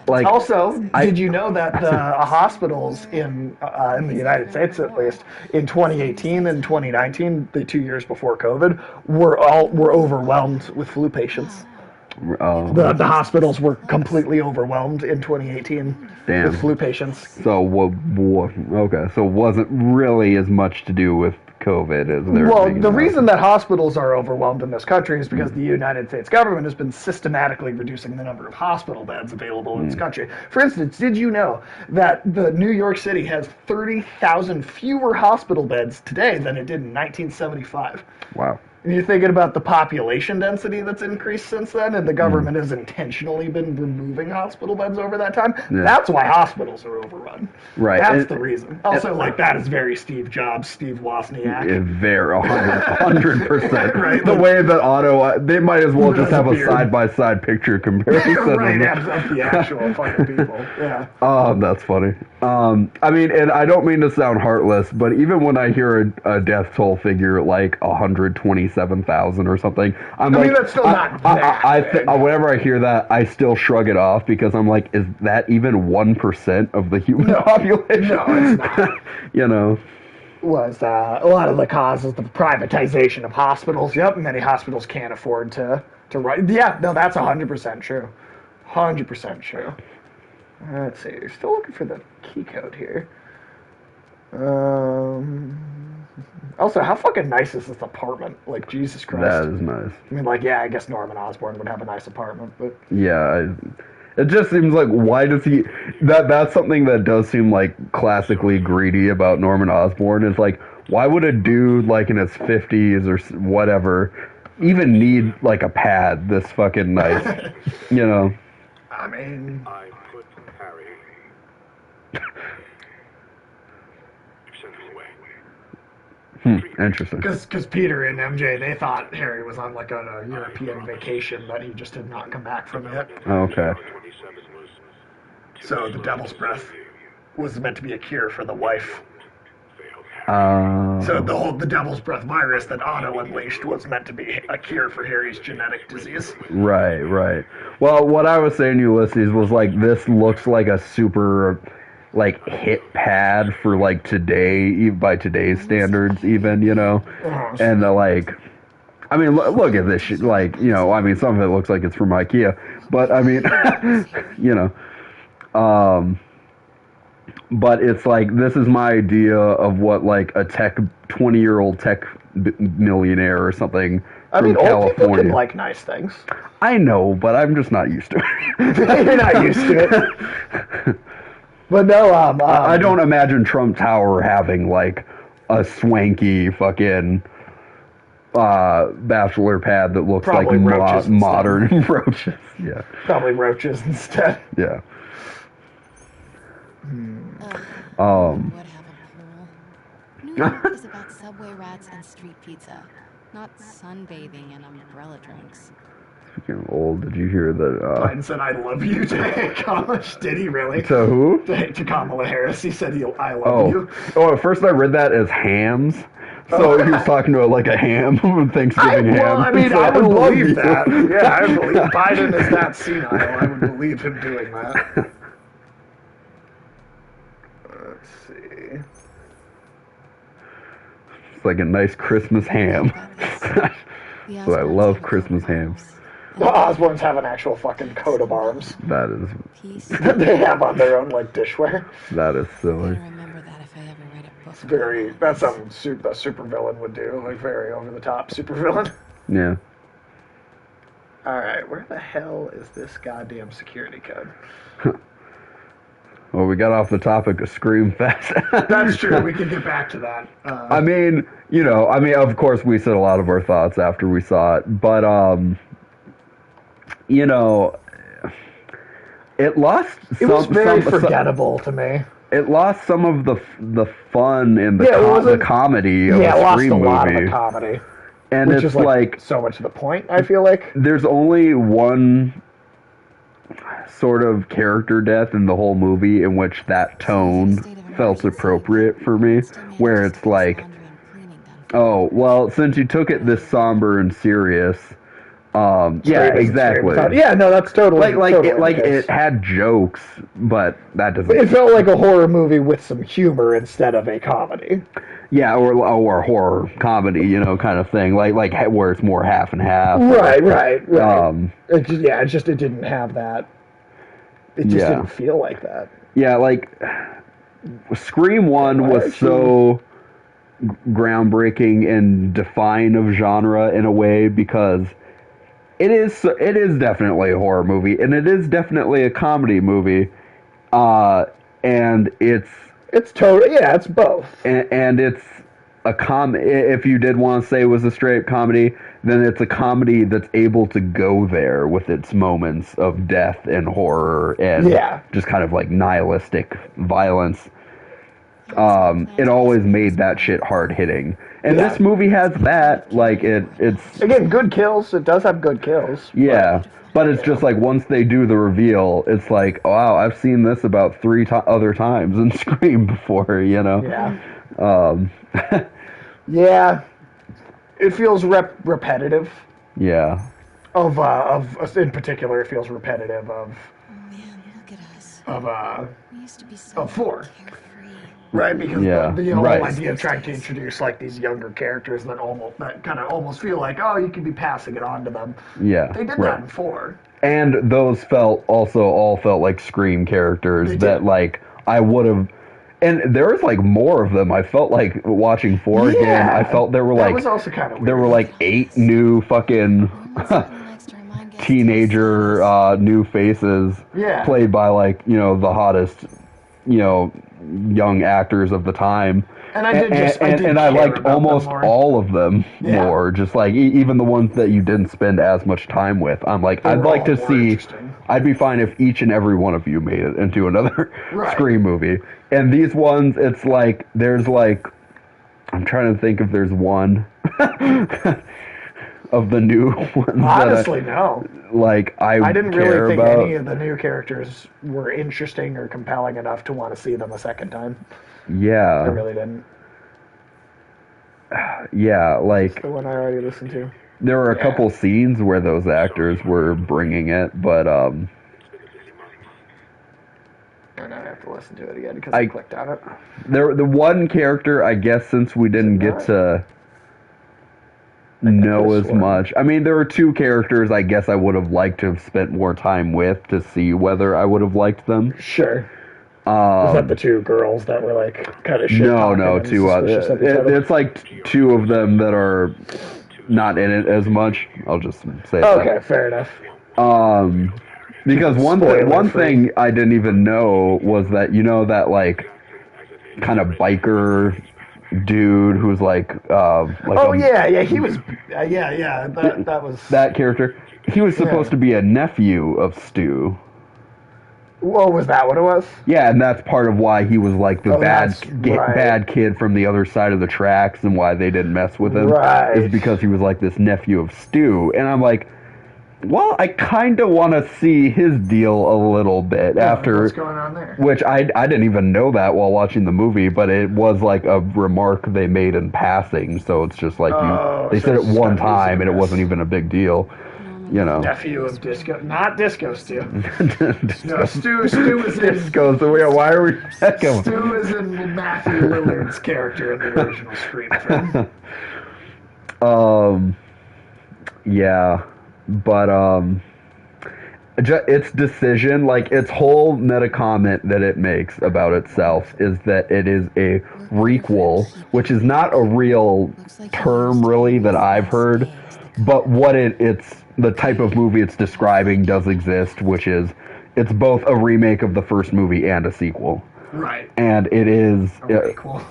like, also, did you know that the hospitals in the United States, at least, in 2018 and 2019, the 2 years before COVID, were overwhelmed with flu patients. The hospitals were completely overwhelmed in 2018 with flu patients. So okay, so it wasn't really as much to do with COVID as there. Well, the reason that hospitals are overwhelmed in this country is because the United States government has been systematically reducing the number of hospital beds available in this country. For instance, did you know that the New York City has 30,000 fewer hospital beds today than it did in 1975? Wow. And you're thinking about the population density that's increased since then, and the government has intentionally been removing hospital beds over that time. Yeah. That's why hospitals are overrun. Right. That's the reason. Also, that is very Steve Jobs, Steve Wozniak. Very 100%. Right. The way that Otto, they might as well just have a side-by-side picture comparison. Right, of the actual fucking people. Yeah. Oh, that's funny. I mean, and I don't mean to sound heartless, but even when I hear a death toll figure like 127,000 or something, I mean, that's still not whenever I hear that, I still shrug it off because I'm like, is that even 1% of the human population? No, it's not. You know. Was a lot of the cause is the privatization of hospitals. Yep, many hospitals can't afford to run. Yeah, no, that's 100% true. 100% true. Let's see. You're still looking for the key code here. Also, how fucking nice is this apartment? Like, Jesus Christ. That is nice. I mean, like, yeah, I guess Norman Osborn would have a nice apartment, but... Yeah, it just seems like, why does he... That's something that does seem, like, classically greedy about Norman Osborn, is, like, why would a dude, like, in his 50s or whatever, even need, like, a pad this fucking nice? You know? I mean... I put Harry... sent him away. Interesting. Because Peter and MJ, they thought Harry was on, like, a European vacation, but he just did not come back from it. Okay. So the Devil's Breath was meant to be a cure for the wife. So the Devil's Breath virus that Otto unleashed was meant to be a cure for Harry's genetic disease. Right. Well, what I was saying, Ulysses, was like, this looks like a super, like, hit pad for, like, today, by today's standards, even, you know? And like, I mean, look at this shit, like, you know, I mean, some of it looks like it's from IKEA, but I mean, you know, but it's like, this is my idea of what, like, a 20-year-old tech millionaire or something from California. Old people can like nice things. I know, but I'm just not used to it. You're not used to it. But no, I don't imagine Trump Tower having, like, a swanky fucking bachelor pad that looks like modern roaches. Yeah. Probably roaches instead. Yeah. New York is about subway rats and street pizza, not sunbathing and umbrella drinks. Speaking of old, did you hear that? Biden said, "I love you" to Kamala. Did he really? To who? To Kamala Harris. He said, "I love you." Oh, at first I read that as hams. So he was talking to her like a ham, Thanksgiving ham. Well, I mean, so I would believe you. that. Yeah, I would believe Biden is that senile. I would believe him doing that. Let's see. It's like a nice Christmas ham. So I love Christmas ham. The Osborns have an actual fucking coat of arms. That is. That they have on their own, like, dishware. That is silly. It's very. That's something a supervillain would do. Like, very over the top supervillain. Yeah. Alright, where the hell is this goddamn security code? Well, we got off the topic of Scream Fest. That's true. We can get back to that. I mean, of course we said a lot of our thoughts after we saw it, but, it lost It was very forgettable to me. It lost some of the fun and the comedy of a Scream movie. Yeah, it lost a lot of the comedy. And which it's is like so much of the point, I feel like. There's only one sort of character death in the whole movie in which that tone felt appropriate for me, where it's like, oh, well, since you took it this somber and serious, yeah, exactly. Yeah, no, that's totally it had jokes, but that doesn't. It felt like a horror movie with some humor instead of a comedy. Yeah, or horror comedy, kind of thing, like where it's more half and half. Right. It didn't have that. It just didn't feel like that. Yeah, like Scream 1 was so groundbreaking and defining of genre in a way because it is definitely a horror movie and it is definitely a comedy movie, and it's totally it's both, and it's a if you did want to say it was a straight comedy, then it's a comedy that's able to go there with its moments of death and horror and just kind of like nihilistic violence. It always made that shit hard hitting, and this movie has that. Like it's again good kills. It does have good kills. Yeah. But it's just like once they do the reveal, it's like, wow, I've seen this about 3 other times in Scream before, Yeah. Yeah. It feels repetitive. Yeah. Of in particular, it feels repetitive of. Oh man, look at us. We used to be so 4. carefree. Right, because the whole idea of trying to introduce like these younger characters that kind of almost feel like, oh, you could be passing it on to them. Yeah, they did that in 4. And those all felt like Scream characters that like I would have. And there was like more of them. I felt like watching 4 again. I felt there were like was also kind of weird. There were like 8 new fucking teenager new faces played by like the hottest young actors of the time, and I liked almost all of them more. Just like even the ones that you didn't spend as much time with. I'm like, I'd like to see. I'd be fine if each and every one of you made it into another Scream movie. And these ones, it's like there's like, I'm trying to think if there's one of the new ones. Honestly, no. Like I didn't really think any of the new characters were interesting or compelling enough to want to see them a second time. Yeah, I really didn't. Yeah, like that's the one I already listened to. There were a couple scenes where those actors were bringing it, but And I have to listen to it again because I clicked on it. The one character, I guess, since we didn't get to know as much. I mean, there were 2 characters I guess I would have liked to have spent more time with to see whether I would have liked them. Sure. Was that the 2 girls that were like kind of shit? No, 2 it's like 2 of them that are not in it as much. I'll just say that. Okay, fair enough. Because one thing I didn't even know was that that like kind of biker dude who's like he was that was that character. He was supposed to be a nephew of Stu. What was that? What it was? Yeah, and that's part of why he was like the right. bad kid from the other side of the tracks, and why they didn't mess with him. Right. Is because he was like this nephew of Stu, and I'm like, well, I kind of want to see his deal a little bit after. What's going on there? Which I didn't even know that while watching the movie, but it was like a remark they made in passing, so it's just like they said it one time and it wasn't even a big deal. You know. Nephew of Disco, not Disco Stu. Disco. No, Stu is in Disco. So why are we? Stu is in Matthew Lillard's character in the original Scream film. Yeah, but its decision, like its whole meta comment that it makes about itself, is that it is a requel, which is not a real term really that I've heard, but what it's the type of movie it's describing does exist, which is it's both a remake of the first movie and a sequel. Right. And it is a requel.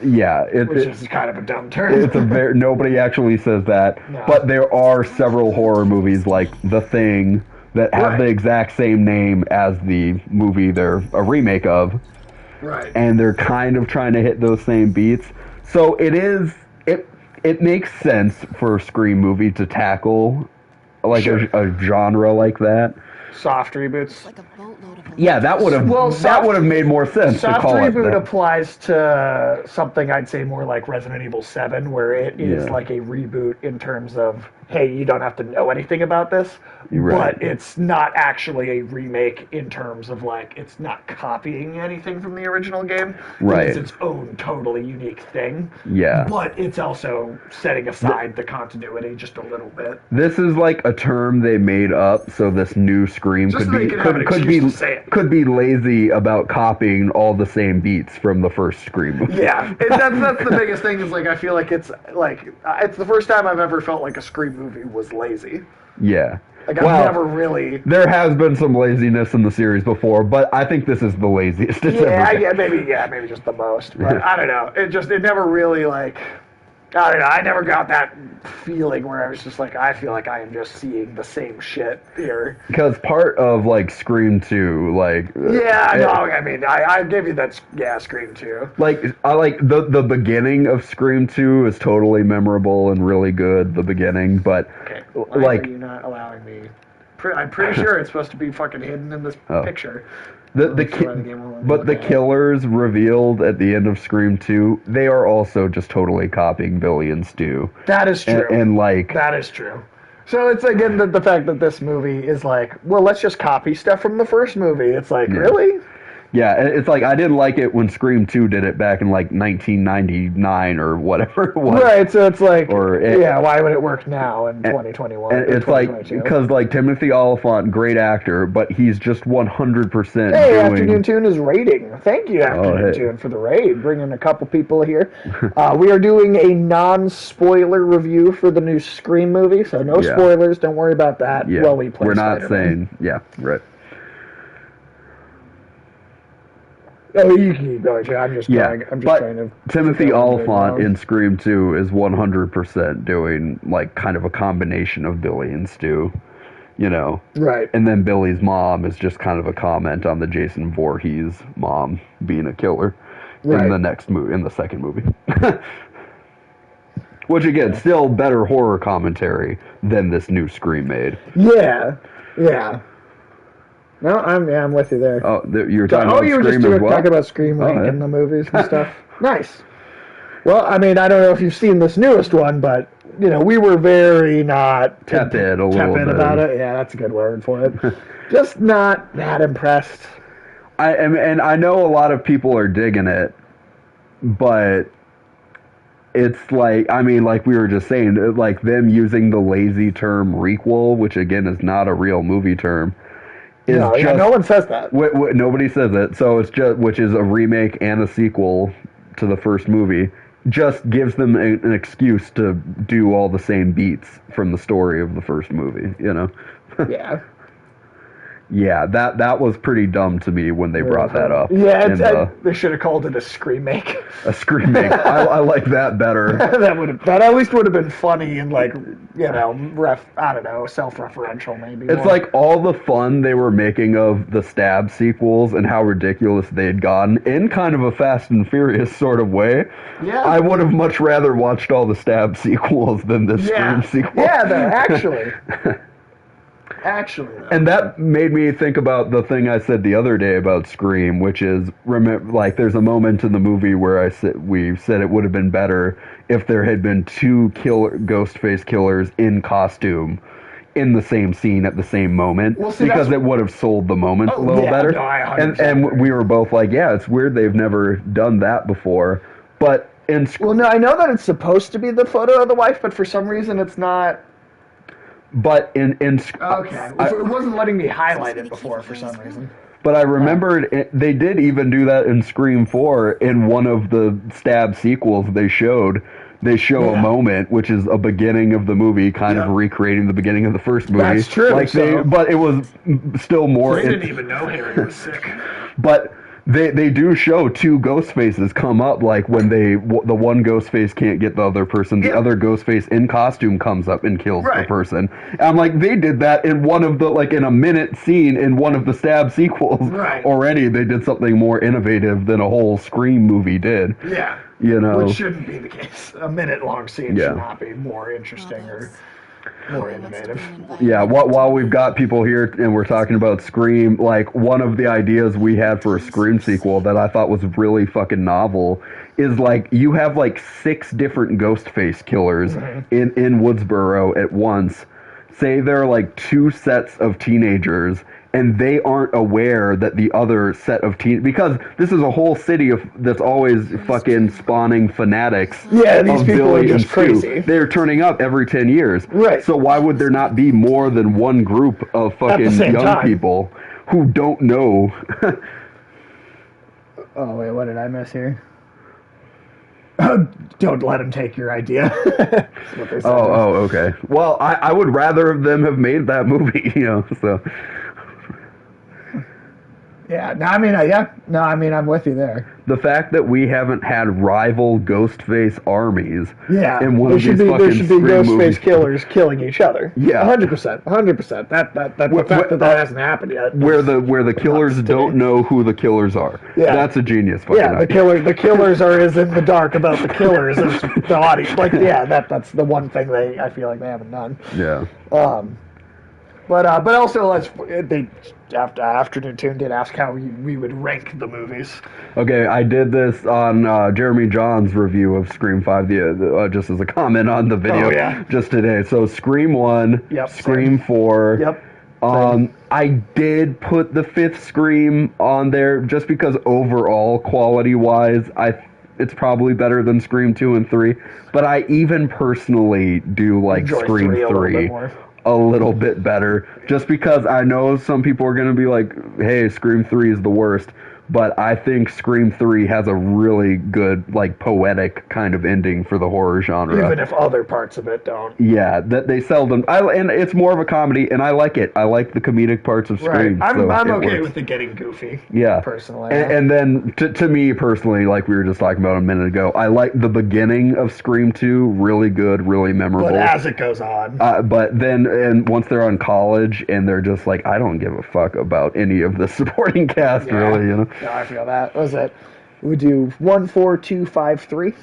Yeah, which is kind of a dumb term. It's nobody actually says that, no. But there are several horror movies like The Thing that have the exact same name as the movie they're a remake of. Right. And they're kind of trying to hit those same beats. So it makes sense for a Scream movie to tackle like a genre like that. Soft reboots. Yeah, that would have made more sense to call it that. Soft reboot applies to something I'd say more like Resident Evil 7, where it is like a reboot in terms of, hey, you don't have to know anything about this, but it's not actually a remake in terms of like, it's not copying anything from the original game. Right. It's its own totally unique thing. Yeah. But it's also setting aside the continuity just a little bit. This is like a term they made up so this new Scream could be lazy about copying all the same beats from the first Scream movie. Yeah, that's the biggest thing. Is like I feel like it's the first time I've ever felt like a Scream movie was lazy. Yeah. Like I've never really. There has been some laziness in the series before, but I think this is the laziest. Maybe just the most. But I don't know. It never really like. I don't know. I never got that feeling where I was just like, I feel like I am just seeing the same shit here. Because part of like Scream 2, like I gave you that. Yeah, Scream 2. Like I like the beginning of Scream 2 is totally memorable and really good. The beginning, but why are you not allowing me? I'm pretty sure it's supposed to be fucking hidden in this picture. The killers revealed at the end of Scream 2, they are also just totally copying Billy and Stu. That is true. And like that is true. So it's again the fact that this movie is like, well, let's just copy stuff from the first movie. It's like, really? Yeah, it's like I didn't like it when Scream 2 did it back in like 1999 or whatever it was. Right, so it's like, why would it work now in 2021? And it's like, because like Timothy Olyphant, great actor, but he's just 100% Hey, Afternoon Tune is raiding. Thank you, Afternoon Tune, for the raid. Bringing a couple people here. We are doing a non-spoiler review for the new Scream movie, so no spoilers. Don't worry about that while we play We're not Spider-Man. saying, right. Oh, you can keep going, I'm just trying to... Timothy Olyphant in Scream 2 is 100% doing, like, kind of a combination of Billy and Stu, you know? Right. And then Billy's mom is just kind of a comment on the Jason Voorhees mom being a killer in the next movie, in the second movie. Which, again, still better horror commentary than this new Scream made. Yeah. No, I'm with you there. Oh, you were talking about Scream as well? Talking about Scream in the movies and stuff. Nice. Well, I mean, I don't know if you've seen this newest one, but, you know, we were very not... Tepid a little bit. about it. Yeah, that's a good word for it. Just not that impressed. And I know a lot of people are digging it, but... It's like, I mean, like we were just saying, like them using the lazy term requel, which again is not a real movie term. No one says that. Nobody says it. So it's just, which is a remake and a sequel to the first movie, just gives them an excuse to do all the same beats from the story of the first movie, you know? Yeah. Yeah, that was pretty dumb to me when they brought that up. Yeah, they should have called it a scream make. A scream make. I like that better. that at least would have been funny and I don't know, self-referential maybe. It's like all the fun they were making of the Stab sequels and how ridiculous they'd gotten in kind of a Fast and Furious sort of way. Yeah. I would have much rather watched all the Stab sequels than the Scream sequel. Yeah, no, actually. Actually, though. And that made me think about the thing I said the other day about Scream, which is, there's a moment in the movie where we said it would have been better if there had been two Ghostface killers in costume in the same scene at the same moment, because it would have sold the moment a little better. No, and we were both like, yeah, it's weird they've never done that before. But I know that it's supposed to be the photo of the wife, but for some reason it's not. But it wasn't letting me highlight it before for some reason. But I remembered they did even do that in Scream 4 in one of the Stab sequels they show a moment, which is a beginning of the movie, kind of recreating the beginning of the first movie. That's true. But it was still more. They didn't even know Harry was sick. But they do show two ghost faces come up, like when the one ghost face can't get the other person, the other ghost face in costume comes up and kills the person. And I'm like, they did that in one of the, in a minute scene in one of the Stab sequels already. They did something more innovative than a whole Scream movie did. Yeah. Which shouldn't be the case. A minute-long scene should not be more interesting or more innovative. Yeah, while we've got people here and we're talking about Scream, one of the ideas we had for a Scream sequel that I thought was really fucking novel is you have 6 different Ghostface killers in Woodsboro at once. Say there are 2 sets of teenagers, and they aren't aware that the other set of because this is a whole city that's always fucking spawning fanatics. Yeah, these people are just crazy. They're turning up every 10 years. Right. So why would there not be more than one group of fucking young people who don't know? Oh, wait, what did I miss here? Don't let him take your idea. Okay. Well, I would rather them have made that movie, so... Yeah, I'm with you there. The fact that we haven't had rival Ghostface armies in one there of should these be Ghostface movies. killers killing each other. Yeah, 100%. The fact that hasn't happened yet. Where the killers don't know who the killers are. Yeah, that's a genius fucking idea. The killers are as in the dark about the killers as the audience. That's the one thing I feel like they haven't done. Yeah. But also, Afternoon Tune did ask how we would rank the movies. Okay, I did this on Jeremy John's review of Scream 5, just as a comment on the video just today. So Scream 1, Scream 4. Yep. I did put the 5th Scream on there just because overall, quality-wise, it's probably better than Scream 2 and 3. But I even personally do like Scream 3. A little bit better, just because I know some people are going to be like, hey, Scream 3 is the worst, but I think Scream 3 has a really good, poetic kind of ending for the horror genre. Even if other parts of it don't. Yeah, that they seldom... and it's more of a comedy, and I like it. I like the comedic parts of Scream. Right. I'm okay with it getting goofy. Yeah. Personally. And then, to me, personally, like we were just talking about a minute ago, I like the beginning of Scream 2, really good, really memorable. But as it goes on. But then, and once they're on college, and they're just like, I don't give a fuck about any of the supporting cast, really, No, I feel that. What was it? We do 1, 4, 2, 5, 3.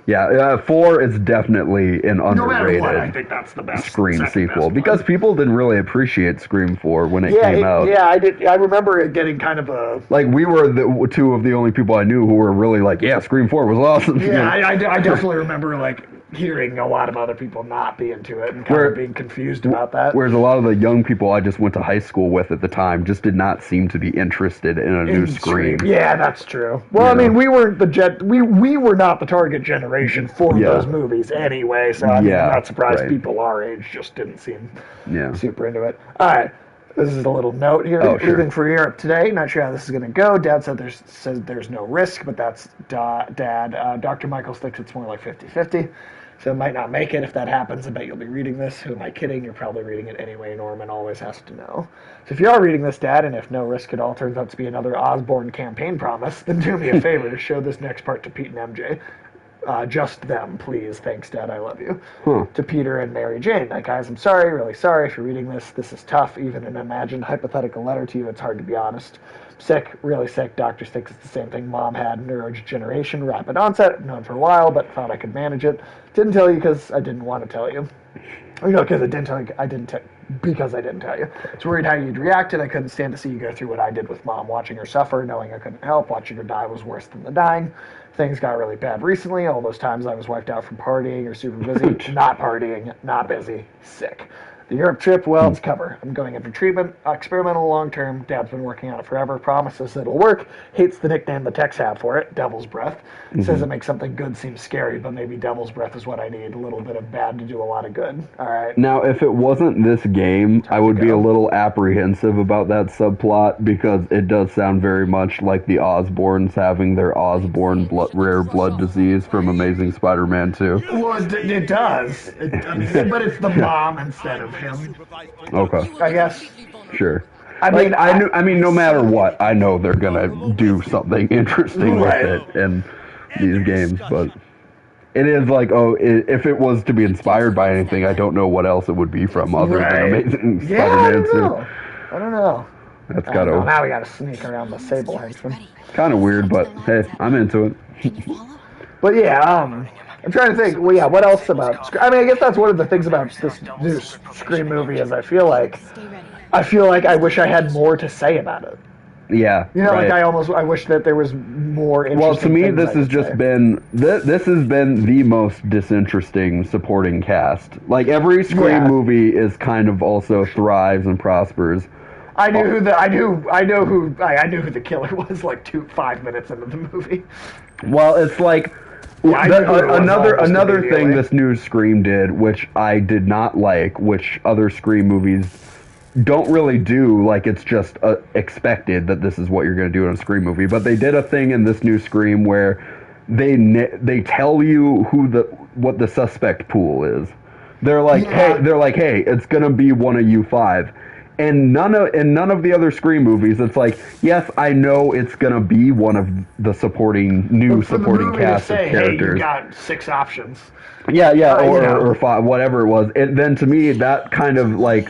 Yeah, 4 is definitely an underrated I think that's the best Scream sequel because people didn't really appreciate Scream 4 when it came out. Yeah, I did. I remember it getting kind of a we were the 2 of the only people I knew who were really like, yeah, Scream 4 was awesome. Yeah, I definitely remember hearing a lot of other people not be into it and kind of being confused about that. Whereas a lot of the young people I just went to high school with at the time just did not seem to be interested in a new Scream. Yeah, that's true. Well, we weren't we were not the target generation for those movies anyway, so I'm not surprised people our age just didn't seem super into it. All right. This is a little note here. Oh, sure. Leaving for Europe today. Not sure how this is going to go. Dad says there's no risk, but that's Dad. Dr. Michaels thinks it's more like 50-50. So might not make it if that happens. I bet you'll be reading this. Who am I kidding? You're probably reading it anyway. Norman always has to know. So if you are reading this, Dad, and if no risk at all turns out to be another Osborne campaign promise, then do me a favor. Show this next part to Pete and MJ. Just them, please. Thanks, Dad. I love you. To Peter and Mary Jane. Like, guys, I'm sorry, really sorry if you're reading this. This is tough. Even an imagined hypothetical letter to you, it's hard to be honest. Sick, really sick. Doctors think it's the same thing Mom had. Neurodegeneration, rapid onset. Known for a while, but thought I could manage it. Didn't tell you because I didn't want to tell you. Because I didn't tell you. Because I didn't tell you. I was worried how you'd reacted. I couldn't stand to see you go through what I did with Mom. Watching her suffer, knowing I couldn't help. Watching her die was worse than the dying. Things got really bad recently. All those times I was wiped out from partying or super busy. Not partying, not busy, sick. The Europe trip, well, it's cover. I'm going in for treatment, experimental long-term. Dad's been working on it forever, promises it'll work. Hates the nickname the techs have for it, Devil's Breath. Says it makes something good seem scary, but maybe Devil's Breath is what I need. A little bit of bad to do a lot of good. All right. Now, if it wasn't this game, I would be a little apprehensive about that subplot because it does sound very much like the Osborns having their Osborn rare blood disease from Amazing Spider-Man 2. Well, it does. But it's the mom instead of him. Okay. I guess. Sure. I mean, no matter what, I know they're gonna do something interesting with it in these games, but it is like, if it was to be inspired by anything, I don't know what else it would be from other than Amazing Spider-Man 2. I don't know. That's gotta. Now we gotta sneak around the Sable henchman. Kind of weird, but hey, I'm into it. But yeah, I'm trying to think. Well, yeah, what else about? I mean, I guess that's one of the things about this new Scream movie is I feel like I wish I had more to say about it. Yeah, you know, right. like I wish that there was more. Well, to me, this has just been this has been the most disinteresting supporting cast. Like every Scream movie is kind of also thrives and prospers. I knew who the killer was like 5 minutes into the movie. Well, it's like. Another thing this new Scream did, which I did not like, which other Scream movies don't really do, like it's just expected that this is what you're going to do in a Scream movie, but they did a thing in this new Scream where they tell you what the suspect pool is. They're like, hey, it's going to be one of you 5. And none of the other Scream movies, it's like, yes, I know it's gonna be one of the supporting cast of characters. Hey, you got 6 options. Yeah, or 5, whatever it was. And then to me, that kind of like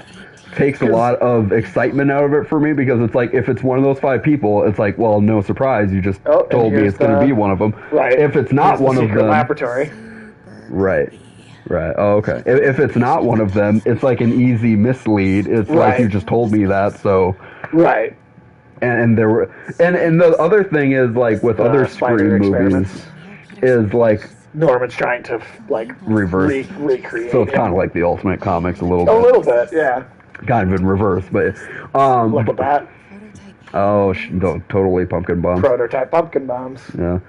takes a lot of excitement out of it for me because it's like if it's one of those 5 people, it's like, well, no surprise, you just told me it's gonna be one of them. Right. If it's not one of them, laboratory. Right. Right. Oh, okay. If it's not one of them, it's like an easy mislead. It's like you just told me that, so. Right. And there were, and the other thing is like with other Scream movies, is like Norman's trying to like reverse recreate. So it's kind of like the Ultimate Comics a little bit. A little bit, yeah. Kind of in reverse, but look at that. Oh, totally pumpkin bombs. Prototype pumpkin bombs. Yeah.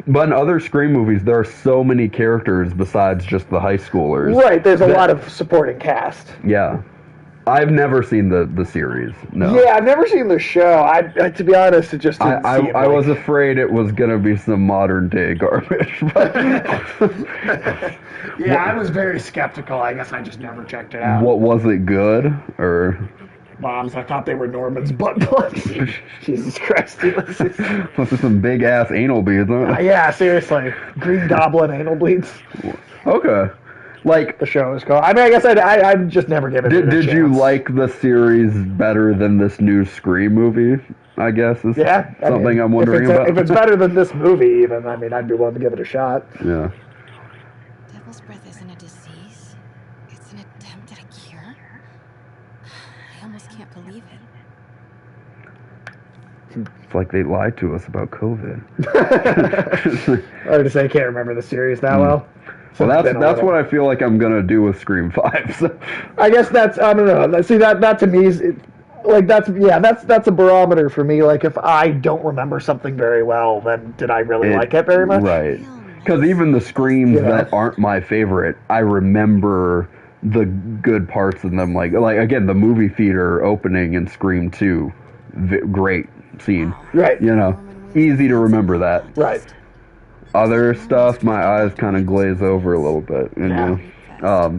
But in other Scream movies, there are so many characters besides just the high schoolers. Right, there's a lot of supporting cast. Yeah. I've never seen the series, no. Yeah, I've never seen the show. I to be honest, it just didn't seem I was afraid it was going to be some modern-day garbage. Yeah, I was very skeptical. I guess I just never checked it out. What, was it good, or... Bombs. I thought they were Norman's butt plugs. Jesus Christ. Those are some big-ass anal beads, aren't they? Yeah, seriously. Green Goblin anal bleeds. Okay. Like... The show is called... I mean, I guess I just never given it a chance. Did you like the series better than this new Scream movie, I guess, is something I'm wondering about? If it's better than this movie, even, I mean, I'd be willing to give it a shot. Yeah. Devil's Breath isn't a disease. It's an attempt at a cure. I almost can't believe it. It's like they lied to us about COVID. Hard to say, I can't remember the series that well. Well, that's what I feel like I'm gonna do with Scream 5. So. I guess that's, I don't know. See, that to me is like that's a barometer for me. Like if I don't remember something very well, then did I really like it very much? Right. Because even the Screams that aren't my favorite, I remember the good parts in them. Like again, the movie theater opening in Scream 2, great scene. Right. You know, easy to remember that. Right. Other stuff, my eyes kind of glaze over a little bit. You know,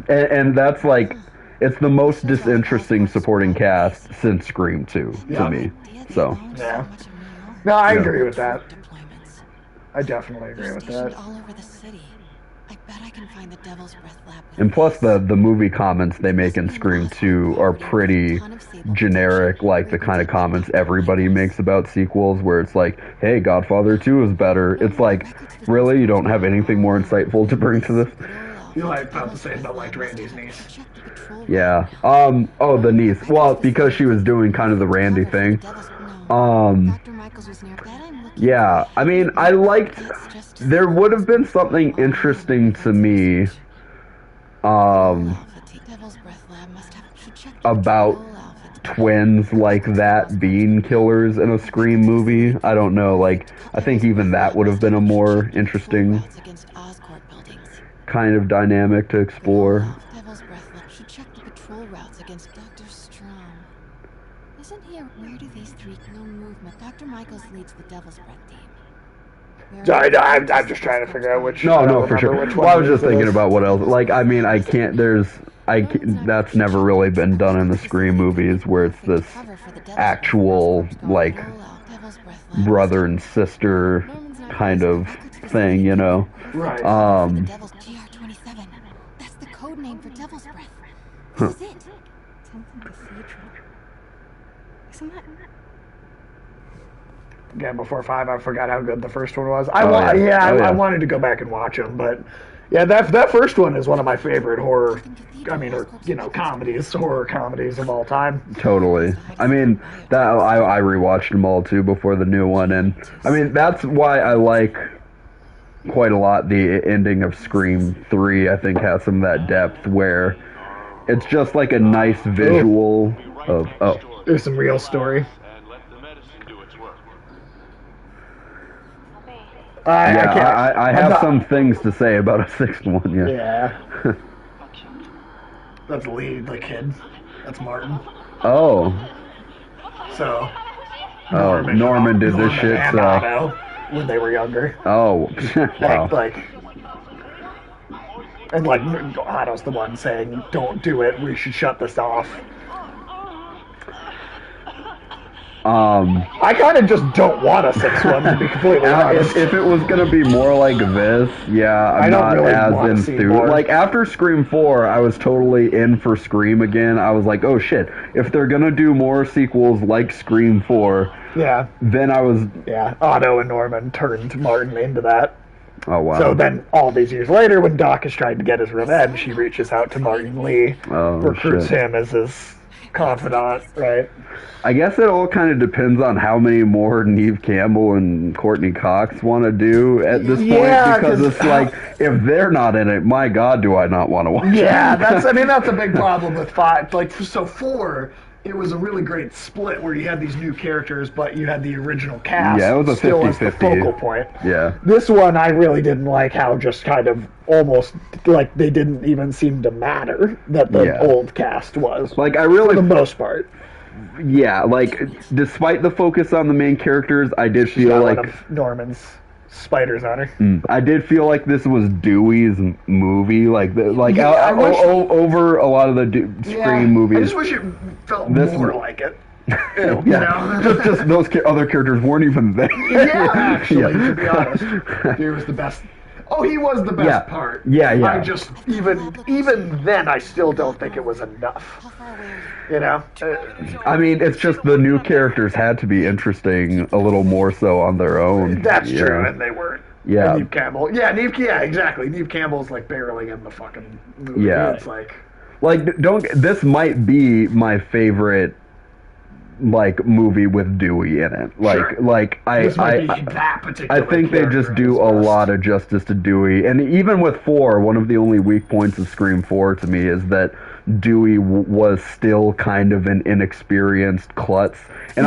and that's like, it's the most disinteresting supporting cast since Scream 2 to me. So. Yeah. No, I agree with that. I definitely agree with that. All over the city. I bet I can find the Devil's Breath lab. And plus the movie comments they make in Scream 2 are pretty generic, like the kind of comments everybody makes about sequels, where it's like, hey, Godfather 2 is better. It's like, really? You don't have anything more insightful to bring to this? You like felt the same about like Randy's niece. Yeah. Oh, the niece. Well, because she was doing kind of the Randy thing. Yeah, I mean, I liked, there would have been something interesting to me, about twins like that being killers in a Scream movie. I don't know, like, I think even that would have been a more interesting kind of dynamic to explore. Should check the patrol routes against Dr. Strom. Isn't he where do these three know movement? Dr. Michaels leads the Devil's Breath team. I'm just trying to figure out which. No, for sure. Well, I was just thinking about what else. Like, I mean, that's never really been done in the Scream movies, where it's this actual, like, brother and sister kind of thing, you know? Right. GR27. That's the code name for Devil's Breath. This is it. Isn't that? Again, before 5, I forgot how good the first one was. I wanted to go back and watch them, but yeah, that first one is one of my favorite horror. I mean, or horror comedies of all time. Totally. I mean, that I rewatched them all too before the new one, and I mean that's why I like quite a lot the ending of Scream 3. I think has some of that depth where it's just like a nice visual of there's some real story. I have some things to say about a 6th one. Yeah. That's Lee, the kid. That's Martin. Oh. So. Norman did this shit. And Otto, when they were younger. Oh. Wow. And Otto's the one saying, "Don't do it. We should shut this off." I kind of just don't want a 6th one, to be completely honest. If it was gonna be more like this, I'm not really as enthused. Like after Scream 4, I was totally in for Scream again. I was like, oh shit, if they're gonna do more sequels like Scream 4, then I was Otto and Norman turned Martin into that. Oh wow. So then all these years later, when Doc is trying to get his revenge, he reaches out to Martin Lee, recruits him as his confidant, right? I guess it all kind of depends on how many more Neve Campbell and Courtney Cox want to do at this point, because it's like, if they're not in it, my God, do I not want to watch it. Yeah, that's a big problem with 5. Like, so 4, it was a really great split where you had these new characters, but you had the original cast it was a 50-50. Still as the focal point. Yeah. This one, I really didn't like how just kind of almost, like, they didn't even seem to matter that the old cast was. Like, I really... For the most part. Yeah, like, despite the focus on the main characters, I did feel like... One of Norman's spiders on her. I did feel like this was Dewey's movie, over a lot of the Scream movies. I just wish it felt more like it. You know? just those other characters weren't even there. Yeah, actually, to be honest. He was the best. Oh, he was the best part. Yeah. I just, even then, I still don't think it was enough. You know? I mean, it's just the new characters had to be interesting a little more so on their own. That's true, and they weren't. Yeah. And Neve Campbell. Exactly. Neve Campbell's, like, barely in the fucking movie. Yeah. It's like... this might be my favorite, like, movie with Dewey in it. I think they just do a lot of justice to Dewey. And even with 4, one of the only weak points of Scream 4 to me is that Dewey was still kind of an inexperienced klutz. And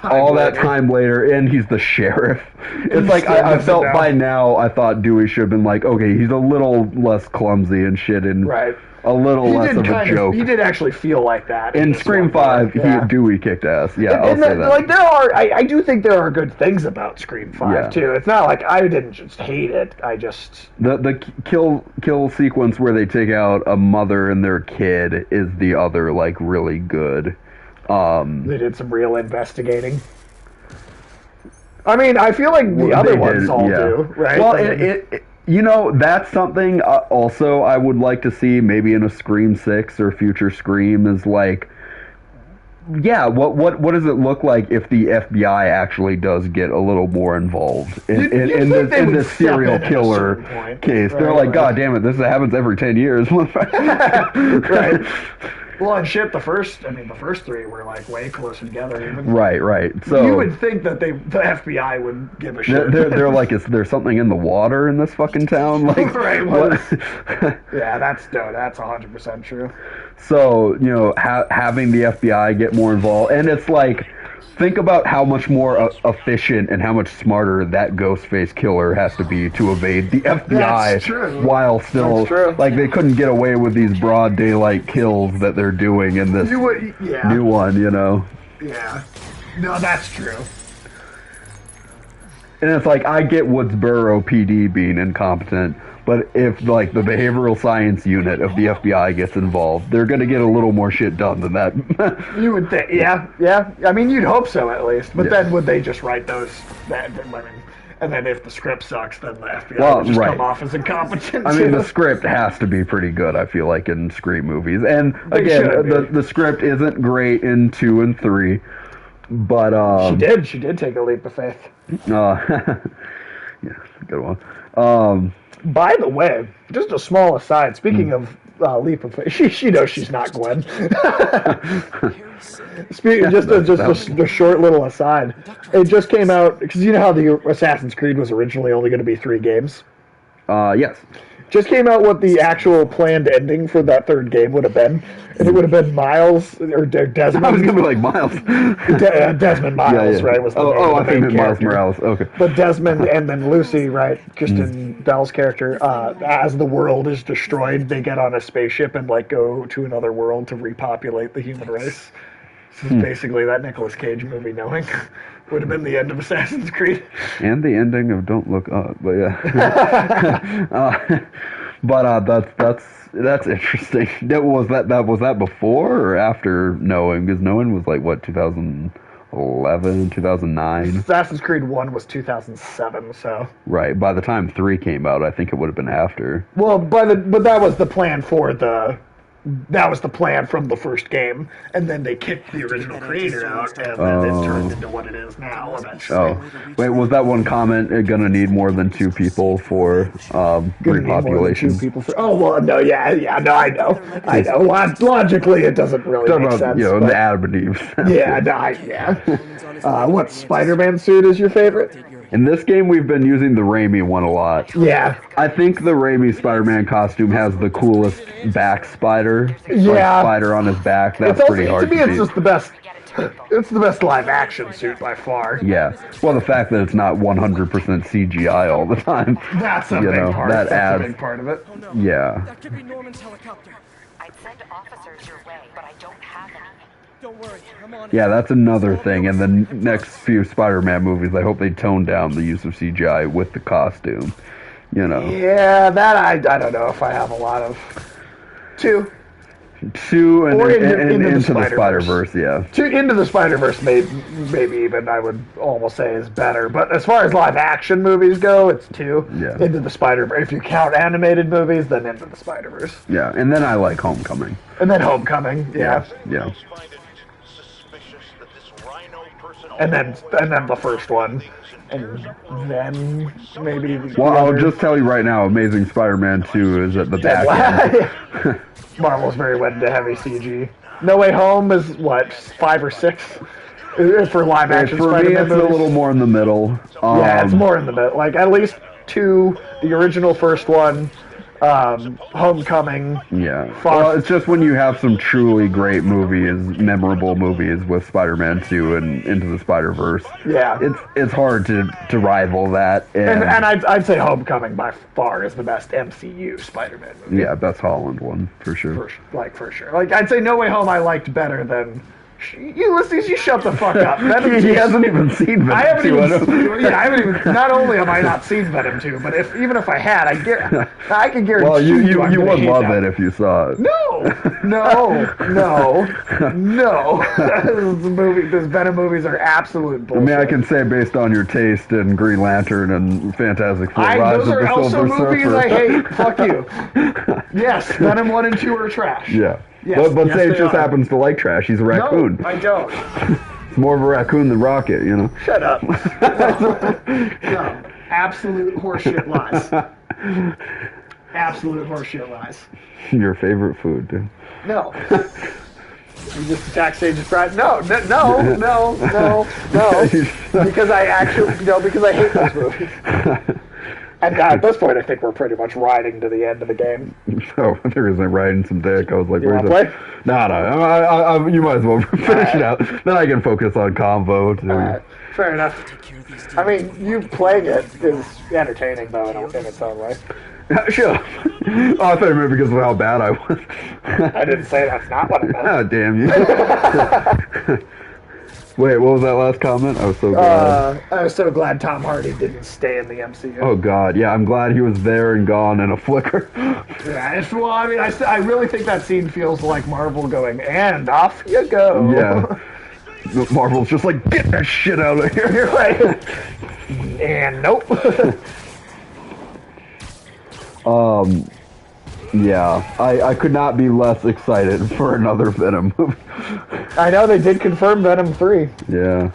all that time later, and he's the sheriff. It's like, I felt by now, I thought Dewey should have been like, okay, he's a little less clumsy and shit, and a little less of a joke. He did actually feel like that. In Scream 5, Dewey kicked ass. Yeah, I'll say that. Like, I do think there are good things about Scream 5, too. It's not like I didn't just hate it, I just... The kill sequence where they take out a mother and their kid is the other, like, really good. They did some real investigating. I mean, I feel like the other ones all do, right? Well, you know, that's something also I would like to see maybe in a Scream 6 or future Scream is like, yeah, what does it look like if the FBI actually does get a little more involved in this serial killer case? They're like, God damn it, this happens every 10 years. Right. Well, and shit, the first three were like way closer together. Even. Right. So you would think that the FBI would give a shit. They're like, is there something in the water in this fucking town? Like, right. What? Yeah, that's 100% true. So, you know, having the FBI get more involved, and it's like, think about how much more efficient and how much smarter that Ghostface killer has to be to evade the FBI while still, like, they couldn't get away with these broad daylight kills that they're doing in this new one, you know? Yeah. No, that's true. And it's like, I get Woodsboro PD being incompetent, but if, like, the behavioral science unit of the FBI gets involved, they're going to get a little more shit done than that. You would think, yeah. I mean, you'd hope so, at least. But then would they just write those? And then if the script sucks, then the FBI would just come off as incompetent. I mean, the script has to be pretty good, I feel like, in Scream movies. And, again, the script isn't great in 2 and 3, but... She did take a leap of faith. Yeah, good one. By the way, just a small aside, speaking of leap of faith, she knows she's not Gwen. Just a short little aside. It just came out, because you know how the Assassin's Creed was originally only going to be 3 games? Yes. Just came out what the actual planned ending for that 3rd game would have been. And it would have been Miles, or Desmond. I was going to be like Miles. Desmond Miles, right? Was the name I think Miles Morales. Okay. But Desmond and then Lucy, right? Kristen Bell's character, as the world is destroyed, they get on a spaceship and, like, go to another world to repopulate the human race. This is basically that Nicolas Cage movie, knowing. Would have been the end of Assassin's Creed. And the ending of Don't Look Up, but yeah. That's interesting. Was that before or after Knowing? Because Knowing was like, what, 2011, 2009? Assassin's Creed 1 was 2007, so... Right, by the time 3 came out, I think it would have been after. Well, but that was the plan for the... That was the plan from the first game, and then they kicked the original creator out, and then it turned into what it is now, eventually. Oh. Wait, was that one comment gonna need more than 2 people for repopulation? Oh, well, no, no, I know. Logically, it doesn't really make sense. You know, the Adam and Eve. What Spider-Man suit is your favorite? In this game, we've been using the Raimi one a lot. Yeah. I think the Raimi Spider-Man costume has the coolest back spider. Yeah. Like spider on his back. That's pretty hard to beat. It's just the best. It's the best live-action suit by far. Yeah. Well, the fact that it's not 100% CGI all the time. That's a big part. That's a big part of it. Yeah. That could be Norman's helicopter. I'd send officers your way, but I don't have any. Don't worry, I'm on it. Yeah, that's another thing. In the next few Spider-Man movies, I hope they tone down the use of CGI with the costume. You know. Yeah, that I don't know if I have a lot of. 2 and into the Spider-Verse, yeah. 2 Into the Spider-Verse maybe even I would almost say is better. But as far as live action movies go, it's 2. Yeah. Into the Spider-Verse. If you count animated movies, then Into the Spider-Verse. Yeah, and then I like Homecoming. And then Homecoming, yeah. And then the first one. And then maybe... Well, I'll just tell you right now, Amazing Spider-Man 2 is at the back end. Marvel's very wedded to heavy CG. No Way Home is, what, 5 or 6? For live action for Spider-Man me, it's movies? a little more in the middle. Yeah, it's more in the middle. Like, at least 2, the original first one, Homecoming. Yeah. Well, it's just when you have some truly great movies, memorable movies with Spider-Man 2 and Into the Spider-Verse. Yeah. It's hard to rival that. And I'd say Homecoming by far is the best MCU Spider-Man movie. Yeah, best Holland one, for sure. For sure. Like, I'd say No Way Home I liked better than... Ulysses, you shut the fuck up. Venom 2, he hasn't even seen Venom 2. I haven't even... Not only have I not seen Venom 2, but even if I had, I can guarantee well, you would love that. it if you saw it. No. Those Venom movies are absolute bullshit. I mean, I can say based on your taste in Green Lantern and Fantastic Four, Rise of the Silver Those are also movies Surfer. I hate. Fuck you. Yes, Venom 1 and 2 are trash. Yeah. Yes, but yes, Sage they just are. happens to like trash. He's a raccoon. No, I don't. It's more of a raccoon than Rocket, you know? Shut up. No. Absolute horseshit lies. Absolute horseshit lies. Your favorite food, dude. No. You just attack Sage's pride. No. Because I hate those movies. And at this point, I think we're pretty much riding to the end of the game. So there is a riding some dick. I was like, You "Where's wanna it?" No. You might as well finish it out. Then I can focus on convo too. Fair enough. I mean, you playing it is entertaining though in its own way. Sure. Oh, I thought you meant because of how bad I was. I didn't say that's not what I meant. Oh, damn you. Wait, what was that last comment? I was so glad. I was so glad Tom Hardy didn't stay in the MCU. Oh, God. Yeah, I'm glad he was there and gone in a flicker. Yeah, well, I mean, I really think that scene feels like Marvel going, and off you go. Yeah. Marvel's just like, get that shit out of here. You're right. And nope. Yeah, I could not be less excited for another Venom movie. I know they did confirm Venom 3. Yeah.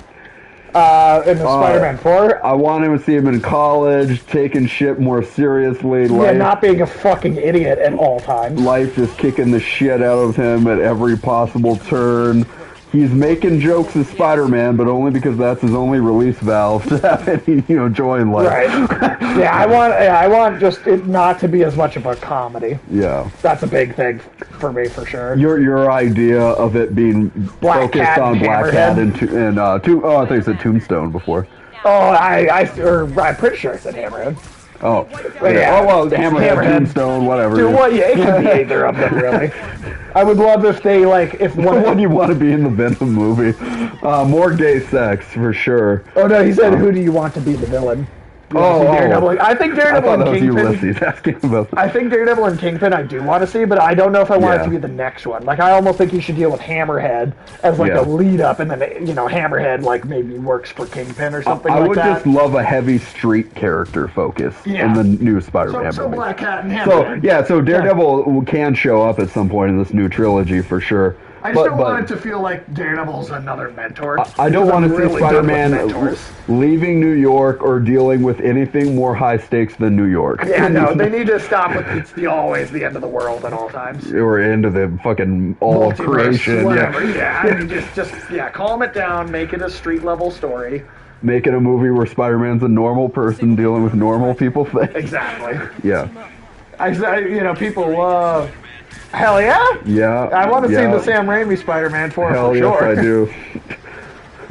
In the Spider-Man 4. I want him to see him in college, taking shit more seriously. Yeah, not being a fucking idiot at all times. Life is kicking the shit out of him at every possible turn. He's making jokes as Spider-Man, but only because that's his only release valve to have any, joy in life. Right. Yeah, I want just it not to be as much of a comedy. Yeah. That's a big thing for me, for sure. Your idea of it being Black focused Cat on and Black Cat and I thought you said Tombstone before. Oh, I'm pretty sure I said Hammerhead. Oh, yeah. Oh well, Hammerhead, Tombstone, whatever. Dude, it could be either of them, really. I would love if they if one. When you want to be in the Venom movie, more gay sex for sure. Oh no, he said, "Who do you want to be the villain?" Daredevil. I think Daredevil and Kingpin. Ulysses asking about that. I think Daredevil and Kingpin I do want to see, but I don't know if I want it to be the next one. I almost think you should deal with Hammerhead as a lead up, and then Hammerhead maybe works for Kingpin or something I like would that. just love a heavy street character focus in the new Spider-Man so movie. Black Cat and Hammerhead. So Daredevil can show up at some point in this new trilogy for sure. I just don't want it to feel like Daredevil's another mentor. I don't want to see really Spider-Man leaving New York or dealing with anything more high stakes than New York. Yeah, no, they need to stop with it's always the end of the world at all times. Or into the fucking all of creation. Whatever. Yeah, I mean, just calm it down, make it a street level story. Make it a movie where Spider-Man's a normal person dealing with normal people things. Exactly. Yeah. People love. Hell yeah? Yeah. I want to see the Sam Raimi Spider-Man 4 Hell for sure. yes, I do.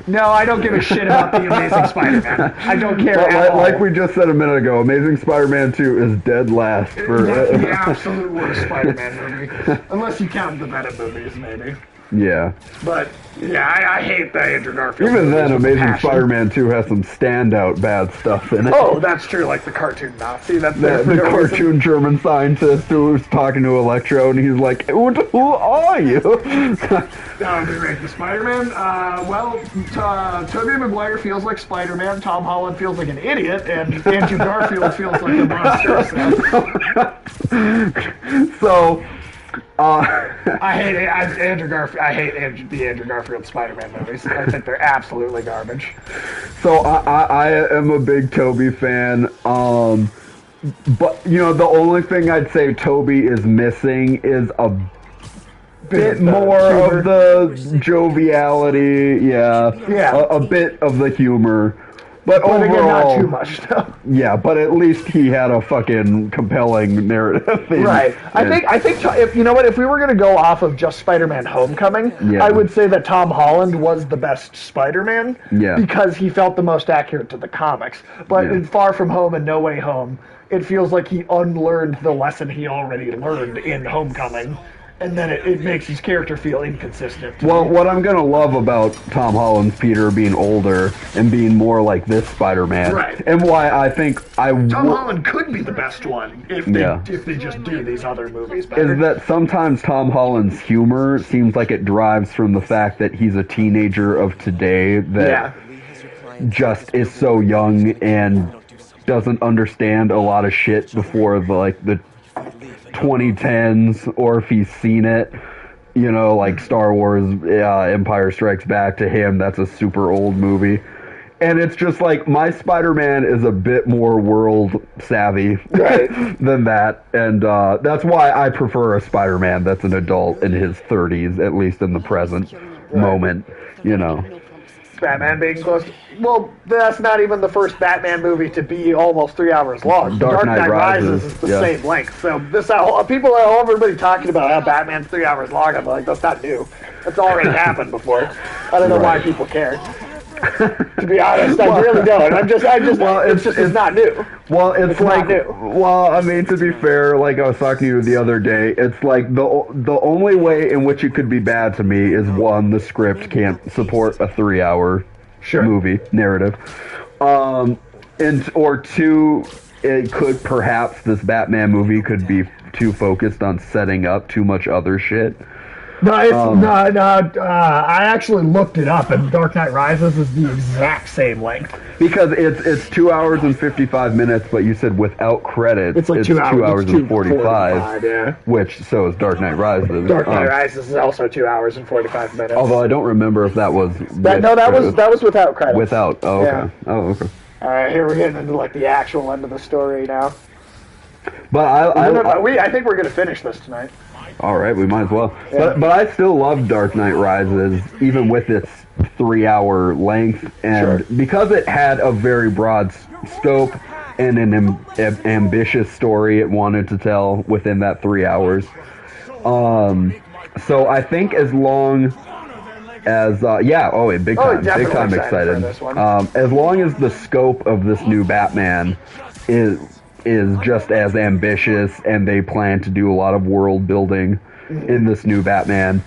No, I don't give a shit about the Amazing Spider-Man. I don't care at all. Like we just said a minute ago, Amazing Spider-Man 2 is dead last. That's the absolute worst Spider-Man movie. Unless you count the Venom movies, maybe. Yeah. But, yeah, I hate the Andrew Garfield Even then, Amazing passion. Spider-Man 2 has some standout bad stuff in it. Oh, that's true, like the cartoon Nazi. That's the cartoon German scientist who was talking to Electro, and he's like, who are you? The Spider-Man? Tobey Maguire feels like Spider-Man, Tom Holland feels like an idiot, and Andrew Garfield feels like a monster. So... I hate Andrew Garfield. I hate the Andrew Garfield Spider-Man movies. I think they're absolutely garbage. So I am a big Tobey fan. But the only thing I'd say Tobey is missing is a bit more of the joviality. Yeah. A bit of the humor. But overall, again, not too much, though. Yeah, but at least he had a fucking compelling narrative. Right. I think if you know what, if we were going to go off of just Spider-Man: Homecoming, I would say that Tom Holland was the best Spider-Man because he felt the most accurate to the comics. But in Far From Home and No Way Home, it feels like he unlearned the lesson he already learned in Homecoming. And then it makes his character feel inconsistent. Well, what I'm going to love about Tom Holland's Peter being older and being more like this Spider-Man, and why I think Tom Holland could be the best one if they just do these other movies better. Is that sometimes Tom Holland's humor seems like it derives from the fact that he's a teenager of today that just is so young and doesn't understand a lot of shit before the 2010s, or if he's seen it, you know, like Star Wars Empire Strikes Back. To him, that's a super old movie. And it's just like, my Spider-Man is a bit more world savvy than that. And that's why I prefer a Spider-Man that's an adult in his 30s, at least in the present moment, you know. Batman being close. Well, that's not even the first Batman movie to be almost 3 hours long. Dark Knight Rises is the same length. So everybody talking about how Batman's 3 hours long. I'm like, that's not new. That's already happened before. I don't know why people care. To be honest, I really don't. It's not new. Well, it's like, well, I mean, to be fair, like I was talking to you the other day, it's like the only way in which it could be bad to me is, one, the script can't support a 3 hour movie narrative, or two, it could perhaps this Batman movie could be too focused on setting up too much other shit. No, I actually looked it up, and Dark Knight Rises is the exact same length. Because it's 2 hours and 55 minutes, but you said without credits, it's like 2 hours and 45, which, so is Dark Knight Rises. Dark Knight Rises is also 2 hours and 45 minutes. Although I don't remember if that was... that was without credits. Without, oh, okay. Yeah. Oh, okay. Alright, here we're getting into, like, the actual end of the story now. But I think we're going to finish this tonight. All right, we might as well. Yeah. But I still love Dark Knight Rises, even with its 3 hour length, and because it had a very broad scope and an ambitious story it wanted to tell within that 3 hours. So I think as long as big time excited. As long as the scope of this new Batman is just as ambitious, and they plan to do a lot of world building in this new Batman,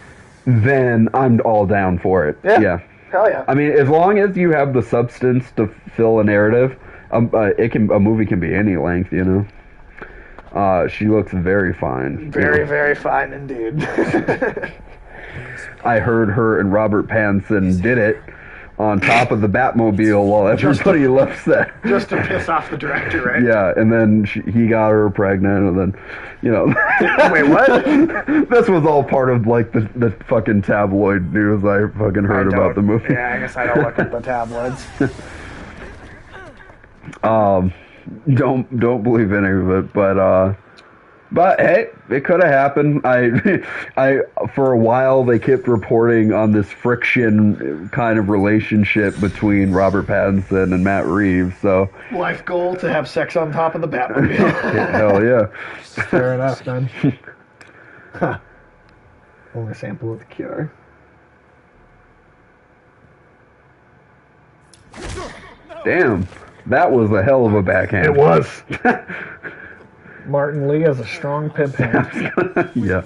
then I'm all down for it. Yeah. Hell yeah. I mean, as long as you have the substance to fill a narrative, a movie can be any length, you know. She looks very fine. Very, very fine indeed. I heard her and Robert Pattinson did it on top of the Batmobile while everybody left set. Just to piss off the director, right? Yeah, and then he got her pregnant, and then, you know... Wait, what? This was all part of, like, the fucking tabloid news I fucking heard about the movie. Yeah, I guess I don't look at the tabloids. Don't believe any of it, but hey, it could have happened. I for a while they kept reporting on this friction kind of relationship between Robert Pattinson and Matt Reeves. So life goal to have sex on top of the Batmobile. Hell yeah. Fair enough, then. Huh. Only sample of the cure. Damn, that was a hell of a backhand. It was. Martin Lee has a strong pimp hand. Yeah.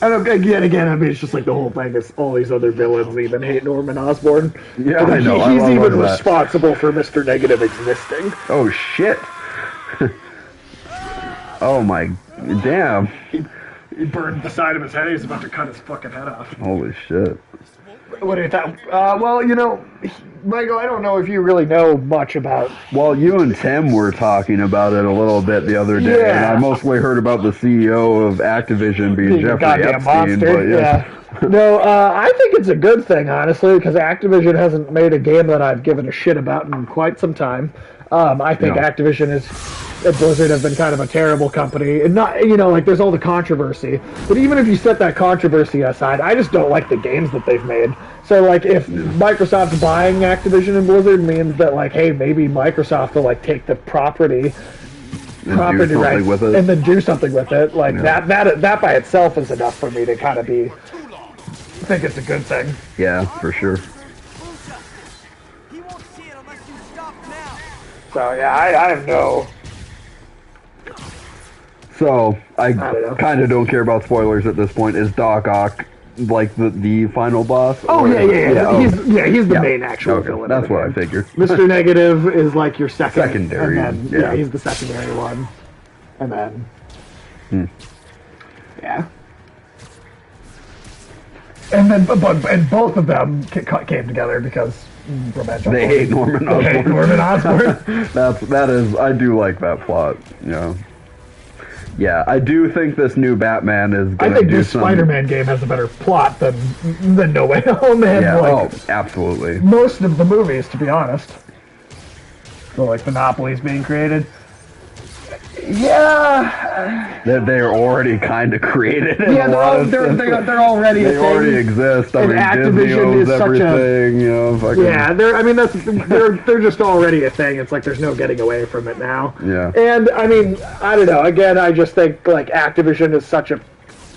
I don't again. I mean, it's just like the whole thing is all these other villains even hate Norman Osborn. Yeah, I know. He's even responsible for Mr. Negative existing. Oh shit! Oh my, damn! He burned the side of his head. He's about to cut his fucking head off. Holy shit! What do you think? Well, you know, Michael, I don't know if you really know much about... Well, you and Tim were talking about it a little bit the other day, and I mostly heard about the CEO of Activision being Jeffrey Epstein. Monster. But yeah. No, I think it's a good thing, honestly, because Activision hasn't made a game that I've given a shit about in quite some time. I think Activision and Blizzard have been kind of a terrible company, and not, like there's all the controversy. But even if you set that controversy aside, I just don't like the games that they've made. So like, if Microsoft's buying Activision and Blizzard means that like, hey, maybe Microsoft will like take the property rights and then do something with it. Like that by itself is enough for me to kind of think it's a good thing. Yeah, for sure. So yeah, I have no. So I kind of don't care about spoilers at this point. Is Doc Ock like the final boss? Oh yeah. He's the main actual villain. That's what I figured. Mr. Negative is like your secondary, and then, he's the secondary one, and then yeah. And then, and both of them came together because they hate Norman Osborn. They hate Norman Osborn. that is, I do like that plot. Yeah, I do think this new Batman is going to do I think this Spider-Man game has a better plot than No Way Home. Yeah, absolutely. Most of the movies, to be honest. So, like, Monopoly's being created. Yeah. They're already kind of created. Yeah, they're already a thing. They already exist. I mean, Activision is everything, such a... Yeah, they're just already a thing. It's like there's no getting away from it now. Yeah. And, I mean, I don't know. Again, I just think, like, Activision is such a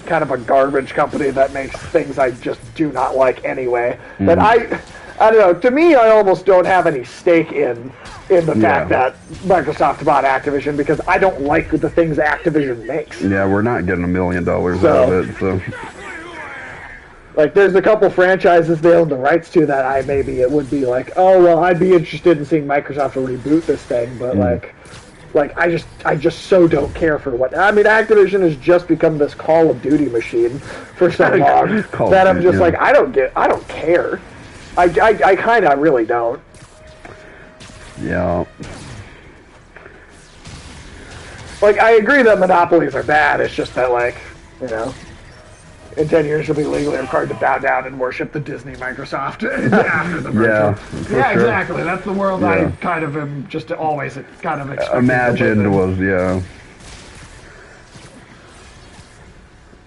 kind of a garbage company that makes things I just do not like anyway. That I don't know. To me, I almost don't have any stake in the fact that Microsoft bought Activision because I don't like the things Activision makes. Yeah, we're not getting $1 million out of it, so. Like, there's a couple franchises they own the rights to that it would be like, oh well, I'd be interested in seeing Microsoft reboot this thing, but like I just so don't care for what. I mean, Activision has just become this Call of Duty machine for so long that I'm just like, I don't care. I kind of really don't. Yeah. Like, I agree that monopolies are bad. It's just that, like, in 10 years you'll be legally required to bow down and worship the Disney Microsoft after the merger. Yeah, exactly. That's the world I kind of am just always kind of expecting. Imagined was,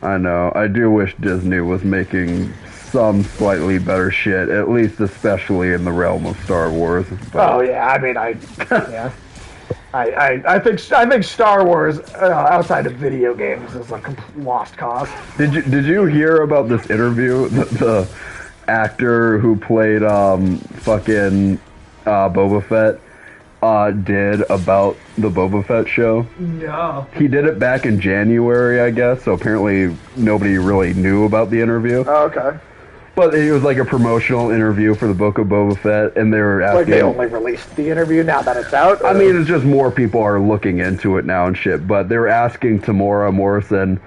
I know. I do wish Disney was making some slightly better shit, at least especially in the realm of Star Wars. But. Oh yeah, I mean, I think Star Wars outside of video games is a lost cause. Did you hear about this interview the actor who played fucking Boba Fett did about the Boba Fett show? No. He did it back in January, I guess, so apparently nobody really knew about the interview. Oh, okay. But it was like a promotional interview for the book of Boba Fett, and they were asking... Like they only released the interview now that it's out? I mean, it's just more people are looking into it now and shit, but they were asking Tamora Morrison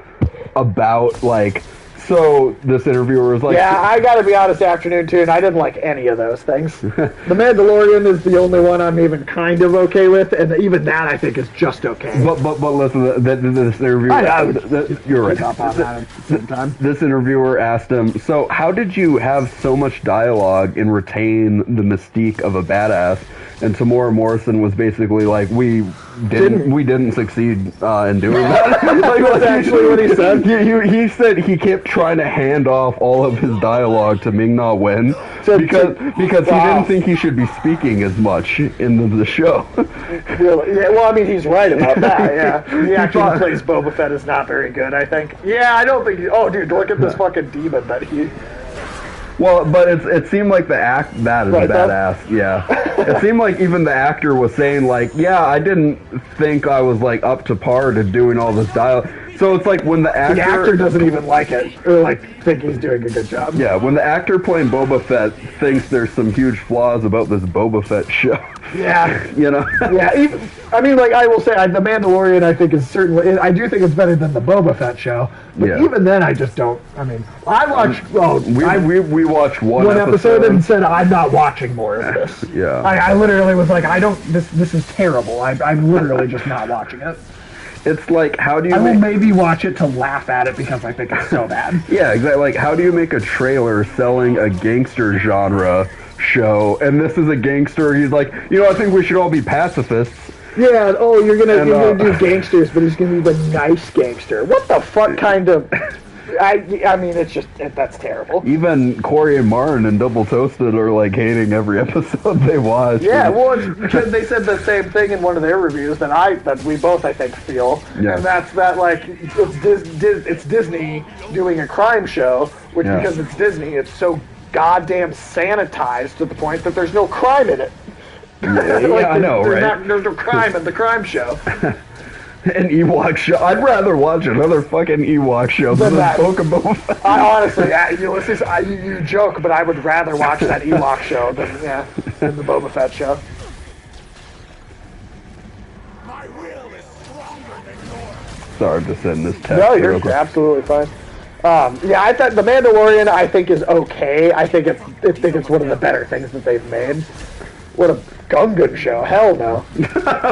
about, like... So, this interviewer was like... Yeah, I gotta be honest, Afternoon Tune, I didn't like any of those things. The Mandalorian is the only one I'm even kind of okay with, and even that I think is just okay. But listen, this interviewer... You're right. Up on that at the same time. This interviewer asked him, so how did you have so much dialogue and retain the mystique of a badass? And Tamora Morrison was basically like, we didn't succeed in doing that. That's actually what he said. He said he kept trying to hand off all of his dialogue to Ming-Na Wen because he didn't think he should be speaking as much in the show. Really? Yeah, well, I mean, he's right about that, yeah. The actor who plays Boba Fett is not very good, I think. Yeah, I don't think... Oh, dude, look at this fucking demon that he... Well, but it seemed like that is badass, yeah. It seemed like even the actor was saying, like, yeah, I didn't think I was, like, up to par to doing all this dialogue. So it's like when the actor... The actor doesn't even like it, or, like, think he's doing a good job. Yeah, when the actor playing Boba Fett thinks there's some huge flaws about this Boba Fett show. Yeah. Yeah, even... I mean, like, I will say, The Mandalorian, I think, is certainly... I do think it's better than the Boba Fett show. But even then, I just don't... I mean, I watched... We watched one episode and said, I'm not watching more of this. Yeah. I literally was like, I don't... This is terrible. I'm literally just not watching it. It's like, how do you... I will maybe watch it to laugh at it because I think it's so bad. Yeah, exactly. Like, how do you make a trailer selling a gangster genre show, and this is a gangster. He's like, I think we should all be pacifists. Yeah, you're gonna do gangsters, but he's gonna be the nice gangster. What the fuck kind of... I mean, it's just, that's terrible. Even Corey and Martin and Double Toasted are like hating every episode they watch. Yeah, well, because they said the same thing in one of their reviews that we both, I think, feel. Yeah. And that's that, like, it's Disney doing a crime show, which because it's Disney, it's so goddamn sanitized to the point that there's no crime in it. Yeah, I know, right? There's no crime in the crime show. An Ewok show. I'd rather watch another fucking Ewok show than that Book of Boba Fett. I honestly, you joke, but I would rather watch that Ewok show than the Boba Fett show. My will is stronger than yours. Sorry to send this text. No, you're absolutely fine. I thought The Mandalorian, I think, is okay. I think it's one of the better things that they've made. What a Gungan show. Hell no.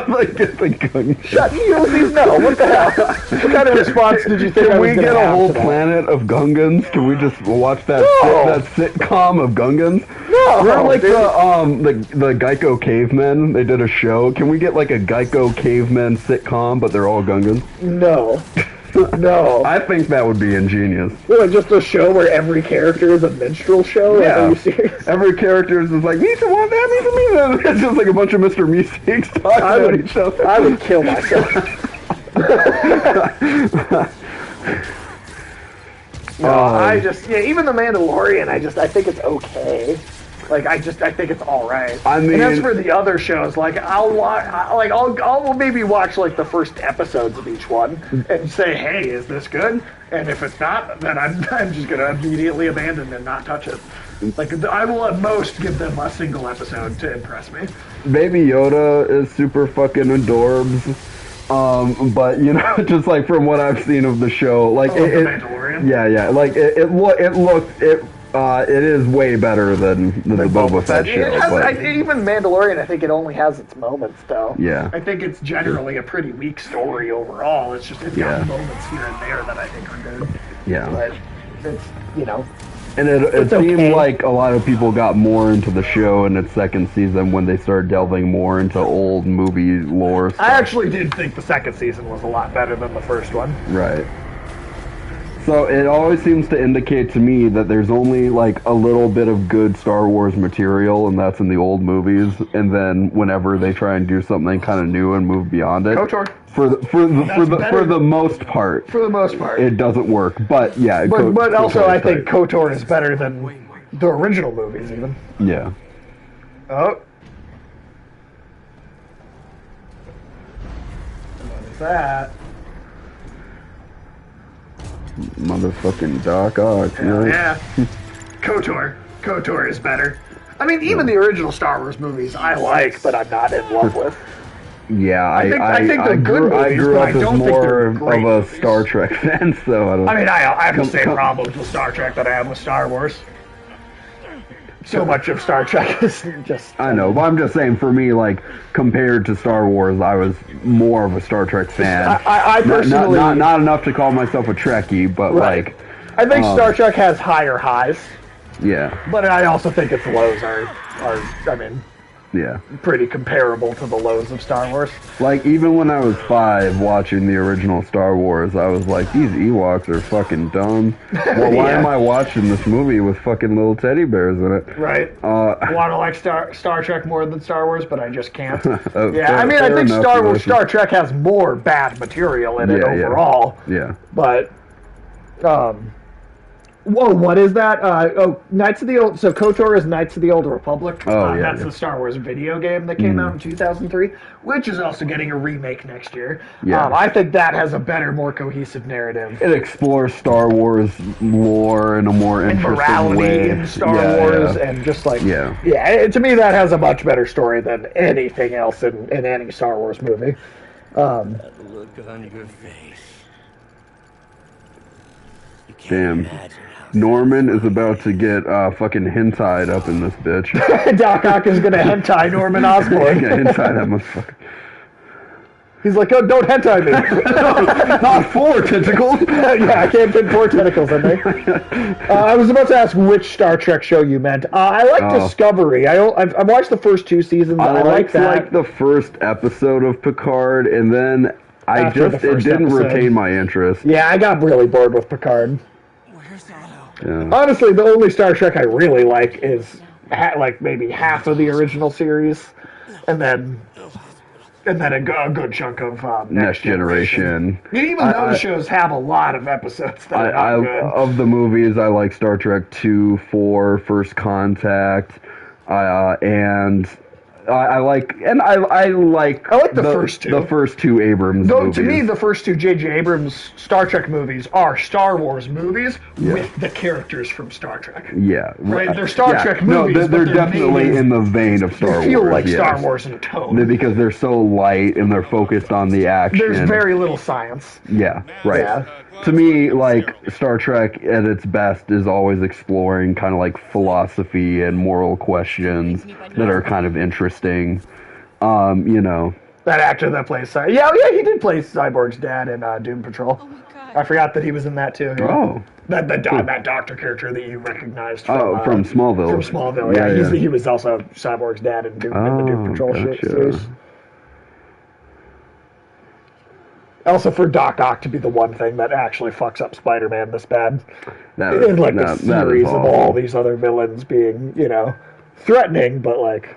Like, it's a Gungan show. Shut Ulysses, no. What the hell? What kind of response did you think Can I was we gonna get a have whole to that? planet of Gungans? Can we just watch that that sitcom of Gungans? No. We're like the Geico Cavemen. They did a show. Can we get like a Geico Cavemen sitcom, but they're all Gungans? No. No. I think that would be ingenious. Like just a show where every character is a minstrel show? Yeah. Are you serious? Every character is just like, Misa want that, Misa, Misa. It's just like a bunch of Mr. Meeseeks talking about each other. I would kill myself. Even The Mandalorian, I think it's okay. Like, I think it's all right. I mean, and as for the other shows, like, I'll maybe watch like the first episodes of each one and say, hey, is this good? And if it's not, then I'm just gonna immediately abandon and not touch it. Like, I will at most give them a single episode to impress me. Baby Yoda is super fucking adorbs. But just like from what I've seen of the show, like The Mandalorian. Yeah, like it is way better than the Boba Fett show. Even Mandalorian, I think it only has its moments, though. Yeah. I think it's generally a pretty weak story overall. It's just it's got moments here and there that I think are good. Yeah. But it's, And it seemed like a lot of people got more into the show in its second season when they started delving more into old movie lore stuff. I actually did think the second season was a lot better than the first one. Right. So it always seems to indicate to me that there's only like a little bit of good Star Wars material, and that's in the old movies. And then whenever they try and do something kind of new and move beyond it, KOTOR. For the most part, it doesn't work. But yeah, but also I think KOTOR is better than the original movies, even. Yeah. Oh. What is that? Motherfucking Doc Ock, right? Yeah. KOTOR is better. I mean, even the original Star Wars movies I like, but I'm not in love with. Yeah, I think they're good movies, I grew but up I don't as think more they're great of a Star Trek fan, so I don't... I mean, I have the same problems with Star Trek that I have with Star Wars. So much of Star Trek is just... I know, but I'm just saying, for me, like, compared to Star Wars, I was more of a Star Trek fan. I personally... Not enough to call myself a Trekkie, but, like... I think Star Trek has higher highs. Yeah. But I also think its lows are yeah, pretty comparable to the lows of Star Wars. Like, even when I was 5 watching the original Star Wars, I was like, these Ewoks are fucking dumb. Well, why am I watching this movie with fucking little teddy bears in it? Right. I want to like Star Trek more than Star Wars, but I just can't. Yeah, I mean, I think Star Trek has more bad material in it overall. Yeah. But, whoa, what is that? Knights of the Old... So KOTOR is Knights of the Old Republic. That's the Star Wars video game that came out in 2003, which is also getting a remake next year. Yeah. I think that has a better, more cohesive narrative. It explores Star Wars lore in a more interesting morality way. in Star Wars, and just like... Yeah, to me that has a much better story than anything else in any Star Wars movie. That look on your face. You can't imagine. Norman is about to get fucking hentai up in this bitch. Doc Ock is gonna hentai Norman Osborn. Yeah, hentai that motherfucker. He's like, oh, don't hentai me. Not 4 tentacles. Yeah, I can't fit 4 tentacles in there. I was about to ask which Star Trek show you meant. I like Discovery. I've watched the first 2 seasons. I like that. Like the first episode of Picard, and then it didn't retain my interest. Yeah, I got really bored with Picard. Where's Otto? Yeah. Honestly, the only Star Trek I really like is like maybe half of the original series, and then a good chunk of Next Generation. Even those shows have a lot of episodes that are not good. Of the movies, I like Star Trek 2, 4, First Contact, and I like the first 2. The first 2 Abrams movies. To me, the first 2 J.J. Abrams Star Trek movies are Star Wars movies with the characters from Star Trek. Yeah. Right? They're Star Trek movies, no, they're definitely in the vein of Star Wars. They feel like Star Wars in a tone. Because they're so light and they're focused on the action. There's very little science. Yeah, right. Yeah. To me, like, Star Trek at its best is always exploring kind of like philosophy and moral questions that are kind of interesting. That actor that plays yeah, he did play Cyborg's dad in Doom Patrol. Oh my God. I forgot that he was in that too. Yeah. Oh. That doctor character that you recognized from from Smallville. From Smallville, yeah. He was also Cyborg's dad in the Doom Patrol series. Also, for Doc Ock to be the one thing that actually fucks up Spider-Man this bad. The series of all these other villains being, threatening, but like...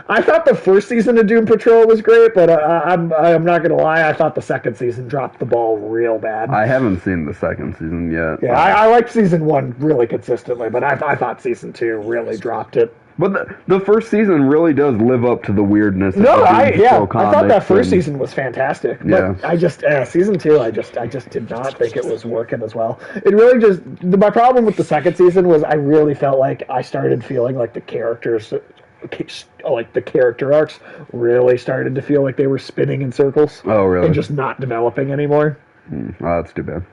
I thought the first season of Doom Patrol was great, but I'm not going to lie, I thought the second season dropped the ball real bad. I haven't seen the second season yet. Yeah, I liked season 1 really consistently, but I thought season 2 really dropped it. But the first season really does live up to the weirdness. I thought that first season was fantastic. But I just season 2, I just did not think it was working as well. It really just my problem with the second season was I really felt like I started feeling like the characters, like the character arcs, really started to feel like they were spinning in circles. Oh, really? And just not developing anymore. Oh, that's too bad.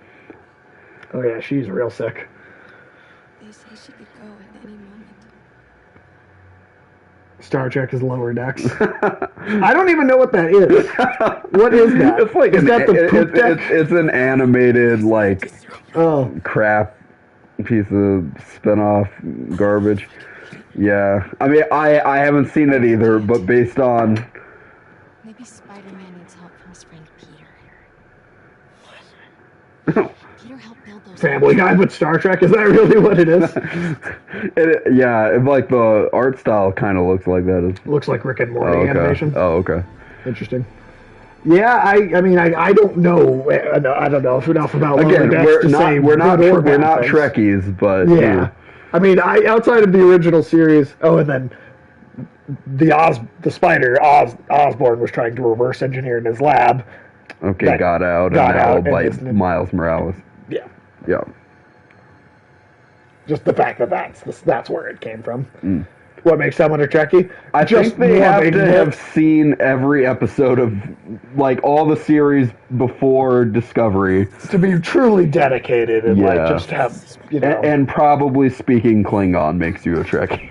Oh yeah, she's real sick. They say she could go at any moment. Star Trek is Lower Decks. I don't even know what that is. What is that? It's like it's an animated crap piece of spin-off garbage. Yeah, I mean I haven't seen it either, but based on maybe Spider-Man needs help from his friend Peter. What? Peter helped build those. Family Guy with Star Trek? Is that really what it is? Like the art style kind of looks like that. It looks like Rick and Morty animation. Oh, okay. Interesting. Yeah, I mean, I don't know. I don't know enough about Again, Lower Decks we're not Trekkies, but yeah. I mean, outside of the original series. Oh, and then the spider Osborn was trying to reverse engineer in his lab. Okay, got out by Miles Morales. Yeah. Yeah. Just the fact that that's where it came from. Mm. What makes someone a Trekkie? I think they have to have seen every episode of, like, all the series before Discovery. To be truly dedicated and, just have, And probably speaking Klingon makes you a Trekkie.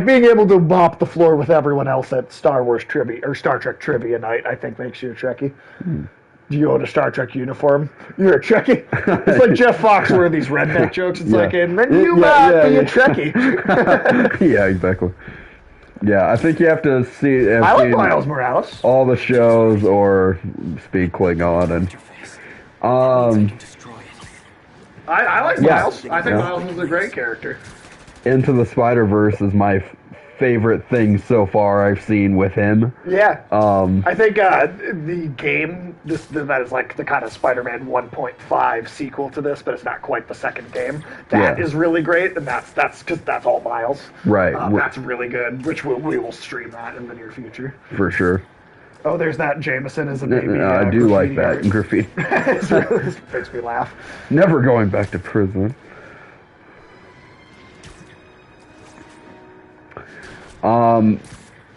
being able to mop the floor with everyone else at Star Wars trivia, or Star Trek trivia night, I think makes you a Trekkie. Mm. Do you own a Star Trek uniform? You're a Trekkie? It's like Jeff Foxworthy's these redneck jokes. It's like, and then you might be a Trekkie. Yeah, exactly. Yeah, I think you have to see... I like Miles Morales. All the shows or speak Klingon. And, I like Miles. I think Miles is a great character. Into the Spider-Verse is my favorite thing so far I've seen with him. Yeah. I think the game, that is like the kind of Spider-Man 1.5 sequel to this, but it's not quite the second game. That is really great, and that's because that's all Miles. Right. That's really good, which we will stream that in the near future. For sure. Oh, there's that Jameson as a baby. I do like that in graffiti. It makes me laugh. Never going back to prison. How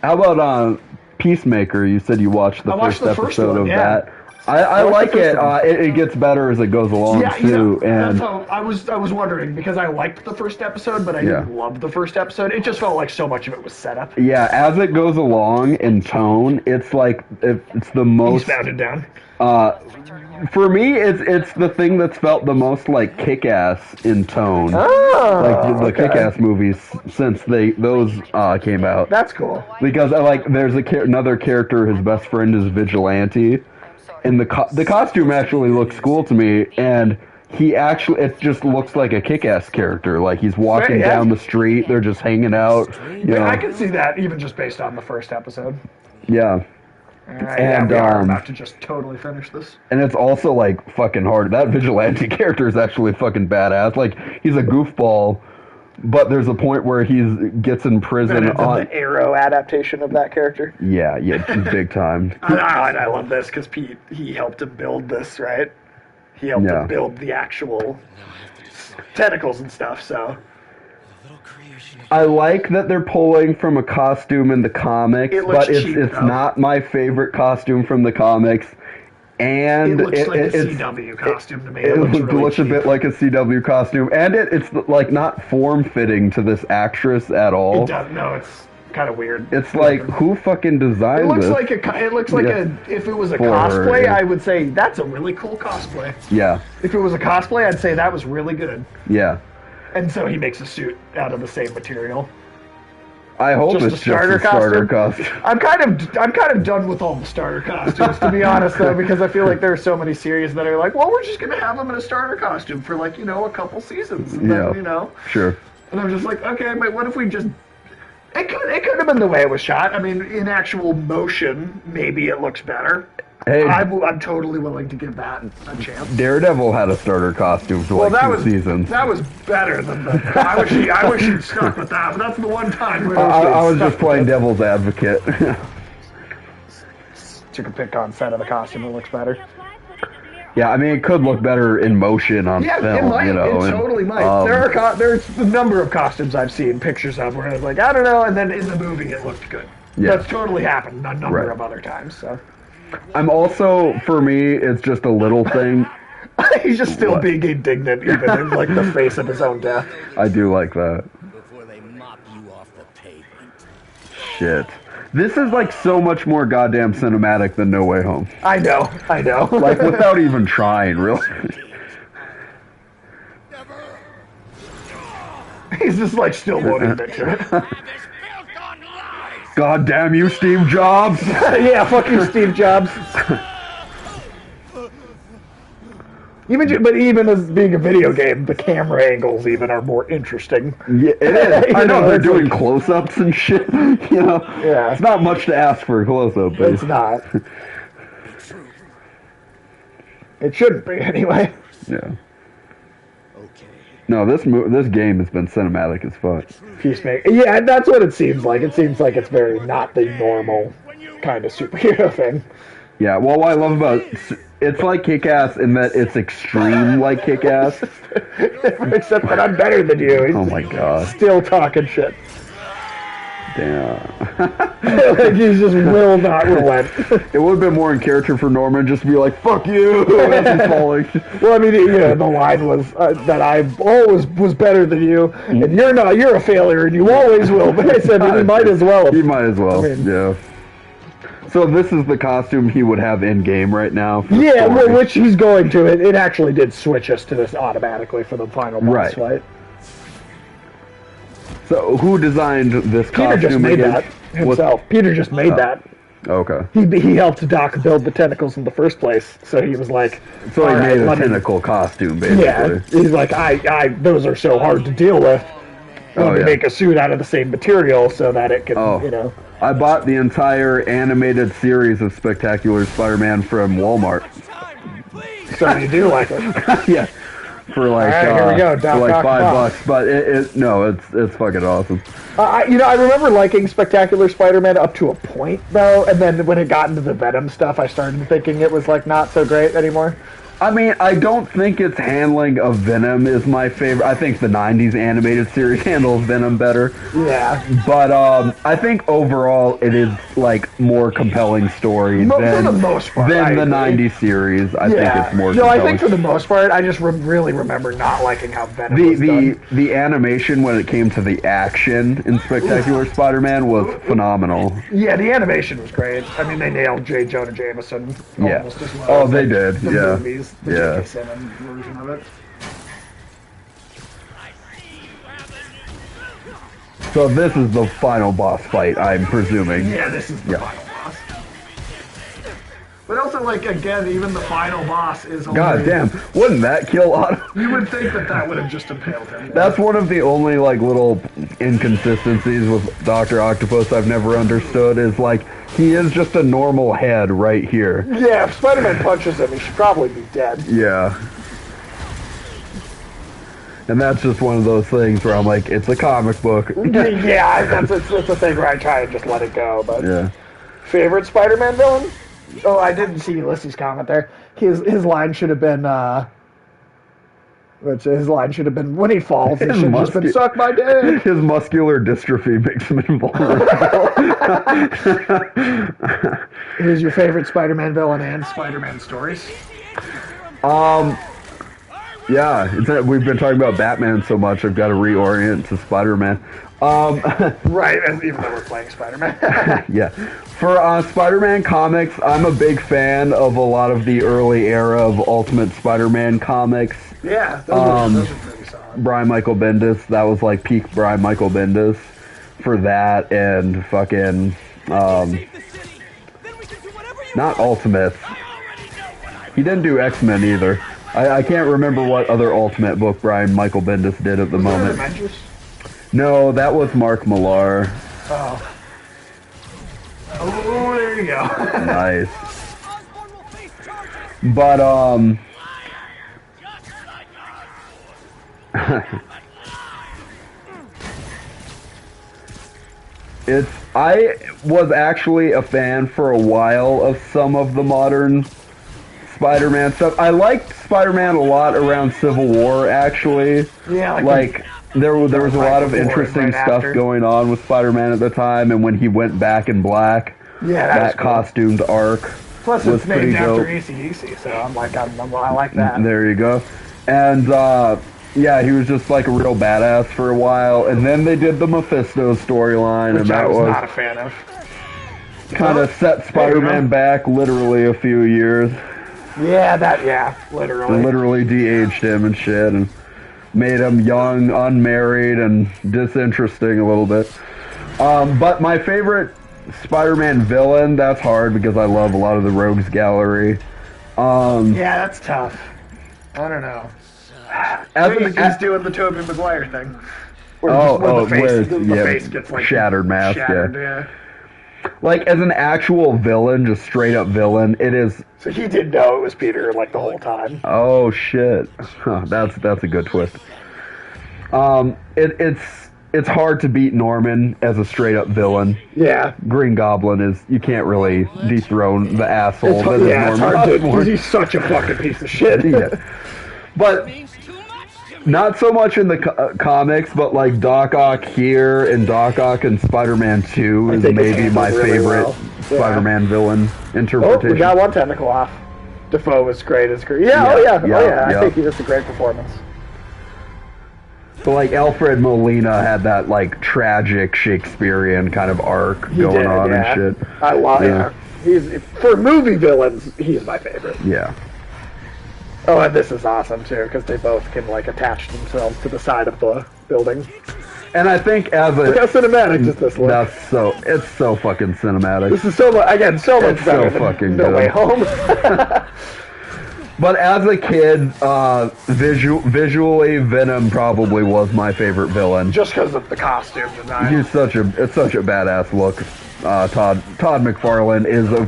about Peacemaker? You said you watched the first episode of that. I like it. It gets better as it goes along too. And that's how I was wondering because I liked the first episode, but I didn't love the first episode. It just felt like so much of it was set up. Yeah, as it goes along in tone, it's like it's the most. He's found it down. For me, it's the thing that's felt the most like Kick-Ass in tone. Oh, like the Kick-Ass movies since those came out. That's cool. Because there's another character. His best friend is Vigilante, and the costume actually looks cool to me. And it just looks like a Kick-Ass character. Like he's walking down the street. They're just hanging out. I can see that even just based on the first episode. Yeah. And we are about to just totally finish this. And it's also like fucking hard. That Vigilante character is actually fucking badass. Like he's a goofball, but there's a point where he gets in prison on the Arrow adaptation of that character. Yeah, big time. I love this because Pete he helped him build this, right? He helped him build the actual tentacles and stuff. So. I like that they're pulling from a costume in the comics, but it's not my favorite costume from the comics. And it looks like a CW costume to me. It looks a bit like a CW costume, and it's like not form fitting to this actress at all. It does. No, it's kind of weird. It's like who fucking designed this? It looks like if it was a cosplay, I would say that's a really cool cosplay. Yeah. If it was a cosplay, I'd say that was really good. Yeah. And so he makes a suit out of the same material. I hope it's just a starter costume. I'm kind of done with all the starter costumes, to be honest, though, because I feel like there are so many series that are like, well, we're just gonna have him in a starter costume for like a couple seasons, and then, Sure. And I'm just like, okay, but what if we just? It could have been the way it was shot. I mean, in actual motion, maybe it looks better. Hey, I'm totally willing to give that a chance. Daredevil had a starter costume for 2 seasons. That was better than the. I wish he'd stuck with that. But that's the one time where I was just playing devil's advocate. Took a pick on set of the costume. It looks better. Yeah, I mean, it could look better in motion on film. It might. It totally might. There's the number of costumes I've seen pictures of where I was like, I don't know, and then in the movie it looked good. Yeah. That's totally happened a number of other times. So. I'm also, for me, it's just a little thing. He's just still being indignant, even in like the face of his own death. I do like that. Before they mop you off the pavement. Shit. This is like so much more goddamn cinematic than No Way Home. I know. Like without even trying, really. He's just like still won't admit to it. God damn you, Steve Jobs! Yeah, fuck you, Steve Jobs. Even as being a video game, the camera angles even are more interesting. Yeah, it is. I know they're doing close-ups and shit. Yeah, it's not much to ask for a close-up. It's not. It shouldn't be anyway. Yeah. No, this game has been cinematic as fuck. Peacemaker. Yeah, that's what it seems like. It seems like it's very not the normal kind of superhero thing. Yeah, well, what I love about it's like Kick-Ass in that it's extreme like Kick-Ass. Except that I'm better than you. Oh my god. Still talking shit. Damn. Like he just will not relent. It would have been more in character for Norman just to be like, fuck you, as he's falling. Well, I mean, the line was that I always was better than you, and you're a failure, and you always will. But I said, he might as well. He might as well, yeah. So this is the costume he would have in-game right now? Yeah, well, which he's going to. It actually did switch us to this automatically for the final boss fight. So who designed this costume? Peter just made that himself. Peter just made that. Okay. He helped Doc build the tentacles in the first place, so he was like... So he made a tentacle costume, basically. Yeah, he's like, those are so hard to deal with. Let me make a suit out of the same material so that it can, I bought the entire animated series of Spectacular Spider-Man from Walmart. So you do like it? Yeah. For like, here we go. for like $5, but it's fucking awesome. I remember liking Spectacular Spider-Man up to a point though, and then when it got into the Venom stuff, I started thinking it was like not so great anymore. I mean, I don't think its handling of Venom is my favorite. I think the 90s animated series handles Venom better. Yeah. But I think overall it is like more compelling story for the most part, than the agree. 90s series. I think it's more No, compelling. I think for the most part, I just really remember not liking how Venom was done. The animation when it came to the action in Spectacular Spider-Man was phenomenal. Yeah, the animation was great. I mean, they nailed J. Jonah Jameson almost as well. Oh, they did. The Yeah. movies, the J.K. Simmons version of it. So this is the final boss fight, I'm presuming. Yeah, this is the final boss. But also, like, again, even the final boss is only... God damn, wouldn't that kill Otto? You would think that would have just impaled him. That's one of the only, like, little inconsistencies with Dr. Octopus I've never understood, is, like, he is just a normal head right here. Yeah, if Spider-Man punches him, he should probably be dead. Yeah. And that's just one of those things where I'm like, it's a comic book. Yeah, that's a thing where I try and just let it go, but... Yeah. Favorite Spider-Man villain? Oh, I didn't see Ulysses' comment there. His line should have been, his line should have been, when he falls, he should have just been, suck my dick. His muscular dystrophy makes him invulnerable. Who's your favorite Spider-Man villain and Spider-Man stories? Yeah, we've been talking about Batman so much, I've got to reorient to Spider-Man. Right, even though we're playing Spider-Man. Yeah. For Spider-Man comics, I'm a big fan of a lot of the early era of Ultimate Spider-Man comics. Yeah, those are pretty solid. Brian Michael Bendis, that was like peak Brian Michael Bendis for that, and fucking, not Ultimate. He didn't do X-Men either. I can't remember what other Ultimate book Brian Michael Bendis did at the moment. Avengers? No, that was Mark Millar. Oh. Oh, there you go. Nice. But, I was actually a fan for a while of some of the modern Spider-Man stuff. I liked Spider-Man a lot around Civil War, actually. Yeah, like there was a lot of interesting stuff going on with Spider-Man at the time, and when he went back in black, that costumed arc Plus, was it's named pretty after dope. AC/DC, so I'm like, I like that. There you go. And yeah, he was just like a real badass for a while, and then they did the Mephisto storyline, Which and that I was was not a fan of. kind of set Spider-Man back literally a few years. Yeah, literally. Literally de-aged him and shit, and made him young, unmarried, and disinteresting a little bit. But my favorite Spider-Man villain, that's hard because I love a lot of the Rogues Gallery. Yeah, that's tough. I don't know. He's doing the Tobey Maguire thing. Where the face gets like shattered mask. Yeah. Like, as an actual villain, just straight up villain, it is... So he didn't know it was Peter, like, the whole time. Oh, shit. Huh, that's a good twist. It's hard to beat Norman as a straight up villain. Yeah. Green Goblin is... You can't really dethrone the asshole that is Norman. It's hard to... Because he's such a fucking piece of shit. Yeah. But... Not so much in the comics, but like Doc Ock here and Doc Ock in Spider-Man 2 is maybe my favorite Spider-Man villain interpretation. Oh, we got one tentacle off. Defoe was great as great. Yeah, I think he was a great performance. But like Alfred Molina had that like tragic Shakespearean kind of arc going on and shit. I love him. He's for movie villains, he's my favorite. Yeah. Oh, and this is awesome too, because they both can like attach themselves to the side of the building. And I think as a... Look how cinematic does this look. It's so fucking cinematic. This is so much better than fucking No good. Way Home. But as a kid, visually, Venom probably was my favorite villain. Just because of the costume design. It's such a badass look. Todd McFarlane is a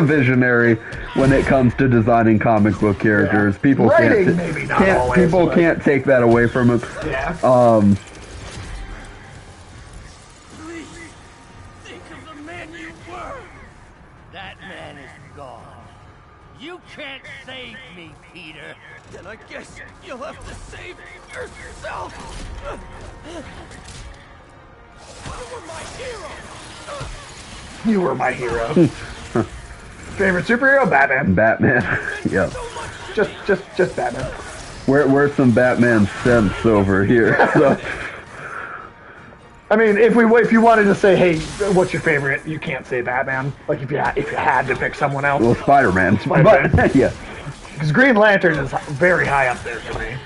visionary when it comes to designing comic book characters. Yeah. People can't take that away from him. Yeah. Please think of the man you were. That man is gone. You can't save me, Peter. Then I guess you'll have to save yourself. You were my hero. You were my hero. Favorite superhero? Batman. Batman. Yep. Just Batman. Where's some Batman sense over here? So. I mean, if you wanted to say, hey, what's your favorite? You can't say Batman. Like if you had to pick someone else. Well, Spider-Man. But yeah. Because Green Lantern is very high up there for me.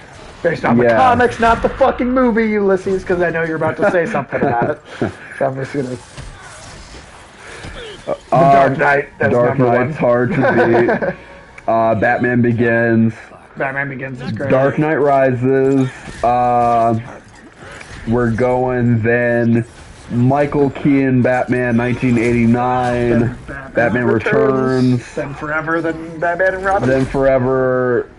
Based on the comics, not the fucking movie, Ulysses, because I know you're about to say something about it. So I'm just gonna... Dark Knight, that's Dark Knight's hard to beat. Batman Begins. Batman Begins is great. Dark Knight Rises. We're going then Michael Keaton Batman 1989. Batman Returns. Then Forever, then Batman and Robin. Then Forever.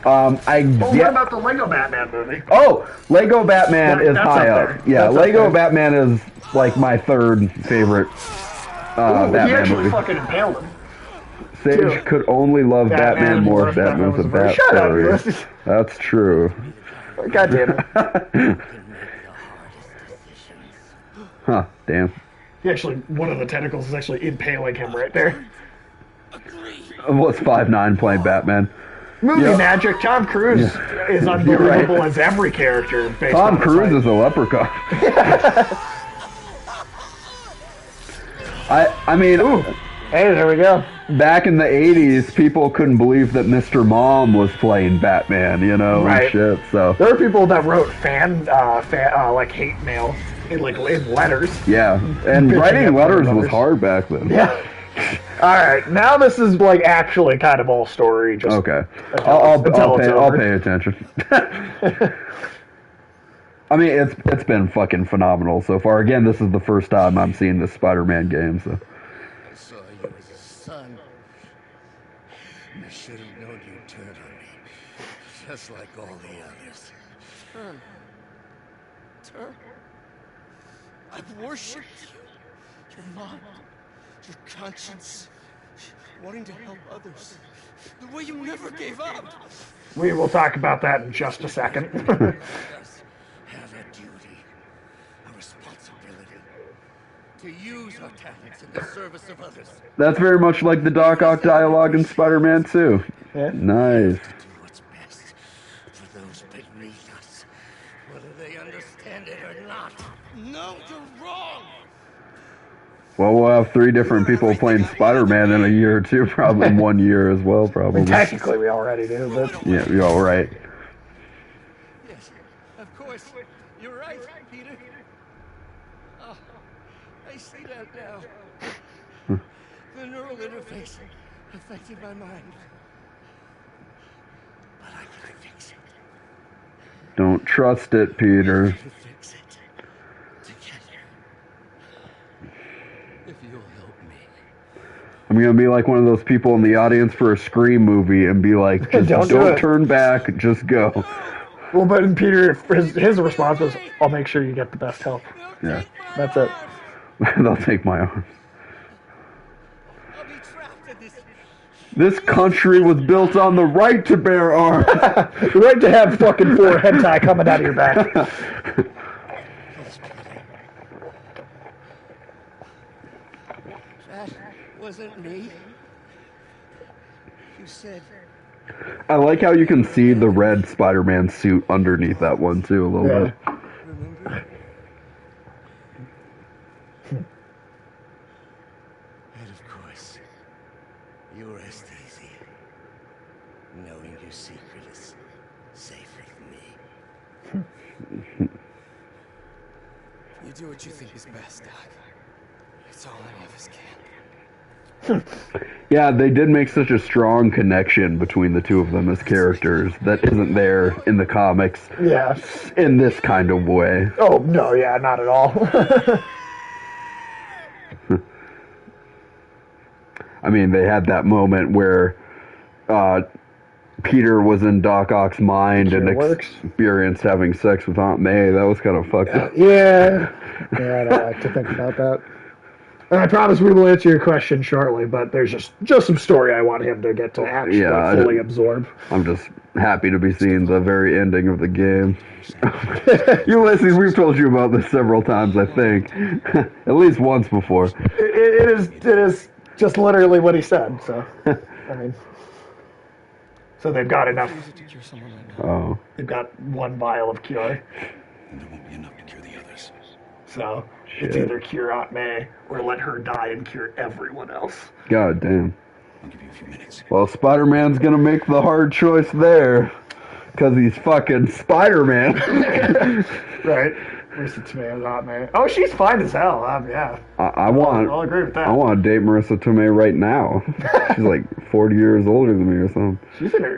What about the Lego Batman movie? Oh, Lego Batman is high up. Yeah, That's Lego Batman is like my third favorite Batman he actually movie. fucking impaled him. Sage could only love Batman more if Batman was a bat fairy. That's true. God damn it. Huh, damn. He actually, one of the tentacles is actually impaling him right there. What's 5'9" playing Batman? Movie magic. Tom Cruise is unbelievable as every character. Tom Cruise is a leprechaun. I mean, hey, there we go. Back in the 80s, people couldn't believe that Mr. Mom was playing Batman, you know, and shit, so. There are people that wrote like hate mail in letters. Yeah, and writing letters was hard back then. Yeah. Alright, now this is like actually kind of all story. Just okay. I'll pay attention. I mean, it's been fucking phenomenal so far. Again, this is the first time I'm seeing this Spider-Man game, so. I saw you as a son. I should have known you'd turn on me. Just like all the others. Turn. I've worshipped you. Your mom. Your conscience. Wanting to help others. The way you never gave up. We will talk about that in just a second. Have a duty. A responsibility. To use our talents in the service of others. That's very much like the Doc Ock dialogue in Spider-Man 2. Yeah. Nice. For those beneath us, whether they understand it or not. No, you're wrong. Well, we'll have 3 different people playing Spider-Man in a year or two, probably in 1 year as well, probably. Technically, we already do, but... Yeah, you're all right. Yes, of course. You're right, Peter. Oh, I see that now. The neural interface affected my mind. But I can fix it. Don't trust it, Peter. Fix it. Together. If you'll help me. I'm gonna be like one of those people in the audience for a Scream movie and be like, just don't turn back, just go. Well, but Peter, his response was, I'll make sure you get the best help. Yeah. That's it. They'll take my arms. This country was built on the right to bear arms. The right to have fucking 4 hentai coming out of your back. That wasn't me. You said... I like how you can see the red Spider-Man suit underneath that one, too, a little bit. Remember? And of course, you rest easy. Knowing your secret is safe with me. You do what you think is best, Doc. It's all any of us can. Yeah, they did make such a strong connection between the two of them as characters that isn't there in the comics. Yeah. In this kind of way. Oh, no, yeah, not at all. I mean, they had that moment where Peter was in Doc Ock's mind and experienced having sex with Aunt May. That was kind of fucked up. Yeah. Yeah, I don't like to think about that. And I promise we will answer your question shortly, but there's just some story I want him to get to actually fully absorb. I'm just happy to be seeing the very ending of the game. Ulysses, we've told you about this several times, I think. At least once before. It is just literally what he said, so, I mean... So they've got enough. Oh. They've got one vial of cure. And there won't be enough to cure the others. So it's either cure Aunt May or let her die and cure everyone else. God damn. I'll give you a few minutes. Well, Spider-Man's gonna make the hard choice there. Because he's fucking Spider-Man. Right. Marissa Tomei's Aunt May. Oh, she's fine as hell. Yeah. I'll agree with that. I want to date Marissa Tomei right now. She's like 40 years older than me or something.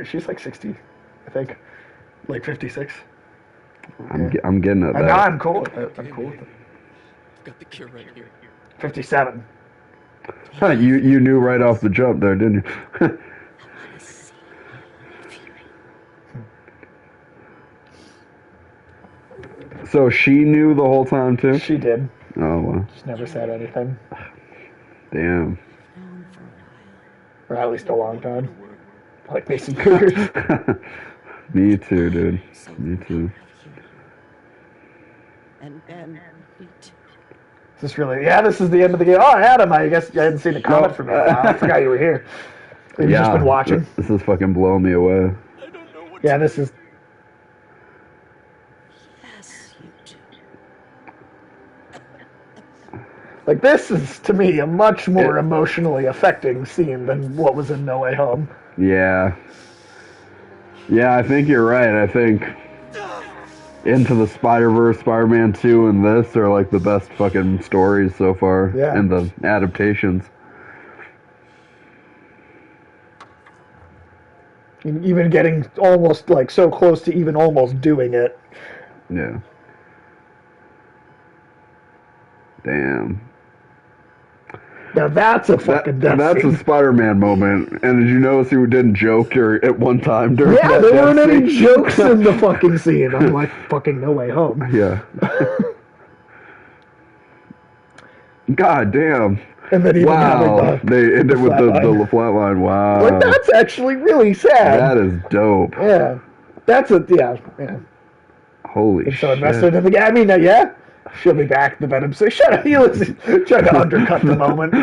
She's like 60, I think. Like 56. I'm getting at that. No, I'm cool with it. I'm cool with it. I've got the cure right here. 57. You knew right off the jump there, didn't you? So she knew the whole time too? She did. Oh, well. Just never said anything. Damn. Or at least a long time. Like Mason Cougars. Me too, dude. Me too. And Ben, me too. Is this really... Yeah, this is the end of the game. Oh, Adam, I guess I hadn't seen a comment from you. I forgot you were here. You've just been watching. This is fucking blowing me away. Yeah, this is... Like, this is, to me, a much more emotionally affecting scene than what was in No Way Home. Yeah. Yeah, I think you're right. I think Into the Spider-Verse, Spider-Man 2, and this are, like, the best fucking stories so far. Yeah. And the adaptations. Even getting almost, like, so close to even almost doing it. Yeah. Damn. Now that's a fucking death That's scene. a Spider-Man moment. And did you notice he didn't joke at one time during that? Yeah, there weren't any jokes in the fucking scene. I'm like, fucking No Way Home. Yeah. God damn. And then even wow. They ended with the flatline. Wow. Like, that's actually really sad. That is dope. Yeah. That's a, yeah. Holy shit. So invested in the game. I mean, yeah. She'll be back. The Venom say, "Shut up, you listen." Trying to undercut the moment.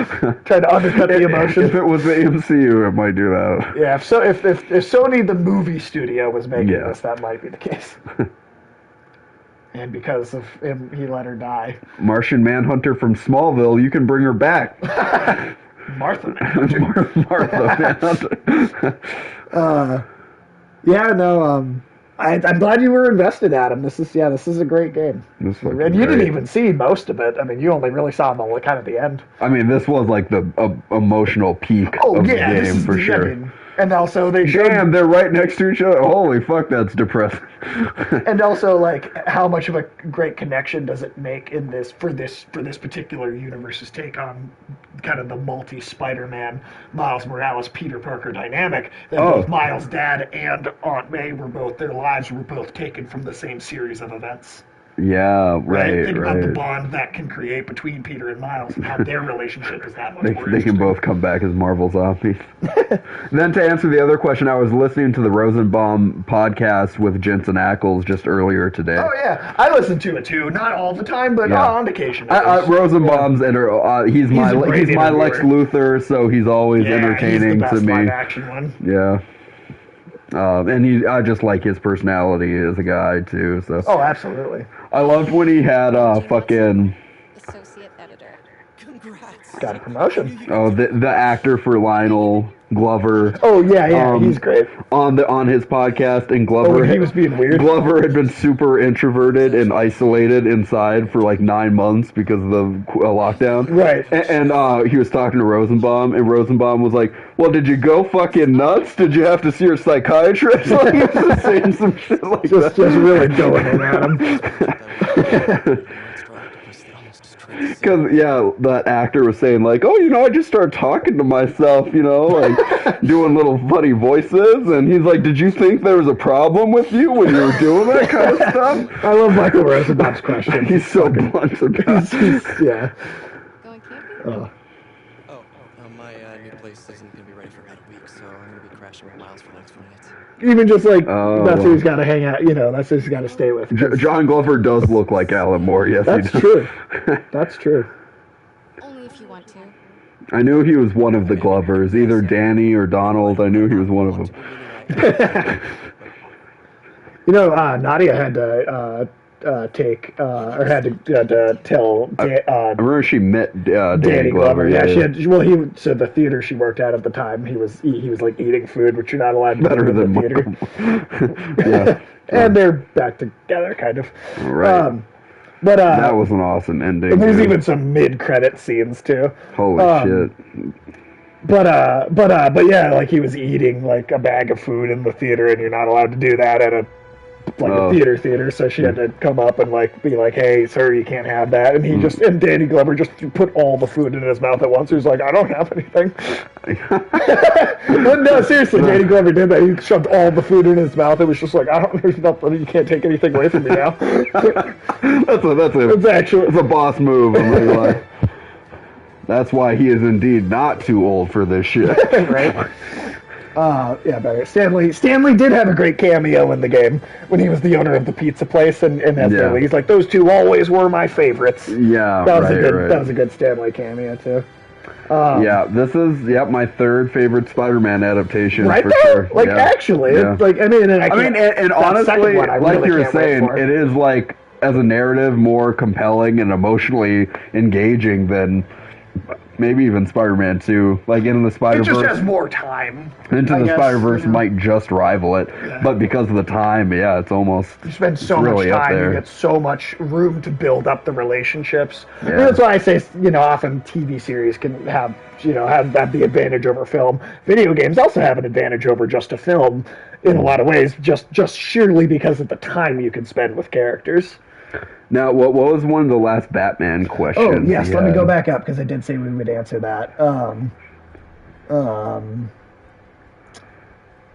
Trying to undercut the emotion. If it was the MCU, it might do that. Yeah. If Sony, the movie studio, was making this, that might be the case. And because of him, he let her die. Martian Manhunter from Smallville, you can bring her back. Martha Manhunter. Martha Manhunter. Yeah. No. I'm glad you were invested, Adam. This is a great game. And you didn't even see most of it. I mean, you only really saw the kind of the end. I mean, this was like the emotional peak of the game for sure. I mean, and also they showed... Damn, they're right next to each other. Holy fuck, that's depressing. And also, like, how much of a great connection does it make in this for this particular universe's take on kind of the multi-Spider-Man, Miles Morales, Peter Parker dynamic? That both Miles' dad and Aunt May their lives were both taken from the same series of events. Yeah, right. Think about the bond that can create between Peter and Miles and how their relationship is that much more They can both come back as Marvel zombies. Then to answer the other question, I was listening to the Rosenbaum podcast with Jensen Ackles just earlier today. Oh, yeah. I listen to it, too. Not all the time, but on occasion. Rosenbaum's he's my Lex Luthor, so he's always entertaining he's the best to me. Live action one. Yeah. And I just like his personality as a guy too. So. Oh, absolutely. I loved when he had fucking associate editor. Congrats. Got a promotion. Oh, the actor for Lionel Glover. Oh yeah, he's great. On his podcast, and Glover he was being weird. Glover had been super introverted and isolated inside for like 9 months because of the lockdown. Right. And he was talking to Rosenbaum, and Rosenbaum was like, "Well, did you go fucking nuts? Did you have to see your psychiatrist?" Like, he was saying some shit like that. Just really going in at him. Because, that actor was saying, like, I just started talking to myself, like, doing little funny voices, and he's like, did you think there was a problem with you when you were doing that kind of stuff? I love Michael Rosenbaum's question. He's so blunt about it. Yeah. My new place isn't gonna be ready for about a week, so I'm gonna be crashing with Miles for the next few minutes. Even just like that's who he's got to hang out. That's who he's got to stay with. John Glover does look like Alan Moore. Yes, that's he does. True. That's true. Only if you want to. I knew he was one of the Glovers, either Danny or Donald. I knew he was one of them. Nadia had to take or had to tell. I remember she met Danny Glover. Yeah, she had. Well, so the theater she worked at the time, he was like eating food, which you're not allowed to do in the theater. Yeah, and they're back together, kind of. Right. But that was an awesome ending. And there's even some mid-credit scenes too. Holy shit. But yeah, like he was eating like a bag of food in the theater, and you're not allowed to do that at a theater. So she had to come up and like be like, "Hey, sir, you can't have that." And he and Danny Glover just put all the food in his mouth at once. He was like, "I don't have anything." But no, seriously, Danny Glover did that. He shoved all the food in his mouth. It was just like, there's nothing. You can't take anything away from me now. It's a boss move in real life. That's why he is indeed not too old for this shit. Right? Yeah, better. Stanley did have a great cameo in the game when he was the owner of the pizza place, and Stanley, he's like, those two always were my favorites. Yeah, that was a good Stanley cameo too. This is my third favorite Spider-Man adaptation. Right for there, sure. Actually, yeah. And honestly, like you were saying, it is like as a narrative more compelling and emotionally engaging than maybe even Spider-Man 2. Like Into the Spider-Verse. It just has more time. Into the Spider-Verse might just rival it, but because of the time, it's almost. You spend so much time, you get so much room to build up the relationships. Yeah. And that's why I say, often TV series can have the advantage over film. Video games also have an advantage over just a film in a lot of ways, just sheerly because of the time you can spend with characters. Now, what was one of the last Batman questions? Oh, yes, let me go back up, because I did say we would answer that.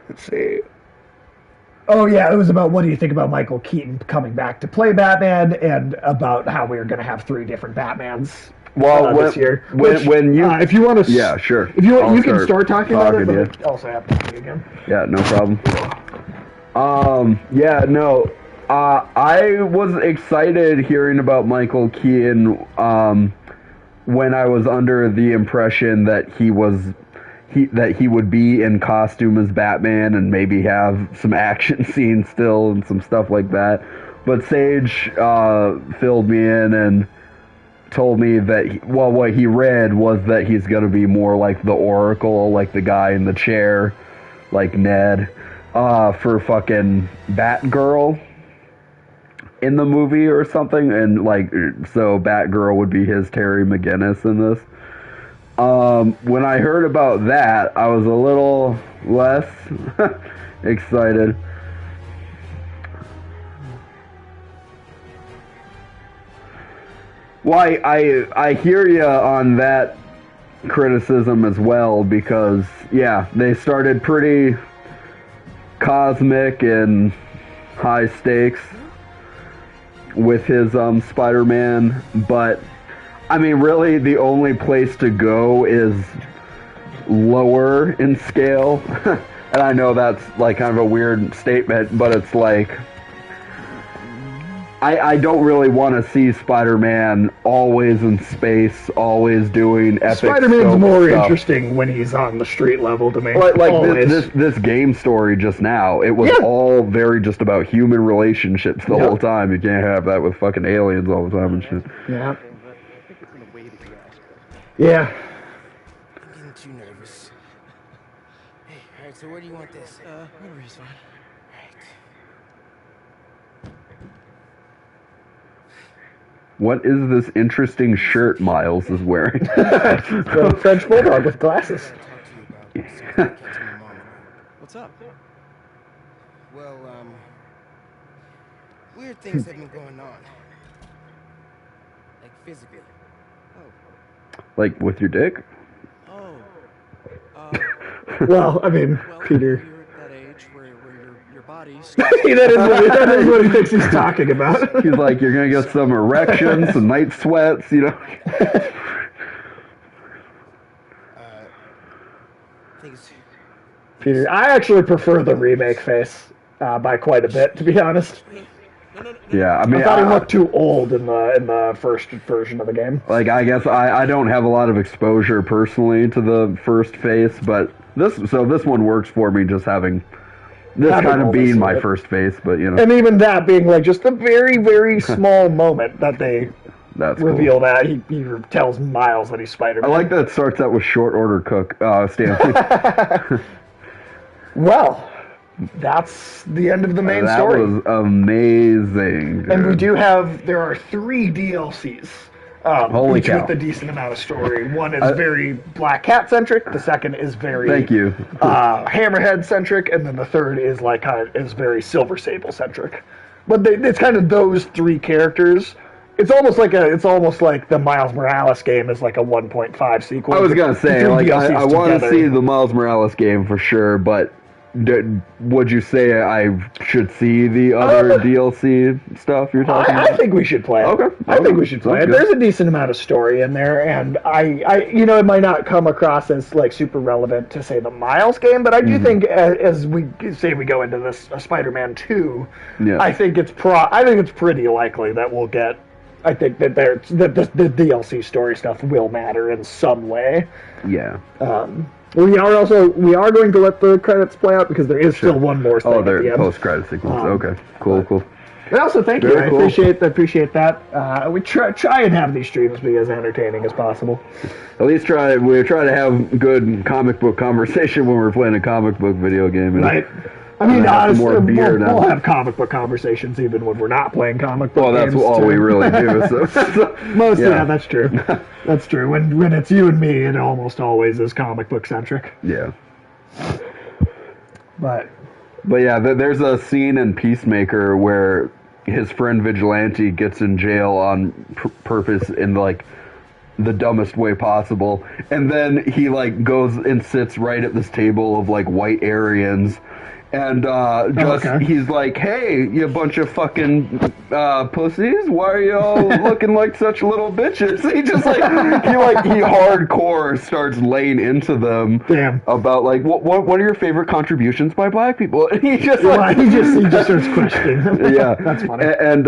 Let's see. Oh, yeah, it was about what do you think about Michael Keaton coming back to play Batman, and about how we were going to have 3 different Batmans this year. When you... if you want to... Yeah, sure. If you want, you can start talking about it, but I also have to see again. Yeah, no problem. I was excited hearing about Michael Keaton when I was under the impression that he would be in costume as Batman and maybe have some action scenes still and some stuff like that. But Sage filled me in and told me that what he read was that he's going to be more like the Oracle, like the guy in the chair, like Ned, for fucking Batgirl in the movie or something, and so Batgirl would be his Terry McGinnis in this. When I heard about that, I was a little less excited. Well, I hear you on that criticism as well, because they started pretty cosmic and high stakes with his Spider-Man, but I mean, really the only place to go is lower in scale. And I know that's like kind of a weird statement, but it's like I don't really want to see Spider-Man always in space, always doing epic Spider-Man's more stuff. Interesting when he's on the street level to me. Like this game story just now, it was all very just about human relationships the whole time. You can't have that with fucking aliens all the time and shit. Yeah. Yeah. I'm getting too nervous. Hey, alright, so where do you want this? Whatever is fine. What is this interesting shirt Miles is wearing? A French bulldog with glasses. What's up? Well, weird things have been going on. Like physically. Like with your dick? Well, I mean, Peter. You're at that age where your body's... that is what he thinks he's talking about. He's like, you're going to get some erections, some night sweats, you know. Peter, I actually prefer the remake face by quite a bit, to be honest. Yeah, I mean, I thought he looked too old in the first version of the game. Like, I guess I don't have a lot of exposure personally to the first face, but this one works for me, just having this kind of being my first face, but you know. And even that being like just a very, very small moment that they reveal cool. that he tells Miles that he's Spider-Man. I like that it starts out with short order cook Stanley. Well, that's the end of the main story. That was amazing. Dude. And there are 3 DLCs. Holy each cow. with a decent amount of story. One is very Black Cat centric. The second is very Hammerhead centric, and then the third is is very Silver Sable centric. But it's kind of those 3 characters. It's almost like the Miles Morales game is like a 1.5 sequel. I was gonna say, like, I want to see the Miles Morales game for sure, but would you say I should see the other DLC stuff you're talking about? I think we should play it. Okay. I think we should play it. Good. There's a decent amount of story in there, and I it might not come across as like super relevant to say the Miles game, but I do think as we go into this Spider-Man 2, I think it's pretty likely that we'll get. I think that the DLC story stuff will matter in some way. Yeah. We are going to let the credits play out because there is still one more thing. Oh, they're post-credit sequence. Okay, cool. And also, thank you. Very cool. I appreciate that. We try and have these streams be as entertaining as possible. At least we try to have good comic book conversation when we're playing a comic book video game. Right. I mean, honestly, we'll have comic book conversations even when we're not playing comic book games. Well, that's all we really do. So. Yeah, that's true. That's true. When it's you and me, it almost always is comic book centric. Yeah. But yeah, there's a scene in Peacemaker where his friend Vigilante gets in jail on purpose in like the dumbest way possible, and then he like goes and sits right at this table of like white Aryans. And he's like, hey, you bunch of fucking pussies, why are you all looking like such little bitches? He just he hardcore starts laying into them about like what are your favorite contributions by black people? And he just he just starts questioning them. Yeah, that's funny. And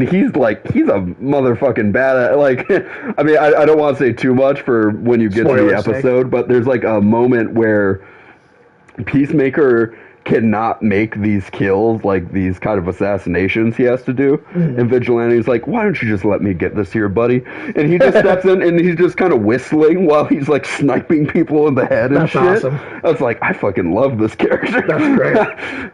he's a motherfucking badass. Like, I mean, I don't want to say too much for when you get to the episode, but there's like a moment where Peacemaker cannot make these kills, like these kind of assassinations he has to do. And Vigilante's like, why don't you just let me get this here, buddy? And he just steps in and he's just kind of whistling while he's like sniping people in the head and shit. Awesome. I was like, I fucking love this character. That's great.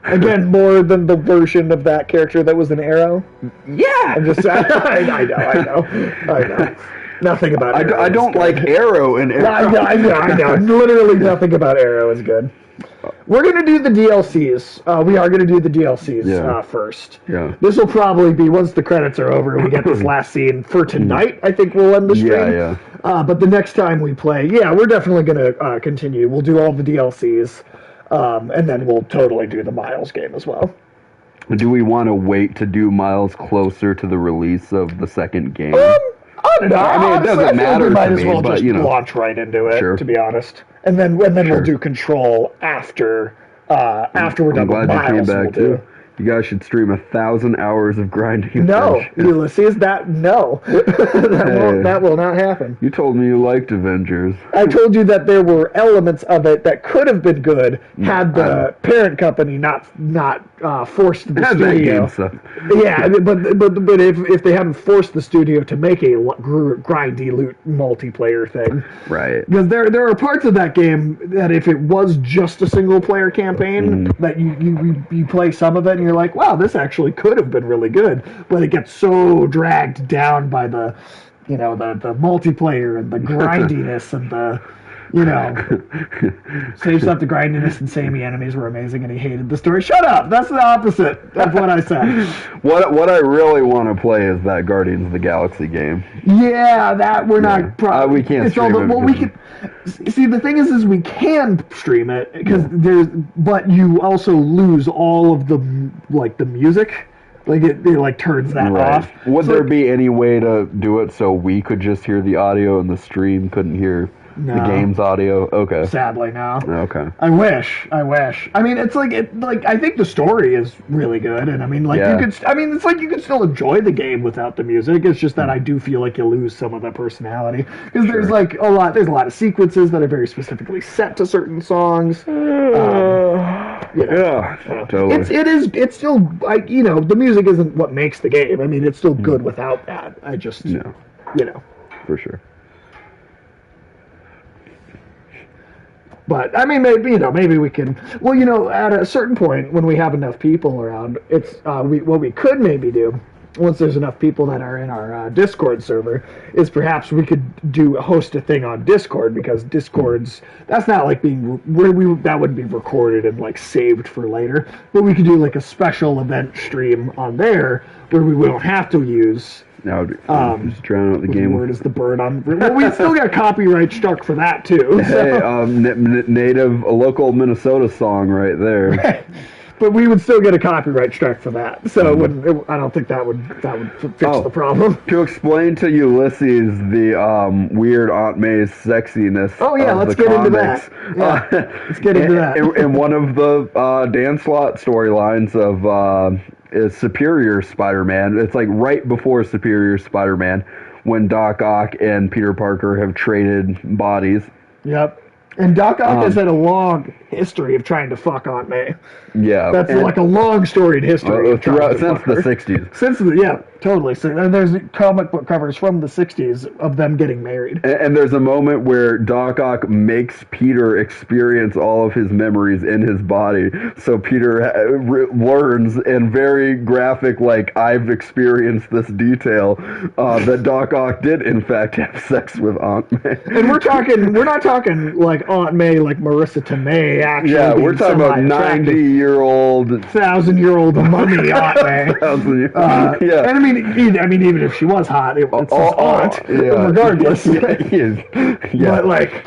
Again, more than the version of that character that was an Arrow. Yeah! I'm just I know. Nothing about Arrow. I don't like Arrow in Arrow. I know. Literally nothing about Arrow is good. We're going to do the DLCs. We are going to do the DLCs first. Yeah. This will probably be, once the credits are over and we get this last scene for tonight, I think we'll end the stream. Yeah. But the next time we play, we're definitely going to continue. We'll do all the DLCs, and then we'll totally do the Miles game as well. Do we want to wait to do Miles closer to the release of the second game? I don't know. I mean, it doesn't matter we might to as well me, just but, launch right into it, Sure. to be honest. And then we'll do Control after we're done with I'm glad you came Miles. back, too. You guys should stream 1,000 hours of grinding. No, Ulysses, that will not happen. You told me you liked Avengers. I told you that there were elements of it that could have been good had the parent company not forced the studio. Yeah, but if they hadn't forced the studio to make a grindy loot multiplayer thing, right? Because there are parts of that game that if it was just a single player campaign, that you play some of it and you're like, wow, this actually could have been really good, but it gets so dragged down by the multiplayer and the grindiness and the Sage thought the grindiness and samey enemies were amazing and he hated the story. Shut up! That's the opposite of what I said. What I really want to play is that Guardians of the Galaxy game. Yeah, that we're not. We can't stream it. Well, we can. See, the thing is we can stream it because but you also lose all of the music. Like it turns that off. Would there be any way to do it so we could just hear the audio and the stream couldn't hear? No. The game's audio? Okay. Sadly, no. Okay. I wish. I mean, it's like I think the story is really good, and I mean, like Yeah. you could. I mean, it's like you could still enjoy the game without the music. It's just that I do feel like you lose some of the personality because there's like a lot. There's a lot of sequences that are very specifically set to certain songs. Yeah, totally. It's still like the music isn't what makes the game. I mean, it's still good without that. I just for sure. But I mean, maybe we can. Well, at a certain point when we have enough people around, it's what we could maybe do. Once there's enough people that are in our Discord server, is perhaps we could host a thing on Discord, because Discord's that's not like being that would be recorded and like saved for later, but we could do like a special event stream on there where we don't have to use. Now, just drown out the game. Word is the bird on. Well, we still got copyright struck for that too. So. Hey, a local Minnesota song right there. Right. But we would still get a copyright strike for that, so I don't think that would fix the problem. To explain to Ulysses the weird Aunt May's sexiness. Oh yeah, let's get into that. Yeah, let's get into that. In one of the Dan Slott storylines of is Superior Spider-Man. It's like right before Superior Spider-Man, when Doc Ock and Peter Parker have traded bodies. Yep. And Doc Ock has had a long history of trying to fuck Aunt May. Yeah. That's like a long storied history. Since the 60s. Yeah, totally. So, and there's comic book covers from the 60s of them getting married. And there's a moment where Doc Ock makes Peter experience all of his memories in his body. So Peter learns in very graphic, like, I've experienced this detail, that Doc Ock did, in fact, have sex with Aunt May. And we're not talking like Aunt May, like Marissa Tomei, actually. Yeah, we're talking about 90-year-old, 1,000-year-old mummy Aunt May. Yeah. And I mean, even if she was hot, it's his aunt, regardless. Yeah. But like,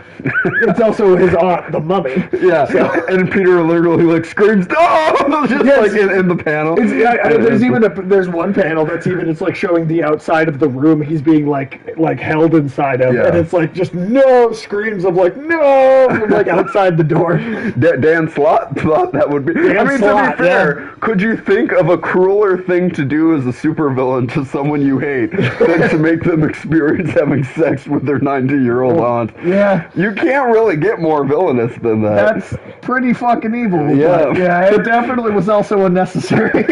it's also his aunt, the mummy. Yeah. So. And Peter literally like screams, "Oh!" Just like in the panel. There's one panel that's it's like showing the outside of the room he's being like held inside of, and it's like just no screams of like no from like outside the door. Dan Slott thought that would be. To be fair, could you think of a crueler thing to do as a supervillain to someone you hate than to make them experience having sex with their 90-year-old aunt? Yeah. You can't really get more villainous than that. That's pretty fucking evil. Yeah. But yeah, it definitely was also unnecessary.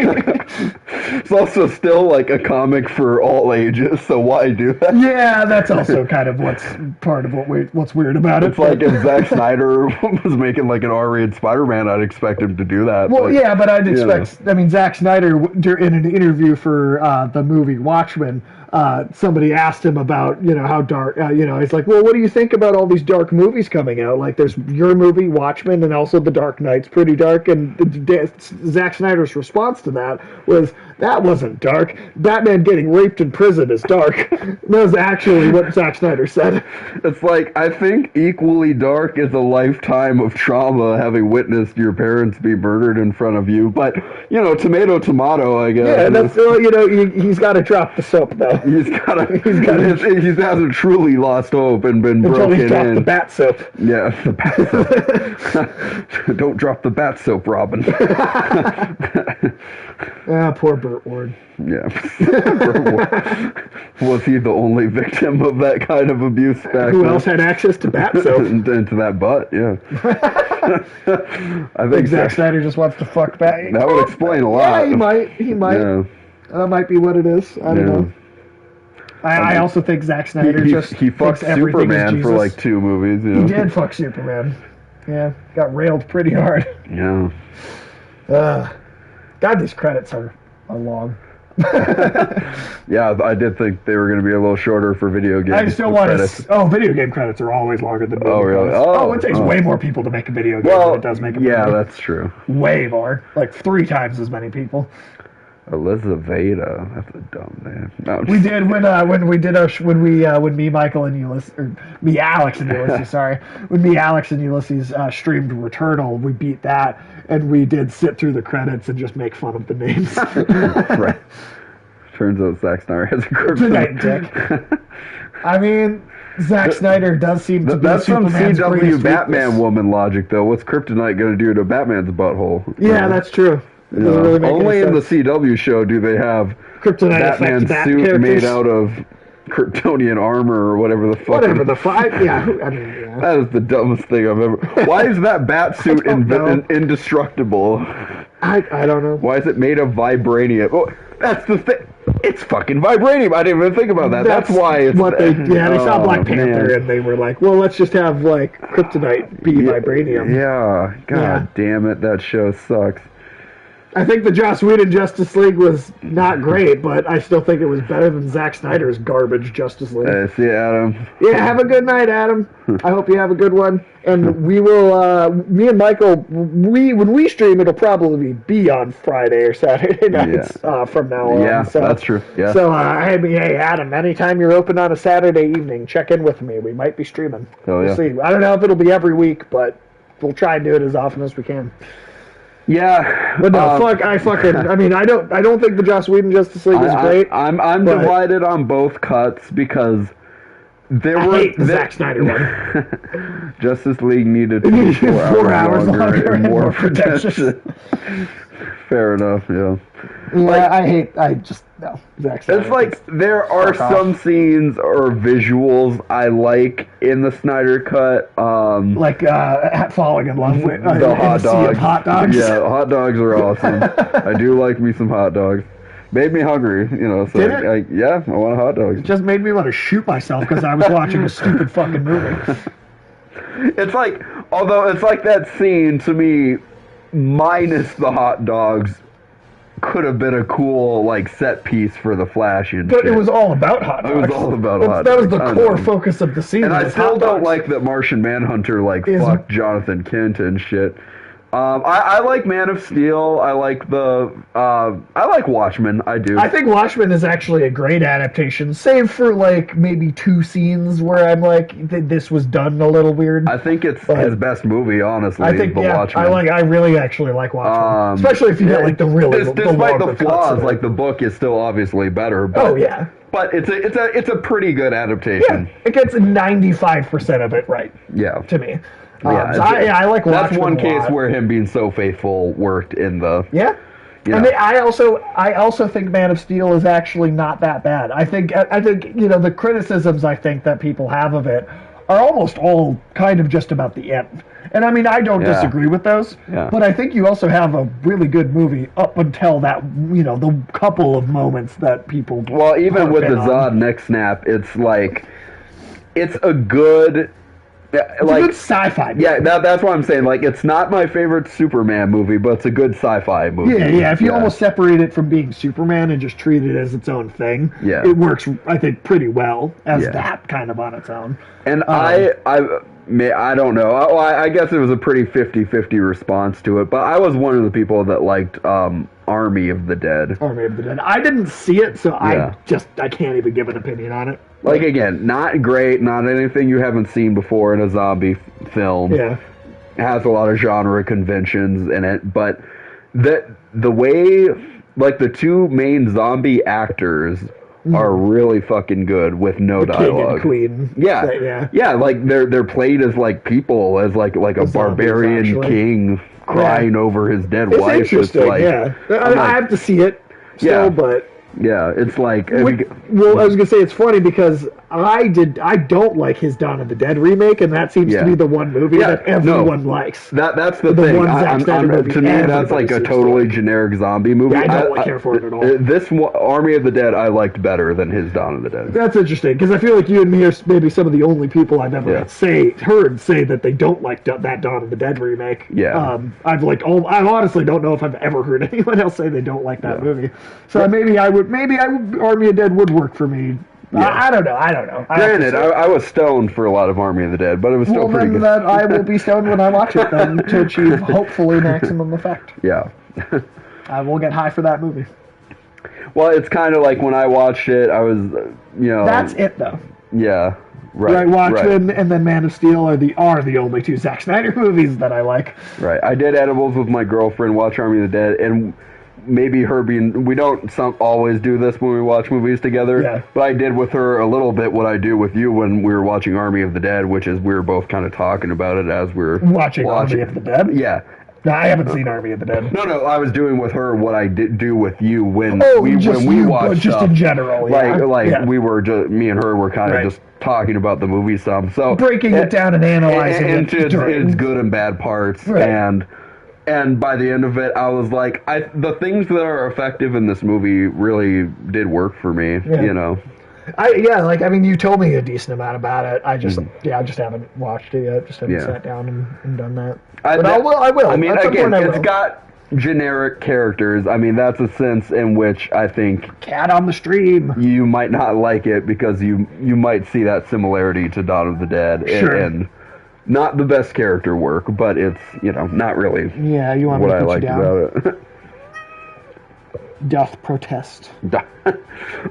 It's also still like a comic for all ages, so why do that? Yeah, that's also kind of what's weird about it. It's like if Zack Snyder was making like an R-rated Spider-Man, I'd expect him to do that. Well, but I'd expect. I mean, Zack Snyder in an interview for the movie Watchmen. Somebody asked him about, how dark, he's like, well, what do you think about all these dark movies coming out? Like, there's your movie, Watchmen, and also The Dark Knight's pretty dark. And Zack Snyder's response to that was, that wasn't dark. Batman getting raped in prison is dark. That was actually what Zack Snyder said. It's like, I think equally dark is a lifetime of trauma having witnessed your parents be murdered in front of you. But, tomato, I guess. Yeah, that's, he's got to drop the soap, though. He hasn't truly lost hope and been broken in. Until he dropped the bat soap. Yeah, the bat soap. Don't drop the bat soap, Robin. Poor Burt Ward. Yeah. Was he the only victim of that kind of abuse back then? Who else had access to bat soap? and to that butt, yeah. I think Zack Snyder just wants to fuck back. That would explain a lot. Yeah, he might. Yeah. That might be what it is. I don't know. I also think Zack Snyder he fucked Superman for like 2 movies. He did fuck Superman. Yeah, got railed pretty hard. Yeah. God, these credits are long. Yeah, I did think they were going to be a little shorter for video games. I still want to. Video game credits are always longer than movie really? Credits. It takes way more people to make a video game than it does make a movie. Yeah, that's true. Way more. Like 3 times as many people. Elizaveta, that's a dumb name. No, we did when me, Michael, and Ulysses, or me, Alex, and Ulysses. Sorry, when me, Alex, and Ulysses streamed Returnal, we beat that, and we did sit through the credits and just make fun of the names. Right. Turns out Zack Snyder has a kryptonite dick. I mean, Zack Snyder does seem to be That's some Superman's CW greatest Batman weakness. woman logic, though. What's Kryptonite going to do to Batman's butthole? Yeah, that's true. It doesn't really make only any in the sense. CW show do they have Kryptonite Batman's affects suit characters. made out of Kryptonian armor or whatever the fuck. Whatever the fuck. Yeah, I mean, yeah. That is the dumbest thing I've ever. Why is that bat suit indestructible? I don't know. Why is it made of vibranium? Oh, that's the thing. It's fucking vibranium. I didn't even think about that. That's why it's what they. Yeah, they saw Black Panther man. and they were like, well, let's just have like Kryptonite be vibranium. Yeah. God damn it, that show sucks. I think the Joss Whedon Justice League was not great, but I still think it was better than Zack Snyder's garbage Justice League. See you, Adam. Yeah, have a good night, Adam. I hope you have a good one. And we will, me and Michael, when we stream, it'll probably be on Friday or Saturday nights from now on. Yeah, So, that's true. Yeah. So, hey, Adam, anytime you're open on a Saturday evening, check in with me. We might be streaming. Oh, yeah. We'll see. I don't know if it'll be every week, but we'll try and do it as often as we can. Yeah, but no, I mean, I don't think the Joss Whedon Justice League is great. I'm divided on both cuts because I hate the Zack Snyder one. Justice League needed to be 4 hours longer and more protection. Fair enough. Yeah. Yeah, no. Zack Snyder. It's like there are some scenes or visuals I like in the Snyder cut. Like falling in love with the hot dogs. Hot dogs. Yeah, hot dogs are awesome. I do like me some hot dogs. Made me hungry, So Did it? yeah, I want a hot dog. It just made me want to shoot myself because I was watching a stupid fucking movie. It's like, although it's like that scene to me, minus the hot dogs, could have been a cool set piece for the Flash and But shit. it was all about hot dogs. It was all about hot That was dogs. the core focus of the scene. And I was still hot don't dogs. like that Martian Manhunter fucked Jonathan Kent and shit. I like Man of Steel. I like I like Watchmen. I do. I think Watchmen is actually a great adaptation, save for maybe 2 scenes where I'm like, this was done a little weird. I think it's his best movie, honestly. I think Watchmen. I really actually like Watchmen, especially if you get the really despite the longer flaws, cuts. The book is still obviously better. But, but it's a pretty good adaptation. Yeah, it gets 95% of it right. Yeah, to me. Yeah, I like Watchmen. That's one a case lot. where him being so faithful worked in the. Yeah. And I also think Man of Steel is actually not that bad. I think the criticisms I think that people have of it are almost all kind of just about the end. And I mean, I don't disagree with those, but I think you also have a really good movie up until that, the couple of moments that people. Well, even with the Zod neck snap, it's it's a good. It's a good sci-fi movie. Yeah, that's what I'm saying. It's not my favorite Superman movie, but it's a good sci-fi movie. Yeah. If you almost separate it from being Superman and just treat it as its own thing, it works, I think, pretty well as that kind of on its own. And I don't know. I guess it was a pretty 50-50 response to it, but I was one of the people that liked Army of the Dead. Army of the Dead. I didn't see it, so I can't even give an opinion on it. Again, not great, not anything you haven't seen before in a zombie film. Yeah. It has a lot of genre conventions in it, but the way, the 2 main zombie actors are really fucking good with no dialogue. King and Queen. Yeah. They're played as people, as a barbarian king crying over his dead wife. Interesting, I have to see it still, but. Yeah, it's well, I was gonna say it's funny because I don't like his Dawn of the Dead remake, and that seems to be the one movie that everyone likes. That's the thing. To me, that's a totally generic zombie movie. Yeah, I don't care for it at all. This Army of the Dead I liked better than his Dawn of the Dead. That's interesting because I feel like you and me are maybe some of the only people I've ever heard say that they don't like that Dawn of the Dead remake. Yeah. I honestly don't know if I've ever heard anyone else say they don't like that movie. So maybe Army of the Dead would work for me. Yeah. I don't know. Granted, I was stoned for a lot of Army of the Dead, but it was still pretty good. Then I will be stoned when I watch it then to achieve hopefully maximum effect. Yeah. I will get high for that movie. Well, it's kind of like when I watched it, I was, That's it though. Yeah. Right. Watchmen and then Man of Steel are the only 2 Zack Snyder movies that I like. Right. I did edibles with my girlfriend, watch Army of the Dead, and maybe her being, we don't always do this when we watch movies together, but I did with her a little bit what I do with you when we were watching Army of the Dead, which is we were both kind of talking about it as we were watching Army of the Dead? Yeah. No, I haven't seen Army of the Dead. No, I was doing with her what I did do with you when we watched just stuff. In general, we were just, me and her were kind of just talking about the movie some, so breaking it down and analyzing it into its good and bad parts, and by the end of it, I was like, the things that are effective in this movie really did work for me, you know. You told me a decent amount about it. I just haven't watched it yet. Just haven't sat down and done that. I will. I mean, again, it's got generic characters. I mean, that's a sense in which I think Cat on the Stream. You might not like it because you might see that similarity to Dawn of the Dead, and not the best character work, but it's not really. Yeah, you want what to I liked about it. Death Protest.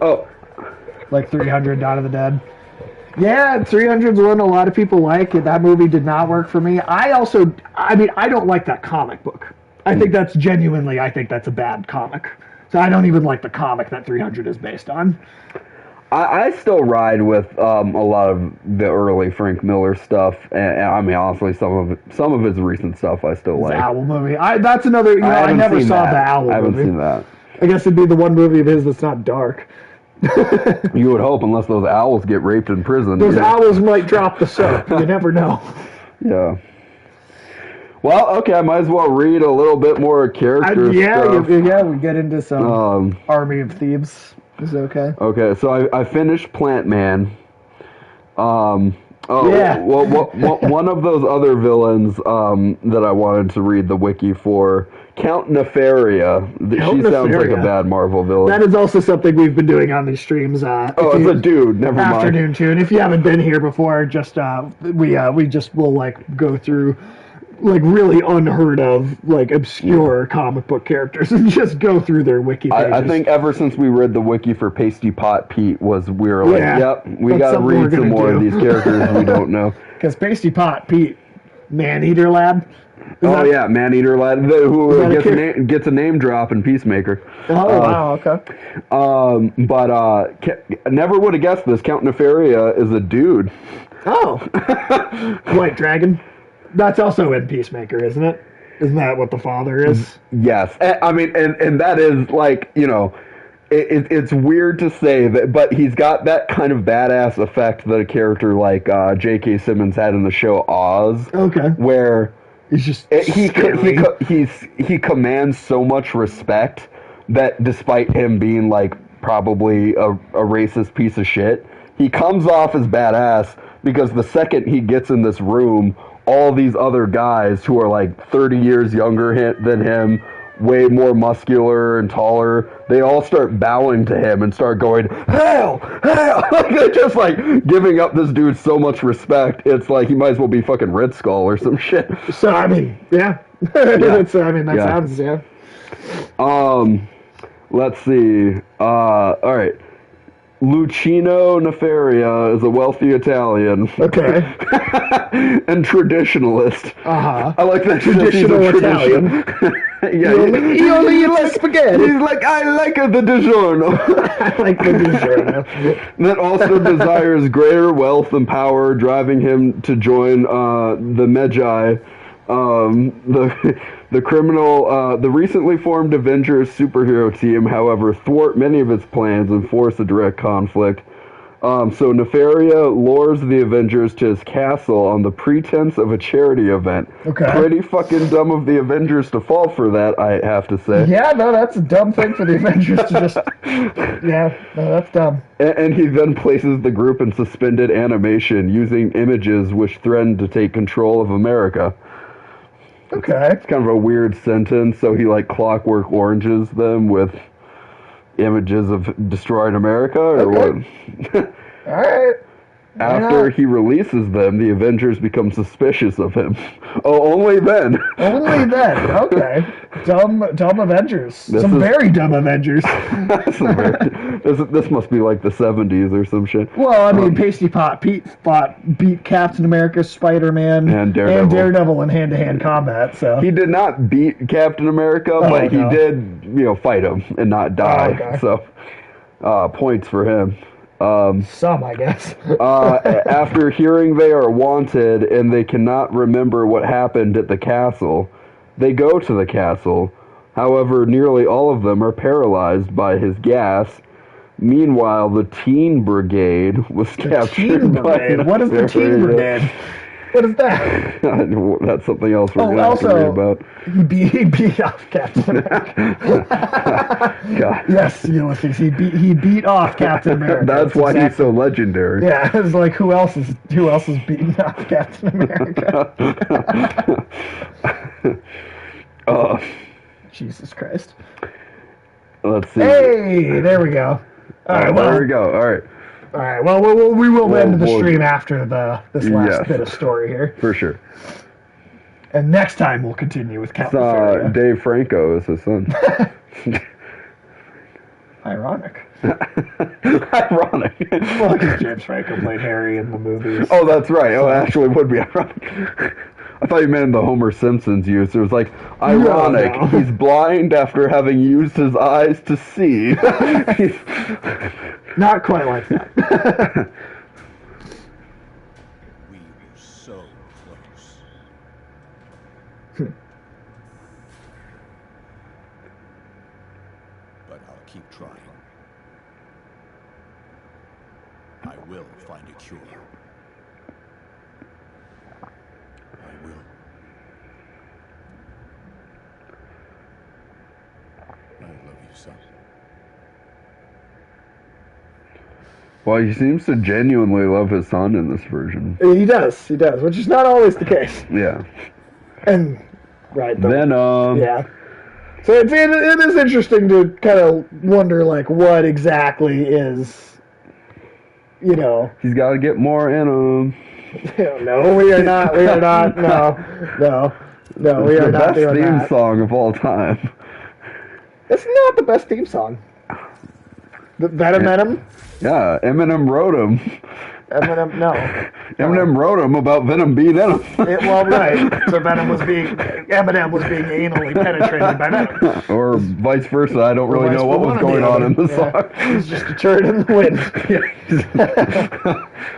Oh, like 300, Dawn of the Dead. Yeah, 300's one a lot of people like. That movie did not work for me. I don't like that comic book. I think that's a bad comic. So I don't even like the comic that 300 is based on. I still ride with a lot of the early Frank Miller stuff, and I mean, honestly, some of his recent stuff I still like. The Owl movie. That's another. I never saw the Owl movie. I haven't seen that. I guess it'd be the one movie of his that's not dark. You would hope, unless those owls get raped in prison. Those owls might drop the soap. You never know. Yeah. Well, okay, I might as well read a little bit more character stuff. We get into some Army of Thieves. Is it okay? Okay, so I finished Plant Man. Well, one of those other villains that I wanted to read the wiki for, Count Nefaria. She sounds like a bad Marvel villain. That is also something we've been doing on these streams. It's a dude. Never mind. Afternoon too. And if you haven't been here before, just we just will go through really unheard of, obscure comic book characters and just go through their wiki pages. I think ever since we read the wiki for Pasty Pot Pete we were like, yep, we got to read some more of these characters we don't know. Because Pasty Pot Pete, Man-Eater Lad. Man-Eater Lad, who gets a name drop in Peacemaker. Oh, wow, okay. But never would have guessed this. Count Nefaria is a dude. Oh. White Dragon. That's also in Peacemaker, isn't it? Isn't that what the father is? Yes. I mean, and that is it's weird to say that, but he's got that kind of badass effect that a character like J.K. Simmons had in the show Oz. Okay. Where he's just he commands so much respect that despite him being probably a racist piece of shit, he comes off as badass because the second he gets in this room, all these other guys who are 30 years younger than him, way more muscular and taller, they all start bowing to him and start going, hail, hail! They're just giving up this dude so much respect. It's he might as well be fucking Red Skull or some shit. So, I mean, yeah. That sounds, yeah. Let's see. Alright. Lucino Nefaria is a wealthy Italian. Okay. And traditionalist. Uh-huh. I like that. Traditional Italian. He only eats spaghetti. He's I like the DiGiorno. I like the DiGiorno. That also desires greater wealth and power, driving him to join the Magi, the criminal, the recently formed Avengers superhero team, however, thwart many of its plans and force a direct conflict. So Nefaria lures the Avengers to his castle on the pretense of a charity event. Okay. Pretty fucking dumb of the Avengers to fall for that, I have to say. Yeah, no, that's a dumb thing for the Avengers to just... Yeah, no, that's dumb. And he then places the group in suspended animation, using images which threaten to take control of America. Okay. It's kind of a weird sentence, so he Clockwork Oranges them with images of destroyed America, or what? Alright. After he releases them, the Avengers become suspicious of him. Oh, only then. Only then. Okay. Dumb Avengers. Some very dumb Avengers. This must be like the 70s or some shit. Well, I mean, Pasty Pot Pete beat Captain America, Spider-Man, and Daredevil in hand-to-hand combat. So he did not beat Captain America, but he did, fight him and not die. Okay. So, points for him. Some, I guess. After hearing they are wanted and they cannot remember what happened at the castle, they go to the castle. However, nearly all of them are paralyzed by his gas. Meanwhile, the Teen Brigade was captured by... What is the Teen Brigade? What is that? That's something else we're going to have to read about. He beat off Captain America. God. Yes, Ulysses. He beat off Captain America. That's why he's so legendary. Yeah, it's like who else is beating off Captain America? Jesus Christ. Let's see. Hey, there we go. All right, well, there we go. All right. All right. Well, we will end the stream after this last bit of story here. For sure. And next time we'll continue with Count Nefaria. Dave Franco is his son. Ironic. Ironic. Well, because James Franco played Harry in the movies. Oh, that's right. Oh, it actually would be ironic. I thought you meant the Homer Simpson's use. It was like, ironic. No. He's blind after having used his eyes to see. Not quite like that. We were so close. But I'll keep trying. I will find a cure. I will. I love you, son. Well, he seems to genuinely love his son in this version. He does, which is not always the case. Yeah. And, right. Venom. Yeah. So it is interesting to kind of wonder, like, what exactly is, He's got to get more in him. No, we are not. We are not. No, we are not doing that. The best theme song of all time. It's not the best theme song. Venom? Yeah, Eminem wrote him. Eminem, no. Eminem wrote him about Venom being in him. Well, right. So Eminem was being anally penetrated by Venom. Or vice versa. I don't really know what was going on in the song. He's just a turd in the wind.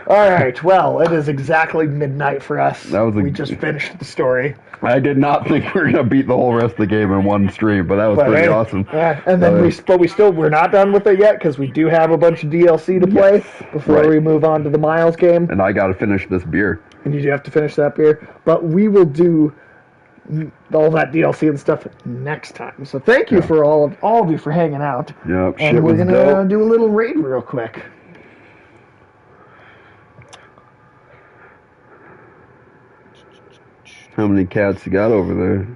All right. Well, it is exactly midnight for us. We just finished the story. I did not think we were going to beat the whole rest of the game in one stream, but that was pretty awesome. Yeah, and then we're not done with it yet because we do have a bunch of DLC to play before we move on to the Miles game. And I got to finish this beer. And you do have to finish that beer, but we will do all that DLC and stuff next time. So thank you for all of you for hanging out. Yep, and we're gonna do a little raid real quick. How many cats you got over there?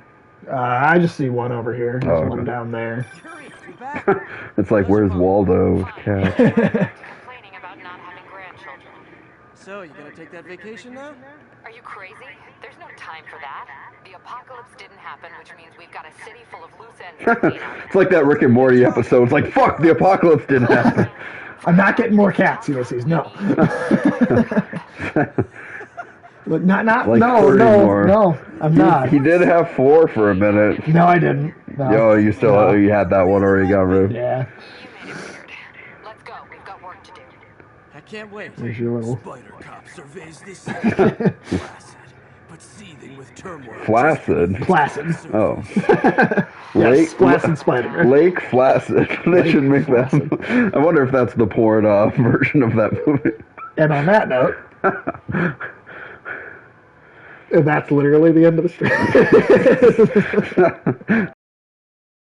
I just see one over here. There's one down there. It's like, where's Waldo with cats? Complaining about not having grandchildren. So, you gonna take that vacation now? Are you crazy? There's no time for that. The apocalypse didn't happen, which means we've got a city full of loose ends to clean up. It's like that Rick and Morty episode. It's like, fuck, the apocalypse didn't happen. I'm not getting more cats, Ulysses. No. Look, no, I'm not. He did have 4 for a minute. No, I didn't. No. Yo, you had that one already got rid of. Yeah. Let's go. We've got work to do. I can't wait. There's your little... Spider Cop surveys this city. Placid, but seething with turmoil. Flaccid? Placid. Oh. Yes, Flaccid Spider. Lake Flaccid. They should make that. I wonder if that's the porn version of that movie. And on that note... And that's literally the end of the stream.